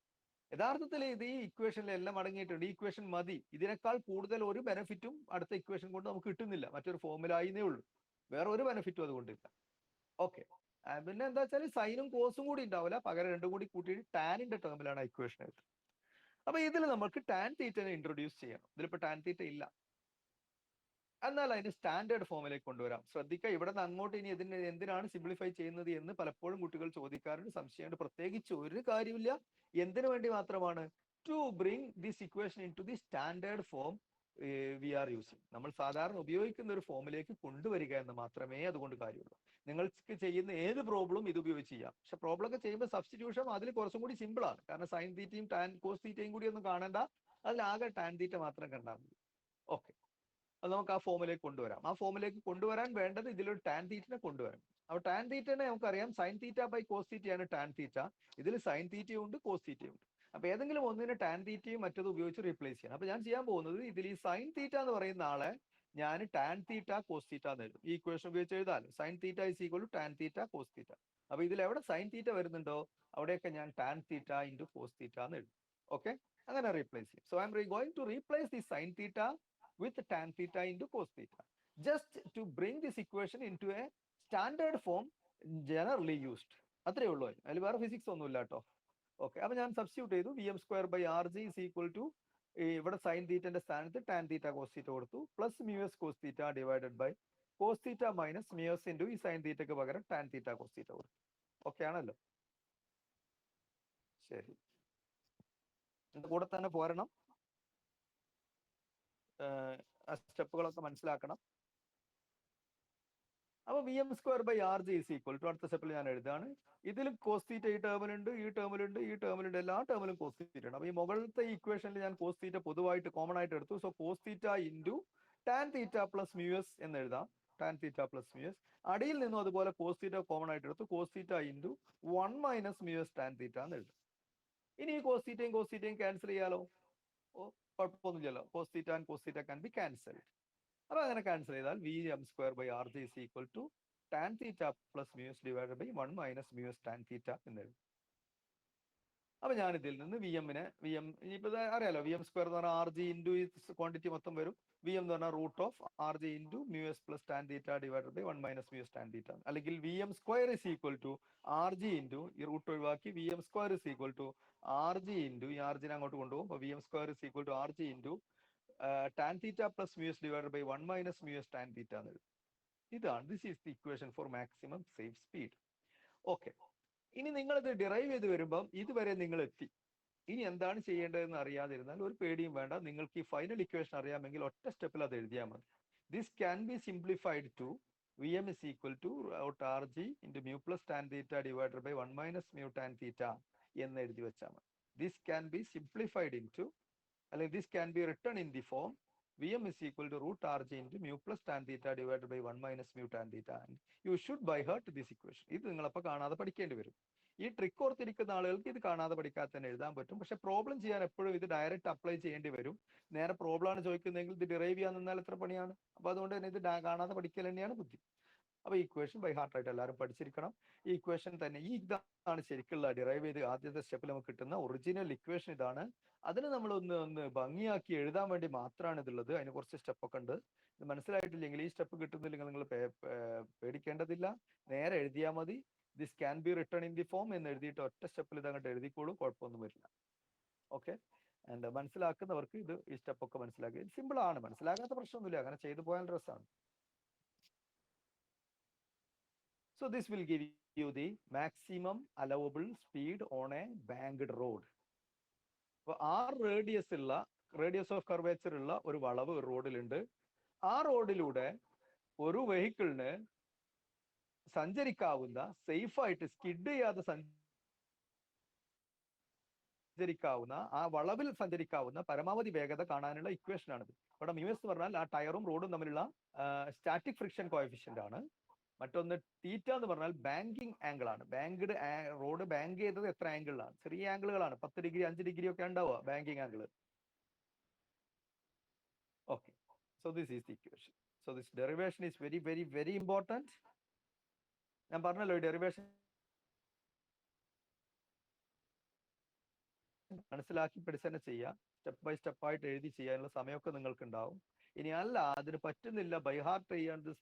യഥാർത്ഥത്തിൽ ഇത് ഈ ഇക്വേഷനിൽ എല്ലാം അടങ്ങിയിട്ടുണ്ട്. ഈ ഇക്വേഷൻ മതി. ഇതിനേക്കാൾ കൂടുതൽ ഒരു ബെനിഫിറ്റും അടുത്ത ഇക്വേഷൻ കൊണ്ട് നമുക്ക് കിട്ടുന്നില്ല. മറ്റൊരു ഫോമിലായിന്നേ ഉള്ളൂ. വേറെ ഒരു ബെനിഫിറ്റും അതുകൊണ്ടില്ല. ഓക്കെ. പിന്നെ എന്താ വെച്ചാൽ സൈനും കോസും കൂടി ഉണ്ടാവില്ല, പകരം രണ്ടും കൂടി കൂട്ടിയിട്ട് ടാനിന്റെ ടേമിലാണ് ആ ഇക്വേഷൻ എഴുതുന്നത്. അപ്പൊ ഇതിൽ നമുക്ക് ടാൻ തീറ്റനെ ഇൻട്രൊഡ്യൂസ് ചെയ്യണം. ഇതിലിപ്പോ ടാൻ തീറ്റ ഇല്ല. എന്നാൽ അതിന് സ്റ്റാൻഡേർഡ് ഫോമിലേക്ക് കൊണ്ടുവരാം. ശ്രദ്ധിക്കുക, ഇവിടെ നിന്ന് അങ്ങോട്ട് ഇനി ഇതിന് എന്തിനാണ് സിംപ്ലിഫൈ ചെയ്യുന്നത് എന്ന് പലപ്പോഴും കുട്ടികൾ ചോദിക്കാറുണ്ട്, സംശയമുണ്ട്. പ്രത്യേകിച്ച് ഒരു കാര്യമില്ല. എന്തിനു വേണ്ടി മാത്രമാണ്? To bring this equation into the standard form we are using. നമ്മൾ സാധാരണ ഉപയോഗിക്കുന്ന ഒരു ഫോമിലേക്ക് കൊണ്ടുവരിക എന്ന് മാത്രമേ അതുകൊണ്ട് കാര്യമുള്ളൂ. നിങ്ങൾക്ക് ചെയ്യുന്ന ഏത് പ്രോബ്ലം ഇത് ഉപയോഗിച്ച് ചെയ്യാം. പക്ഷെ പ്രോബ്ലം ഒക്കെ ചെയ്യുമ്പോൾ സബ്സ്റ്റിറ്റ്യൂഷൻ അതിൽ കുറച്ചും കൂടി സിമ്പിൾ ആണ്. കാരണം സൈൻ തീറ്റയും ടാൻ കോസ് തീറ്റയും കൂടി ഒന്നും കാണേണ്ട, അതിലാകെ ടാൻ തീറ്റ മാത്രം കണ്ടാൽ മതി. ഓക്കെ, അത് നമുക്ക് ആ ഫോമിലേക്ക് കൊണ്ടുവരാം. ആ ഫോമിലേക്ക് കൊണ്ടുവരാൻ വേണ്ടത് ഇതിലൊരു ടാൻ തീറ്റനെ കൊണ്ടുവരണം. അപ്പൊ ടാൻ തീറ്റനെ നമുക്കറിയാം സൈൻ തീറ്റ ബൈ കോസ് തീറ്റയാണ് ടാൻ തീറ്റ. ഇതിൽ സൈൻ തീറ്റയുണ്ട്, കോസ് തീറ്റയുണ്ട്. അപ്പൊ ഏതെങ്കിലും ഒന്നിനെ ടാൻ തീറ്റയും മറ്റത് ഉപയോഗിച്ച് റീപ്ലേസ് ചെയ്യണം. അപ്പൊ ഞാൻ ചെയ്യാൻ പോകുന്നത് ഇതിൽ ഈ സൈൻ തീറ്റ എന്ന് പറയുന്ന ആളെ ഞാൻ ടാൻ തീറ്റ കോസ് തീറ്റ എന്ന് എഴുതും. ഈ ഇക്വേഷൻ ഉപയോഗിച്ച് എഴുതാൻ sine theta is equal to tan theta cos theta. അപ്പൊ ഇതിൽ എവിടെ സൈൻ തീറ്റ വരുന്നുണ്ടോ അവിടെയൊക്കെ ഞാൻ tan theta into cos theta എന്ന് എഴുതും. ഓക്കെ, അങ്ങനെ റീപ്ലേസ് ചെയ്യും. So I'm going to replace the sine theta with tan theta into cos theta, just to bring this equation into a standard form generally used. അത്രേ ഉള്ളൂ. അതിൽ വേറെ physics ഒന്നുമില്ല കേട്ടോ. ഓക്കെ, അപ്പൊ ഞാൻ സബ്സ്റ്റിറ്റ്യൂട്ട് ചെയ്തു. V M square by R G is equal to ഇവിടെ സൈൻ തീറ്റന്റെ സ്ഥാനത്ത് ടാൻ തീറ്റ കോസ് തീറ്റ കൊടുത്തു, plus mu S cos theta divided by cos theta minus mu S into ഈ സൈൻ തീറ്റയ്ക്ക് പകരം ടാൻ തീറ്റ കോസ് തീറ്റ കൊടുത്തു. Okay ആണല്ലോ. ശരി, എന്റെ കൂടെ തന്നെ പോരണം. ആ സ്റ്റെപ്പുകളൊക്കെ മനസ്സിലാക്കണം. അപ്പൊ V M square by R G is equal to, അടുത്ത സ്റ്റെപ്പിൽ ഞാൻ എഴുതാണ്, ഇതിൽ കോസ് തീറ്റ ഈ ടേമിലുണ്ട്, ഈ ടേമിലുണ്ട്, ഈ ടേമിലുണ്ട്, എല്ലാ ടേമിലും കോസ് തീറ്റ ഉണ്ട്. അപ്പൊ ഈ മുകളിലത്തെ ഇക്വേഷനിൽ ഞാൻ കോസ് തീറ്റ പൊതുവായിട്ട് കോമൺ ആയിട്ട് എടുത്തു. So cos theta into tan theta plus mu S എന്ന് എഴുതാം. Tan theta plus mu S. അടിയിൽ നിന്നും അതുപോലെ കോസ് തീറ്റ കോമൺ ആയിട്ട് എടുത്തു. Cos theta into 1 minus mu S tan theta എന്ന് എഴുതും. ഇനി ഈ കോസ് തീറ്റയും ക്യാൻസൽ ചെയ്യാലോ. കുഴപ്പമൊന്നുമില്ലല്ലോ. Cos theta and cos theta can be cancelled. അപ്പൊ അങ്ങനെ ക്യാൻസൽ ചെയ്താൽ V M square by R G is equal to tan theta plus mu S divide by 1 minus mu S tan theta എന്ന് എഴുതും. അപ്പൊ ഞാൻ ഇതിൽ നിന്ന് വി എം ഇനിയിപ്പോ അറിയാലോ, വി എം സ്ക്വയർ എന്ന് പറഞ്ഞാൽ ആർ ജി ഇൻറ്റു ക്വാണ്ടിറ്റി മൊത്തം വരും. വി എം എന്ന് പറഞ്ഞാൽ root of R G into mu S plus tan theta divide by 1 minus mu S tan theta. അല്ലെങ്കിൽ V M square is equal to R G into, ഈ root ഒഴിവാക്കി, V M square is equal to R G into, ഈ R ജിനെ അങ്ങോട്ട് കൊണ്ടുപോകും. അപ്പൊ V M square is equal to R G into tan theta plus mu S divide by 1 minus mu S tan theta എന്ന് എഴുതും. ഇതാണ്, this is the equation for maximum safe speed. Okay, ഇനി നിങ്ങൾ ഇത് ഡിറൈവ് ചെയ്ത് വരുമ്പം ഇതുവരെ നിങ്ങൾ എത്തി. ഇനി എന്താണ് ചെയ്യേണ്ടതെന്ന് അറിയാതിരുന്നാൽ ഒരു പേടിയും വേണ്ട. നിങ്ങൾക്ക് ഈ ഫൈനൽ ഇക്വേഷൻ അറിയാമെങ്കിൽ ഒറ്റ സ്റ്റെപ്പിൽ അത് എഴുതിയാൽ മതി. This can be simplified to V M is equal to root R G into mu plus tan theta divided by 1 minus mu tan theta എന്ന് എഴുതി വെച്ചാൽ മതി. This can be simplified into, അല്ലെങ്കിൽ this can be written in the form V M is equal to root R G into mu plus tan theta divided by 1 minus mu tan theta. You should by heart this equation. ഇത് നിങ്ങളപ്പോൾ കാണാതെ പഠിക്കേണ്ടി വരും. ഈ trick ഓർത്തിരിക്കുന്ന ആളുകൾക്ക് ഇത് കാണാതെ പഠിക്കാതെ തന്നെ എഴുതാൻ പറ്റും. പക്ഷെ പ്രോബ്ലം ചെയ്യാൻ എപ്പോഴും ഇത് ഡയറക്റ്റ് അപ്ലൈ ചെയ്യേണ്ടി വരും. നേരെ പ്രോബ്ലം ആണ് ചോദിക്കുന്നതെങ്കിൽ ഇത് ഡിറൈവ് ചെയ്യാൻ നിന്നാൽ എത്ര പണിയാണ്. അപ്പൊ അതുകൊണ്ട് തന്നെ ഇത് കാണാതെ പഠിക്കൽ തന്നെയാണ് ബുദ്ധി. അപ്പൊ ഈ ഇക്വേഷൻ ബൈ ഹാർട്ട് ആയിട്ട് എല്ലാവരും പഠിച്ചിരിക്കണം. ഈ ഇക്വേഷൻ തന്നെ, ഈ ഇതാണ് ശരിക്കുള്ള ഡിറൈവ് ചെയ്ത് ആദ്യത്തെ സ്റ്റെപ്പിൽ നമുക്ക് കിട്ടുന്ന ഒറിജിനൽ ഇക്വേഷൻ ഇതാണ്. അതിന് നമ്മൾ ഒന്ന് ഭംഗിയാക്കി എഴുതാൻ വേണ്ടി മാത്രമാണ് ഇതുള്ളത്. അതിന് കുറച്ച് സ്റ്റെപ്പൊക്കെ ഉണ്ട്. ഇത് മനസ്സിലായിട്ടില്ലെങ്കിൽ, ഈ സ്റ്റെപ്പ് കിട്ടുന്നില്ലെങ്കിൽ നിങ്ങൾ പേടിക്കേണ്ടതില്ല, നേരെ എഴുതിയാൽ മതി. This can B return in the form എന്ന് എഴുതിയിട്ട് ഒറ്റ സ്റ്റെപ്പിൽ ഇത് അങ്ങോട്ട് എഴുതിക്കോളൂ, കുഴപ്പമൊന്നും വരില്ല. ഓക്കെ, ആൻഡ് മനസ്സിലാക്കുന്നവർക്ക് ഇത് ഈ സ്റ്റെപ്പൊക്കെ മനസ്സിലാക്കി സിമ്പിൾ ആണ്. മനസ്സിലാകാത്ത പ്രശ്നമൊന്നുമില്ല, അങ്ങനെ ചെയ്തു പോയാൽ രസമാണ്. So this will give you the maximum allowable speed on a banked road. അപ്പോൾ റേഡിയസ് ഓഫ് കർവേച്ചർ ഉള്ള ഒരു വളവ് ഒരു റോഡിലുണ്ട്. ആ റോഡിലൂടെ ഒരു വെഹിക്കിളിന് സഞ്ചരിക്കാവുന്ന, സേഫായിട്ട് സ്കിഡ് ചെയ്യാതെ സഞ്ചരിക്കാവുന്ന, ആ വളവിൽ സഞ്ചരിക്കാവുന്ന പരമാവധി വേഗത കാണാനുള്ള ഇക്വേഷൻ ആണിത്. അവിടെ മ്യൂ എസ് പറഞ്ഞാൽ ആ ടയറും റോഡും തമ്മിലുള്ള സ്റ്റാറ്റിക് ഫ്രിക്ഷൻ കോഎഫിഷ്യന്റ് ആണ്. മറ്റൊന്ന് തീറ്റ എന്ന് പറഞ്ഞാൽ ബാങ്കിങ് ആംഗിൾ ആണ്. റോഡ് ബാങ്ക് ചെയ്തത് എത്ര ആംഗിളിലാണ്? ചെറിയ ആംഗിളുകളാണ്, 10 ഡിഗ്രി 5 ഡിഗ്രി ഒക്കെ ഉണ്ടാവുക banking angle. Okay, so this is the equation. So this derivation is very very very important. ഞാൻ പറഞ്ഞല്ലോ, ഡെറിവേഷൻ മനസ്സിലാക്കി പഠിച്ച് തന്നെ ചെയ്യാം. സ്റ്റെപ്പ് ബൈ സ്റ്റെപ്പായിട്ട് എഴുതി ചെയ്യാനുള്ള സമയമൊക്കെ നിങ്ങൾക്ക് ഉണ്ടാവും. ഇനി അല്ല, അതിന് പറ്റുന്നില്ല, ബൈഹാർട്ട് ചെയ്യേണ്ടത്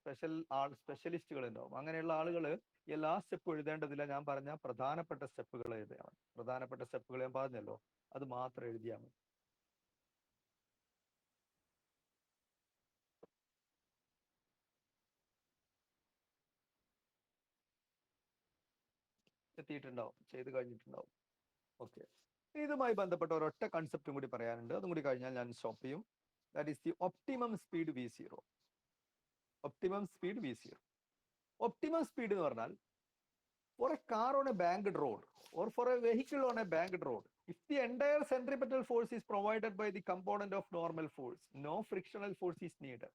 സ്പെഷ്യലിസ്റ്റുകൾ ഉണ്ടാവും. അങ്ങനെയുള്ള ആളുകൾ എല്ലാ സ്റ്റെപ്പും എഴുതേണ്ടതില്ല. ഞാൻ പറഞ്ഞ പ്രധാനപ്പെട്ട സ്റ്റെപ്പുകൾ എഴുതിയാൽ മതി. പ്രധാനപ്പെട്ട സ്റ്റെപ്പുകൾ ഞാൻ പറഞ്ഞല്ലോ, അത് മാത്രം എഴുതിയാൽ മതി. എത്തിയിട്ടുണ്ടാവും, ചെയ്ത് കഴിഞ്ഞിട്ടുണ്ടാവും. ഓക്കെ, ഇതുമായി ബന്ധപ്പെട്ട ഒരൊറ്റ കൺസെപ്റ്റും കൂടി പറയാനുണ്ട്. അതും കൂടി കഴിഞ്ഞാൽ ഞാൻ സ്റ്റോപ്പ് ചെയ്യും. That is the optimum speed V0. Optimum speed V0. Optimum speed എന്ന് പറഞ്ഞാൽ, for a car on a banked road or for a vehicle on a banked road, if the entire centripetal force is provided by the component of normal force, no frictional force is needed.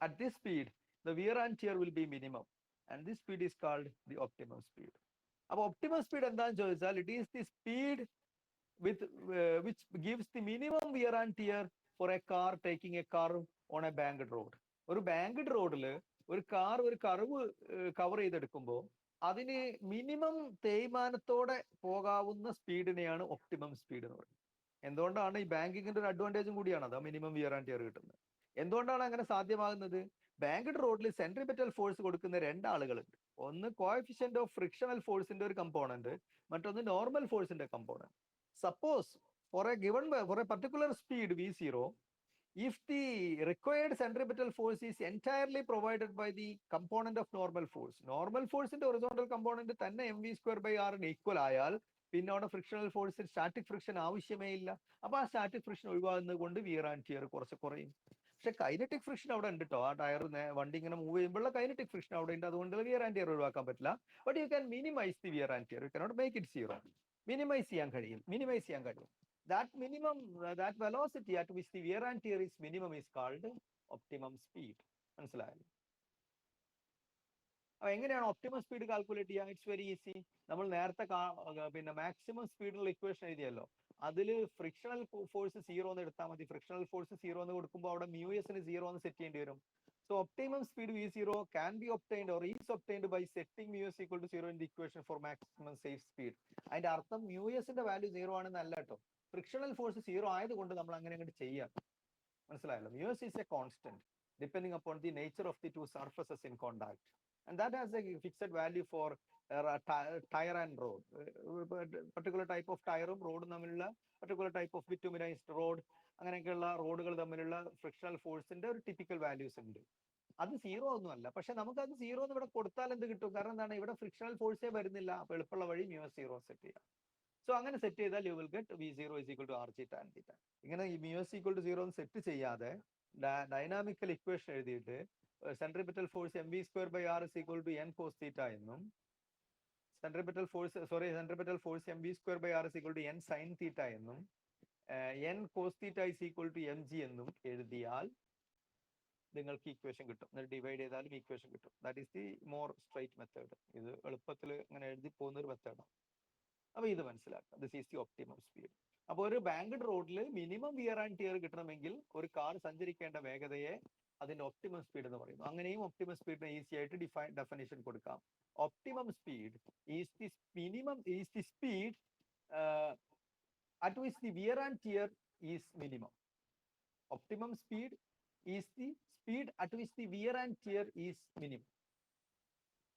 At this speed, the wear and tear will be minimum, and this speed is called the optimum speed. അപ്പോൾ optimum speed എന്താണെന്ന് ചോദിച്ചാൽ, it is the speed which gives the minimum wear and tear for a car taking a curve on a banked road. ഒരു banked റോഡിൽ ഒരു car ഒരു curve cover ചെയ്തെടുക്കുമ്പോൾ അതിന് minimum തേയ്മാനത്തോടെ പോകാവുന്ന സ്പീഡിനെയാണ് ഒപ്റ്റിമം സ്പീഡ് എന്ന് പറയുന്നത്. എന്തുകൊണ്ടാണ് ഈ ബാങ്കിങ്ങിന്റെ ഒരു അഡ്വാൻറ്റേജും കൂടിയാണ് അത്, മിനിമം വിയർ ആൻഡ് ടിയർ കിട്ടുന്നത്. എന്തുകൊണ്ടാണ് അങ്ങനെ സാധ്യമാകുന്നത്? ബാങ്ക്ഡ് റോഡിൽ സെൻട്രിപെറ്റൽ ഫോഴ്സ് കൊടുക്കുന്ന രണ്ടാളുകളുണ്ട്. ഒന്ന് കോഎഫിഷ്യന്റ് ഓഫ് ഫ്രിക്ഷണൽ ഫോഴ്സിന്റെ ഒരു കമ്പോണന്റ്, മറ്റൊന്ന് നോർമൽ ഫോഴ്സിന്റെ component. Suppose for a particular speed V0, if the required centripetal force is entirely provided by the component of normal force in the horizontal component തന്നെ mv square by r equal ആയാൽ പിന്നെ അവിടെ frictional force static friction ആവശ്യമേ ഇല്ല. അപ്പൊ ആ static friction ഒഴിവാകുന്നത് കൊണ്ട് wear and tear കുറച്ച് കുറയും. പക്ഷെ കൈനറ്റിക് ഫ്രിക്ഷൻ അവിടെ ഉണ്ട് കേട്ടോ. ആ ടയർ വണ്ടി ഇങ്ങനെ മൂവ് ചെയ്യുമ്പോഴുള്ള കൈനറ്റിക് ഫ്രിക്ഷൻ അവിടെ ഉണ്ട്. അതുകൊണ്ട് വിയർ ആൻഡ് ടിയർ ഒഴിവാക്കാൻ പറ്റില്ല. But you can minimise the wear and tear. You cannot make it zero. Minimise ചെയ്യാൻ കഴിയും. That minimum, that velocity at which the wear and tear is minimum is called optimum speed. മനസ്സിലായല്ലോ? അപ്പൊ എങ്ങനെയാണ് optimum speed calculate ചെയ്യുക? It's very easy. നമ്മൾ നേരത്തെ പിന്നെ maximum സ്പീഡിനുള്ള equation എഴുതിയല്ലോ, അതിൽ ഫ്രിക്ഷണൽ ഫോഴ്സ് സീറോ എന്ന് എടുത്താൽ മതി. ഫ്രിക്ഷണൽ ഫോഴ്സ് സീറോ എന്ന് കൊടുക്കുമ്പോൾ അവിടെ മ്യൂ എസിന് സീറോ എന്ന് സെറ്റ് ചെയ്യേണ്ടി വരും. So optimum speed V0 can be obtained or is obtained by setting mu s equal to 0 in the equation for maximum safe speed. അതിന്റെ അർത്ഥം മ്യൂ എസിന്റെ വാല്യൂ സീറോ ആണെന്നല്ല കേട്ടോ. ഫ്രിക്ഷണൽ ഫോഴ്സ് സീറോ ആയതുകൊണ്ട് നമ്മൾ അങ്ങനെ അങ്ങോട്ട് ചെയ്യാം. മനസ്സിലായല്ലോ? mu s is a constant depending upon the nature of the two surfaces in contact, and that has a fixed value for tire and road. Particular type of ടയറും റോഡും തമ്മിലുള്ള particular type of bituminized road, അങ്ങനെയൊക്കെയുള്ള റോഡുകൾ തമ്മിലുള്ള frictional ഫോഴ്സിന്റെ ഒരു typical values ഉണ്ട്. അത് സീറോ ഒന്നും അല്ല. പക്ഷെ നമുക്ക് അത് സീറോ എന്ന് ഇവിടെ കൊടുത്താൽ എന്ത് കിട്ടും? കാരണം എന്താണ്, ഇവിടെ ഫ്രിക്ഷണൽ ഫോഴ്സേ വരുന്നില്ല. അപ്പൊ എളുപ്പമുള്ള വഴി മ്യൂ സീറോ സെറ്റ് ചെയ്യാം. സോ അങ്ങനെ സെറ്റ് ചെയ്താൽ you will get V0 is equal to RG tan theta. ഇങ്ങനെ ഈ mu equal to zero set ചെയ്യാതെ ഡൈനാമിക്കൽ ഇക്വേഷൻ എഴുതിയിട്ട് centripetal force mv²/r is equal to n cos theta എന്നും centripetal force mv²/r is equal to n sin theta എന്നും n cos theta is equal to mg എന്നും എഴുതിയാൽ നിങ്ങൾക്ക് equation കിട്ടും. എന്നിട്ട് divide ചെയ്താലും ഇക്വേഷൻ കിട്ടും. That is the more straight method. ഇത് എളുപ്പത്തിൽ ഇങ്ങനെ എഴുതി പോകുന്ന ഒരു മെത്തേഡാണ്. അപ്പൊ ഇത് മനസ്സിലാക്കാം. This is the optimum speed. അപ്പൊ ഒരു ബാങ്ക്ഡ് റോഡിൽ മിനിമം വിയർ ആൻഡ് ടിയർ കിട്ടണമെങ്കിൽ ഒരു കാർ സഞ്ചരിക്കേണ്ട വേഗതയെ അതിന്റെ ഒപ്റ്റിമം സ്പീഡ് എന്ന് പറയുന്നു. അങ്ങനെയും ഒപ്റ്റിമം സ്പീഡിന് ഈസി ആയിട്ട് ഡെഫിനിഷൻ കൊടുക്കാം. Optimum speed is the speed at which the wear and tear is minimum. Optimum speed is the speed at which the wear and tear is minimum.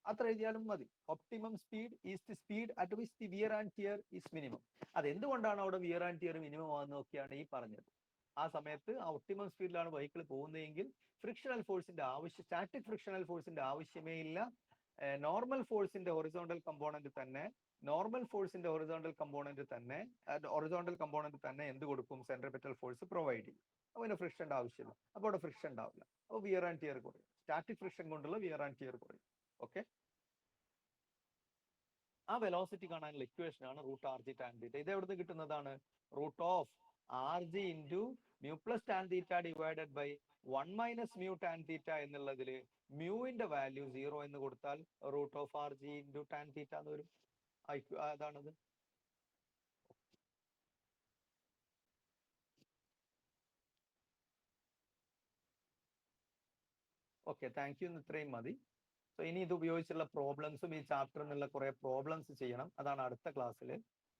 അത്ര എഴുതിയാലും മതി. Optimum speed is the speed at which the wear and tear is minimum. അത് എന്തുകൊണ്ടാണ് അവിടെ wear and tear minimum ആണെന്നൊക്കെയാണ് ഈ പറഞ്ഞത്. ആ സമയത്ത് ആ ഒപ്റ്റിമം സ്പീഡിലാണ് വെഹിക്കിൾ പോകുന്നതെങ്കിൽ ഫ്രിക്ഷണൽ ഫോഴ്സിന്റെ സ്റ്റാറ്റിക് ഫ്രിക്ഷണൽ ഫോഴ്സിന്റെ ആവശ്യമേ ഇല്ല. നോർമൽ ഫോഴ്സിന്റെ ഹൊറിസോണ്ടൽ കമ്പോണന്റ് തന്നെ എന്ത് കൊടുക്കും? സെൻട്രിപിറ്റൽ ഫോഴ്സ് പ്രൊവൈഡ് ചെയ്യും. അപ്പൊ അതിന് ഫ്രിക്ഷന്റെ ആവശ്യമില്ല. അപ്പൊ അവിടെ ഫ്രിക്ഷൻ ഉണ്ടാവില്ല. അപ്പൊ വിയർ ആൻഡ് ടിയർ കുറയും. സ്റ്റാറ്റിക് ഫ്രിക്ഷൻ കൊണ്ടുള്ള വിയർ ആൻഡ് ടിയർ കുറയും. ഓക്കെ, ആ വെലോസിറ്റി കാണാനുള്ള ഇക്വേഷൻ ആണ് root R G tan theta. ഇത് എവിടുന്ന് കിട്ടുന്നതാണ്? Root of R G into mu plus tan theta divided by 1 minus mu tan theta എന്നുള്ളതിൽ മ്യൂവിന്റെ വാല്യൂ 0 എന്ന് കൊടുത്താൽ root of R G into tan theta എന്ന് വരും. അതാണത്. Okay, thank you. ഇത്രയും മതി. സോ ഇനി ഇത് ഉപയോഗിച്ചുള്ള പ്രോബ്ലംസും ഈ ചാപ്റ്ററിൽ നിന്നുള്ള കുറെ പ്രോബ്ലംസ് ചെയ്യണം. അതാണ് അടുത്ത ക്ലാസ്സിൽ.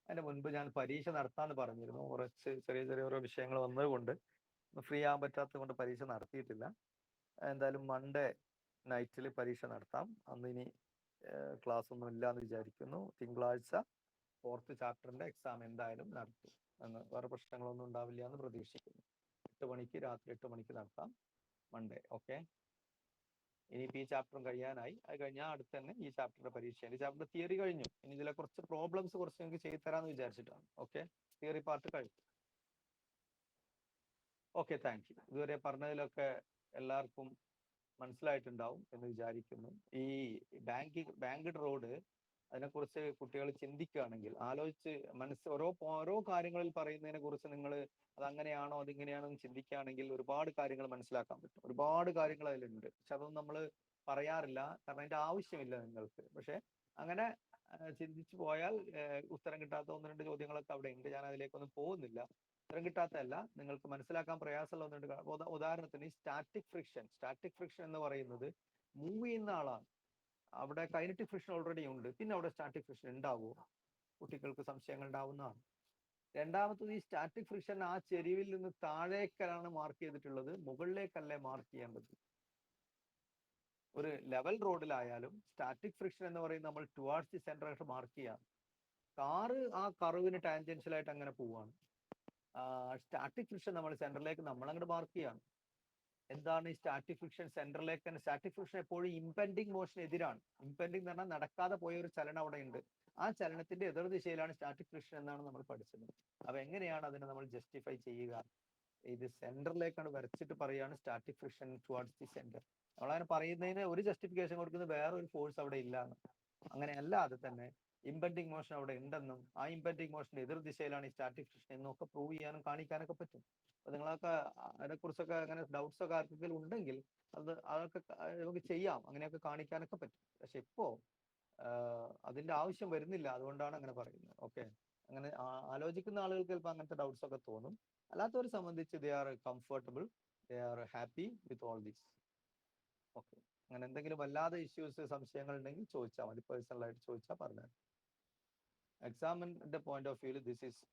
അതിന് മുൻപ് ഞാൻ പരീക്ഷ നടത്താന്ന് പറഞ്ഞിരുന്നു. കുറച്ച് ചെറിയ ഓരോ വിഷയങ്ങൾ വന്നതുകൊണ്ട് ഫ്രീ ആകാൻ പറ്റാത്തത് കൊണ്ട് പരീക്ഷ നടത്തിയിട്ടില്ല. എന്തായാലും മൺഡേ നൈറ്റിൽ പരീക്ഷ നടത്താം. അന്ന് ഇനി ക്ലാസ് ഒന്നും ഇല്ല എന്ന് വിചാരിക്കുന്നു. തിങ്കളാഴ്ച 4th ചാപ്റ്ററിന്റെ എക്സാം എന്തായാലും നടത്തും. എന്ന് വേറെ പ്രശ്നങ്ങളൊന്നും ഉണ്ടാവില്ല എന്ന് പ്രതീക്ഷിക്കുന്നു. 8 മണിക്ക്, രാത്രി 8 മണിക്ക് നടത്താം മൺഡേ. ഓക്കെ, ഇനിയിപ്പോൾ ഈ ചാപ്റ്ററും കഴിയാനായി. അത് കഴിഞ്ഞാൽ അടുത്ത് തന്നെ ഈ ചാപ്റ്ററിന്റെ പരീക്ഷയാണ്. ഈ ചാപ്റ്റർ തിയറി കഴിഞ്ഞു. ഇനി ഇതിലെ കുറച്ച് പ്രോബ്ലംസ് കുറച്ച് നിങ്ങൾക്ക് ചെയ്തു തരാമെന്ന് വിചാരിച്ചിട്ടാണ്. ഓക്കെ, തിയറി പാർട്ട് കഴിഞ്ഞു. Okay, thank U. ഇതുവരെ പറഞ്ഞതിലൊക്കെ എല്ലാവർക്കും മനസ്സിലായിട്ടുണ്ടാവും എന്ന് വിചാരിക്കുന്നു. ഈ ബാങ്ക്ഡ് റോഡ്, അതിനെക്കുറിച്ച് കുട്ടികൾ ചിന്തിക്കുകയാണെങ്കിൽ, ആലോചിച്ച് ഓരോ കാര്യങ്ങളിൽ പറയുന്നതിനെ കുറിച്ച് നിങ്ങൾ അതങ്ങനെയാണോ അതിങ്ങനെയാണോ എന്ന് ചിന്തിക്കുകയാണെങ്കിൽ ഒരുപാട് കാര്യങ്ങൾ മനസ്സിലാക്കാൻ പറ്റും. ഒരുപാട് കാര്യങ്ങൾ അതിലുണ്ട്. പക്ഷെ അതൊന്നും നമ്മൾ പറയാറില്ല, കാരണം അതിന്റെ ആവശ്യമില്ല നിങ്ങൾക്ക്. പക്ഷെ അങ്ങനെ ചിന്തിച്ചു പോയാൽ ഉത്തരം കിട്ടാത്ത 1-2 ചോദ്യങ്ങളൊക്കെ അവിടെ ഉണ്ട്. ഞാൻ അതിലേക്കൊന്നും പോകുന്നില്ല. ഉത്തരം കിട്ടാത്തതല്ല, നിങ്ങൾക്ക് മനസ്സിലാക്കാൻ പ്രയാസമുള്ള 1-2. ഉദാഹരണത്തിന് സ്റ്റാറ്റിക് ഫ്രിക്ഷൻ എന്ന് പറയുന്നത് മൂവ് ചെയ്യുന്ന ആളാണ്. അവിടെ കൈനറ്റിക് ഫ്രിക്ഷൻ ഓൾറെഡി ഉണ്ട്. പിന്നെ അവിടെ സ്റ്റാറ്റിക് ഫ്രിക്ഷൻ ഉണ്ടാവുമോ? കുട്ടികൾക്ക് സംശയങ്ങൾ ഉണ്ടാവുന്നതാണ്. രണ്ടാമത്തത്, ഈ സ്റ്റാറ്റിക് ഫ്രിക്ഷൻ ആ ചെരിവിൽ നിന്ന് താഴേക്കാണ് മാർക്ക് ചെയ്തിട്ടുള്ളത്, മുകളിലേക്കല്ലേ മാർക്ക് ചെയ്യേണ്ടത്. ഒരു ലെവൽ റോഡിലായാലും സ്റ്റാറ്റിക് ഫ്രിക്ഷൻ എന്ന് പറയുന്നത് നമ്മൾ ടുവാർഡ്സ് ദി സെന്റർ ആയിട്ട് മാർക്ക് ചെയ്യാം. കാറ് ആ കർവിന് ടാൻജൻഷ്യൽ ആയിട്ട് അങ്ങനെ പോവാണ്. സ്റ്റാറ്റിക് ഫ്രിക്ഷൻ നമ്മൾ സെന്ററിലേക്ക് നമ്മൾ അങ്ങോട്ട് മാർക്ക് ചെയ്യാണ്. എന്താണ് ഈ സ്റ്റാറ്റിക് ഫ്രിക്ഷൻ? സെന്ററിലേക്ക് തന്നെ. സ്റ്റാറ്റിക് ഫ്രിക്ഷൻ എപ്പോഴും ഇംപെൻഡിങ് മോഷൻ എതിരാണ്. ഇംപെൻഡിങ് എന്ന് പറഞ്ഞാൽ നടക്കാതെ പോയ ഒരു ചലനം അവിടെ ഉണ്ട്. ആ ചലനത്തിന്റെ എതിർദിശയിലാണ് സ്റ്റാറ്റിക് ഫ്രിക്ഷൻ എന്നാണ് നമ്മൾ പഠിച്ചത്. അപ്പൊ എങ്ങനെയാണ് അതിനെ നമ്മൾ ജസ്റ്റിഫൈ ചെയ്യുക? ഇത് സെന്ററിലേക്കാണ് വരച്ചിട്ട് പറയാണ് static friction towards the centre. നമ്മളങ്ങനെ പറയുന്നതിന് ഒരു ജസ്റ്റിഫിക്കേഷൻ കൊടുക്കുന്നത് വേറൊരു ഫോഴ്സ് അവിടെ ഇല്ല എന്ന്. അങ്ങനെ അല്ലാതെ തന്നെ ഇമ്പെൻഡിങ് മോഷൻ അവിടെ ഉണ്ടെന്നും ആ ഇമ്പെൻഡിങ് മോഷന്റെ എതിർ ദിശയിലാണ് ഈ സ്റ്റാറ്റിക് ഫ്രിക്ഷൻ എന്നും ഒക്കെ പ്രൂവ് ചെയ്യാനും കാണിക്കാനൊക്കെ പറ്റും. അപ്പൊ നിങ്ങളൊക്കെ അതിനെക്കുറിച്ചൊക്കെ അങ്ങനെ ഡൗട്ട്സ് ഒക്കെ ആർക്കെങ്കിലും ഉണ്ടെങ്കിൽ അതൊക്കെ നമുക്ക് ചെയ്യാം, അങ്ങനെയൊക്കെ കാണിക്കാനൊക്കെ പറ്റും. പക്ഷെ ഇപ്പോ അതിന്റെ ആവശ്യം വരുന്നില്ല, അതുകൊണ്ടാണ് അങ്ങനെ പറയുന്നത്. ഓക്കെ, അങ്ങനെ ആലോചിക്കുന്ന ആളുകൾക്ക് ചിലപ്പോൾ അങ്ങനത്തെ ഡൗട്ട്സ് ഒക്കെ തോന്നും. അല്ലാത്തവരെ സംബന്ധിച്ച് they are comfortable, they are happy with all this. Okay, അങ്ങനെ എന്തെങ്കിലും വല്ലാതെ ഇഷ്യൂസ് സംശയങ്ങൾ ഉണ്ടെങ്കിൽ ചോദിച്ചാൽ മതി, പേഴ്സണലായിട്ട് ചോദിച്ചാൽ പറഞ്ഞാൽ. എക്സാമിന്റെ പോയിന്റ് ഓഫ് വ്യൂവിൽ this is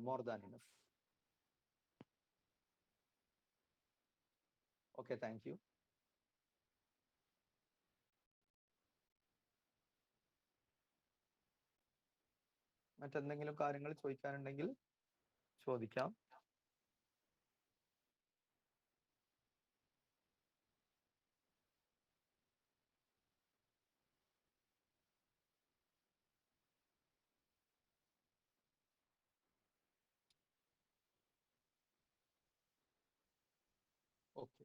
more than enough. Okay, thank U. മറ്റെന്തെങ്കിലും കാര്യങ്ങൾ ചോദിക്കാനുണ്ടെങ്കിൽ ചോദിക്കാം. ഓക്കെ.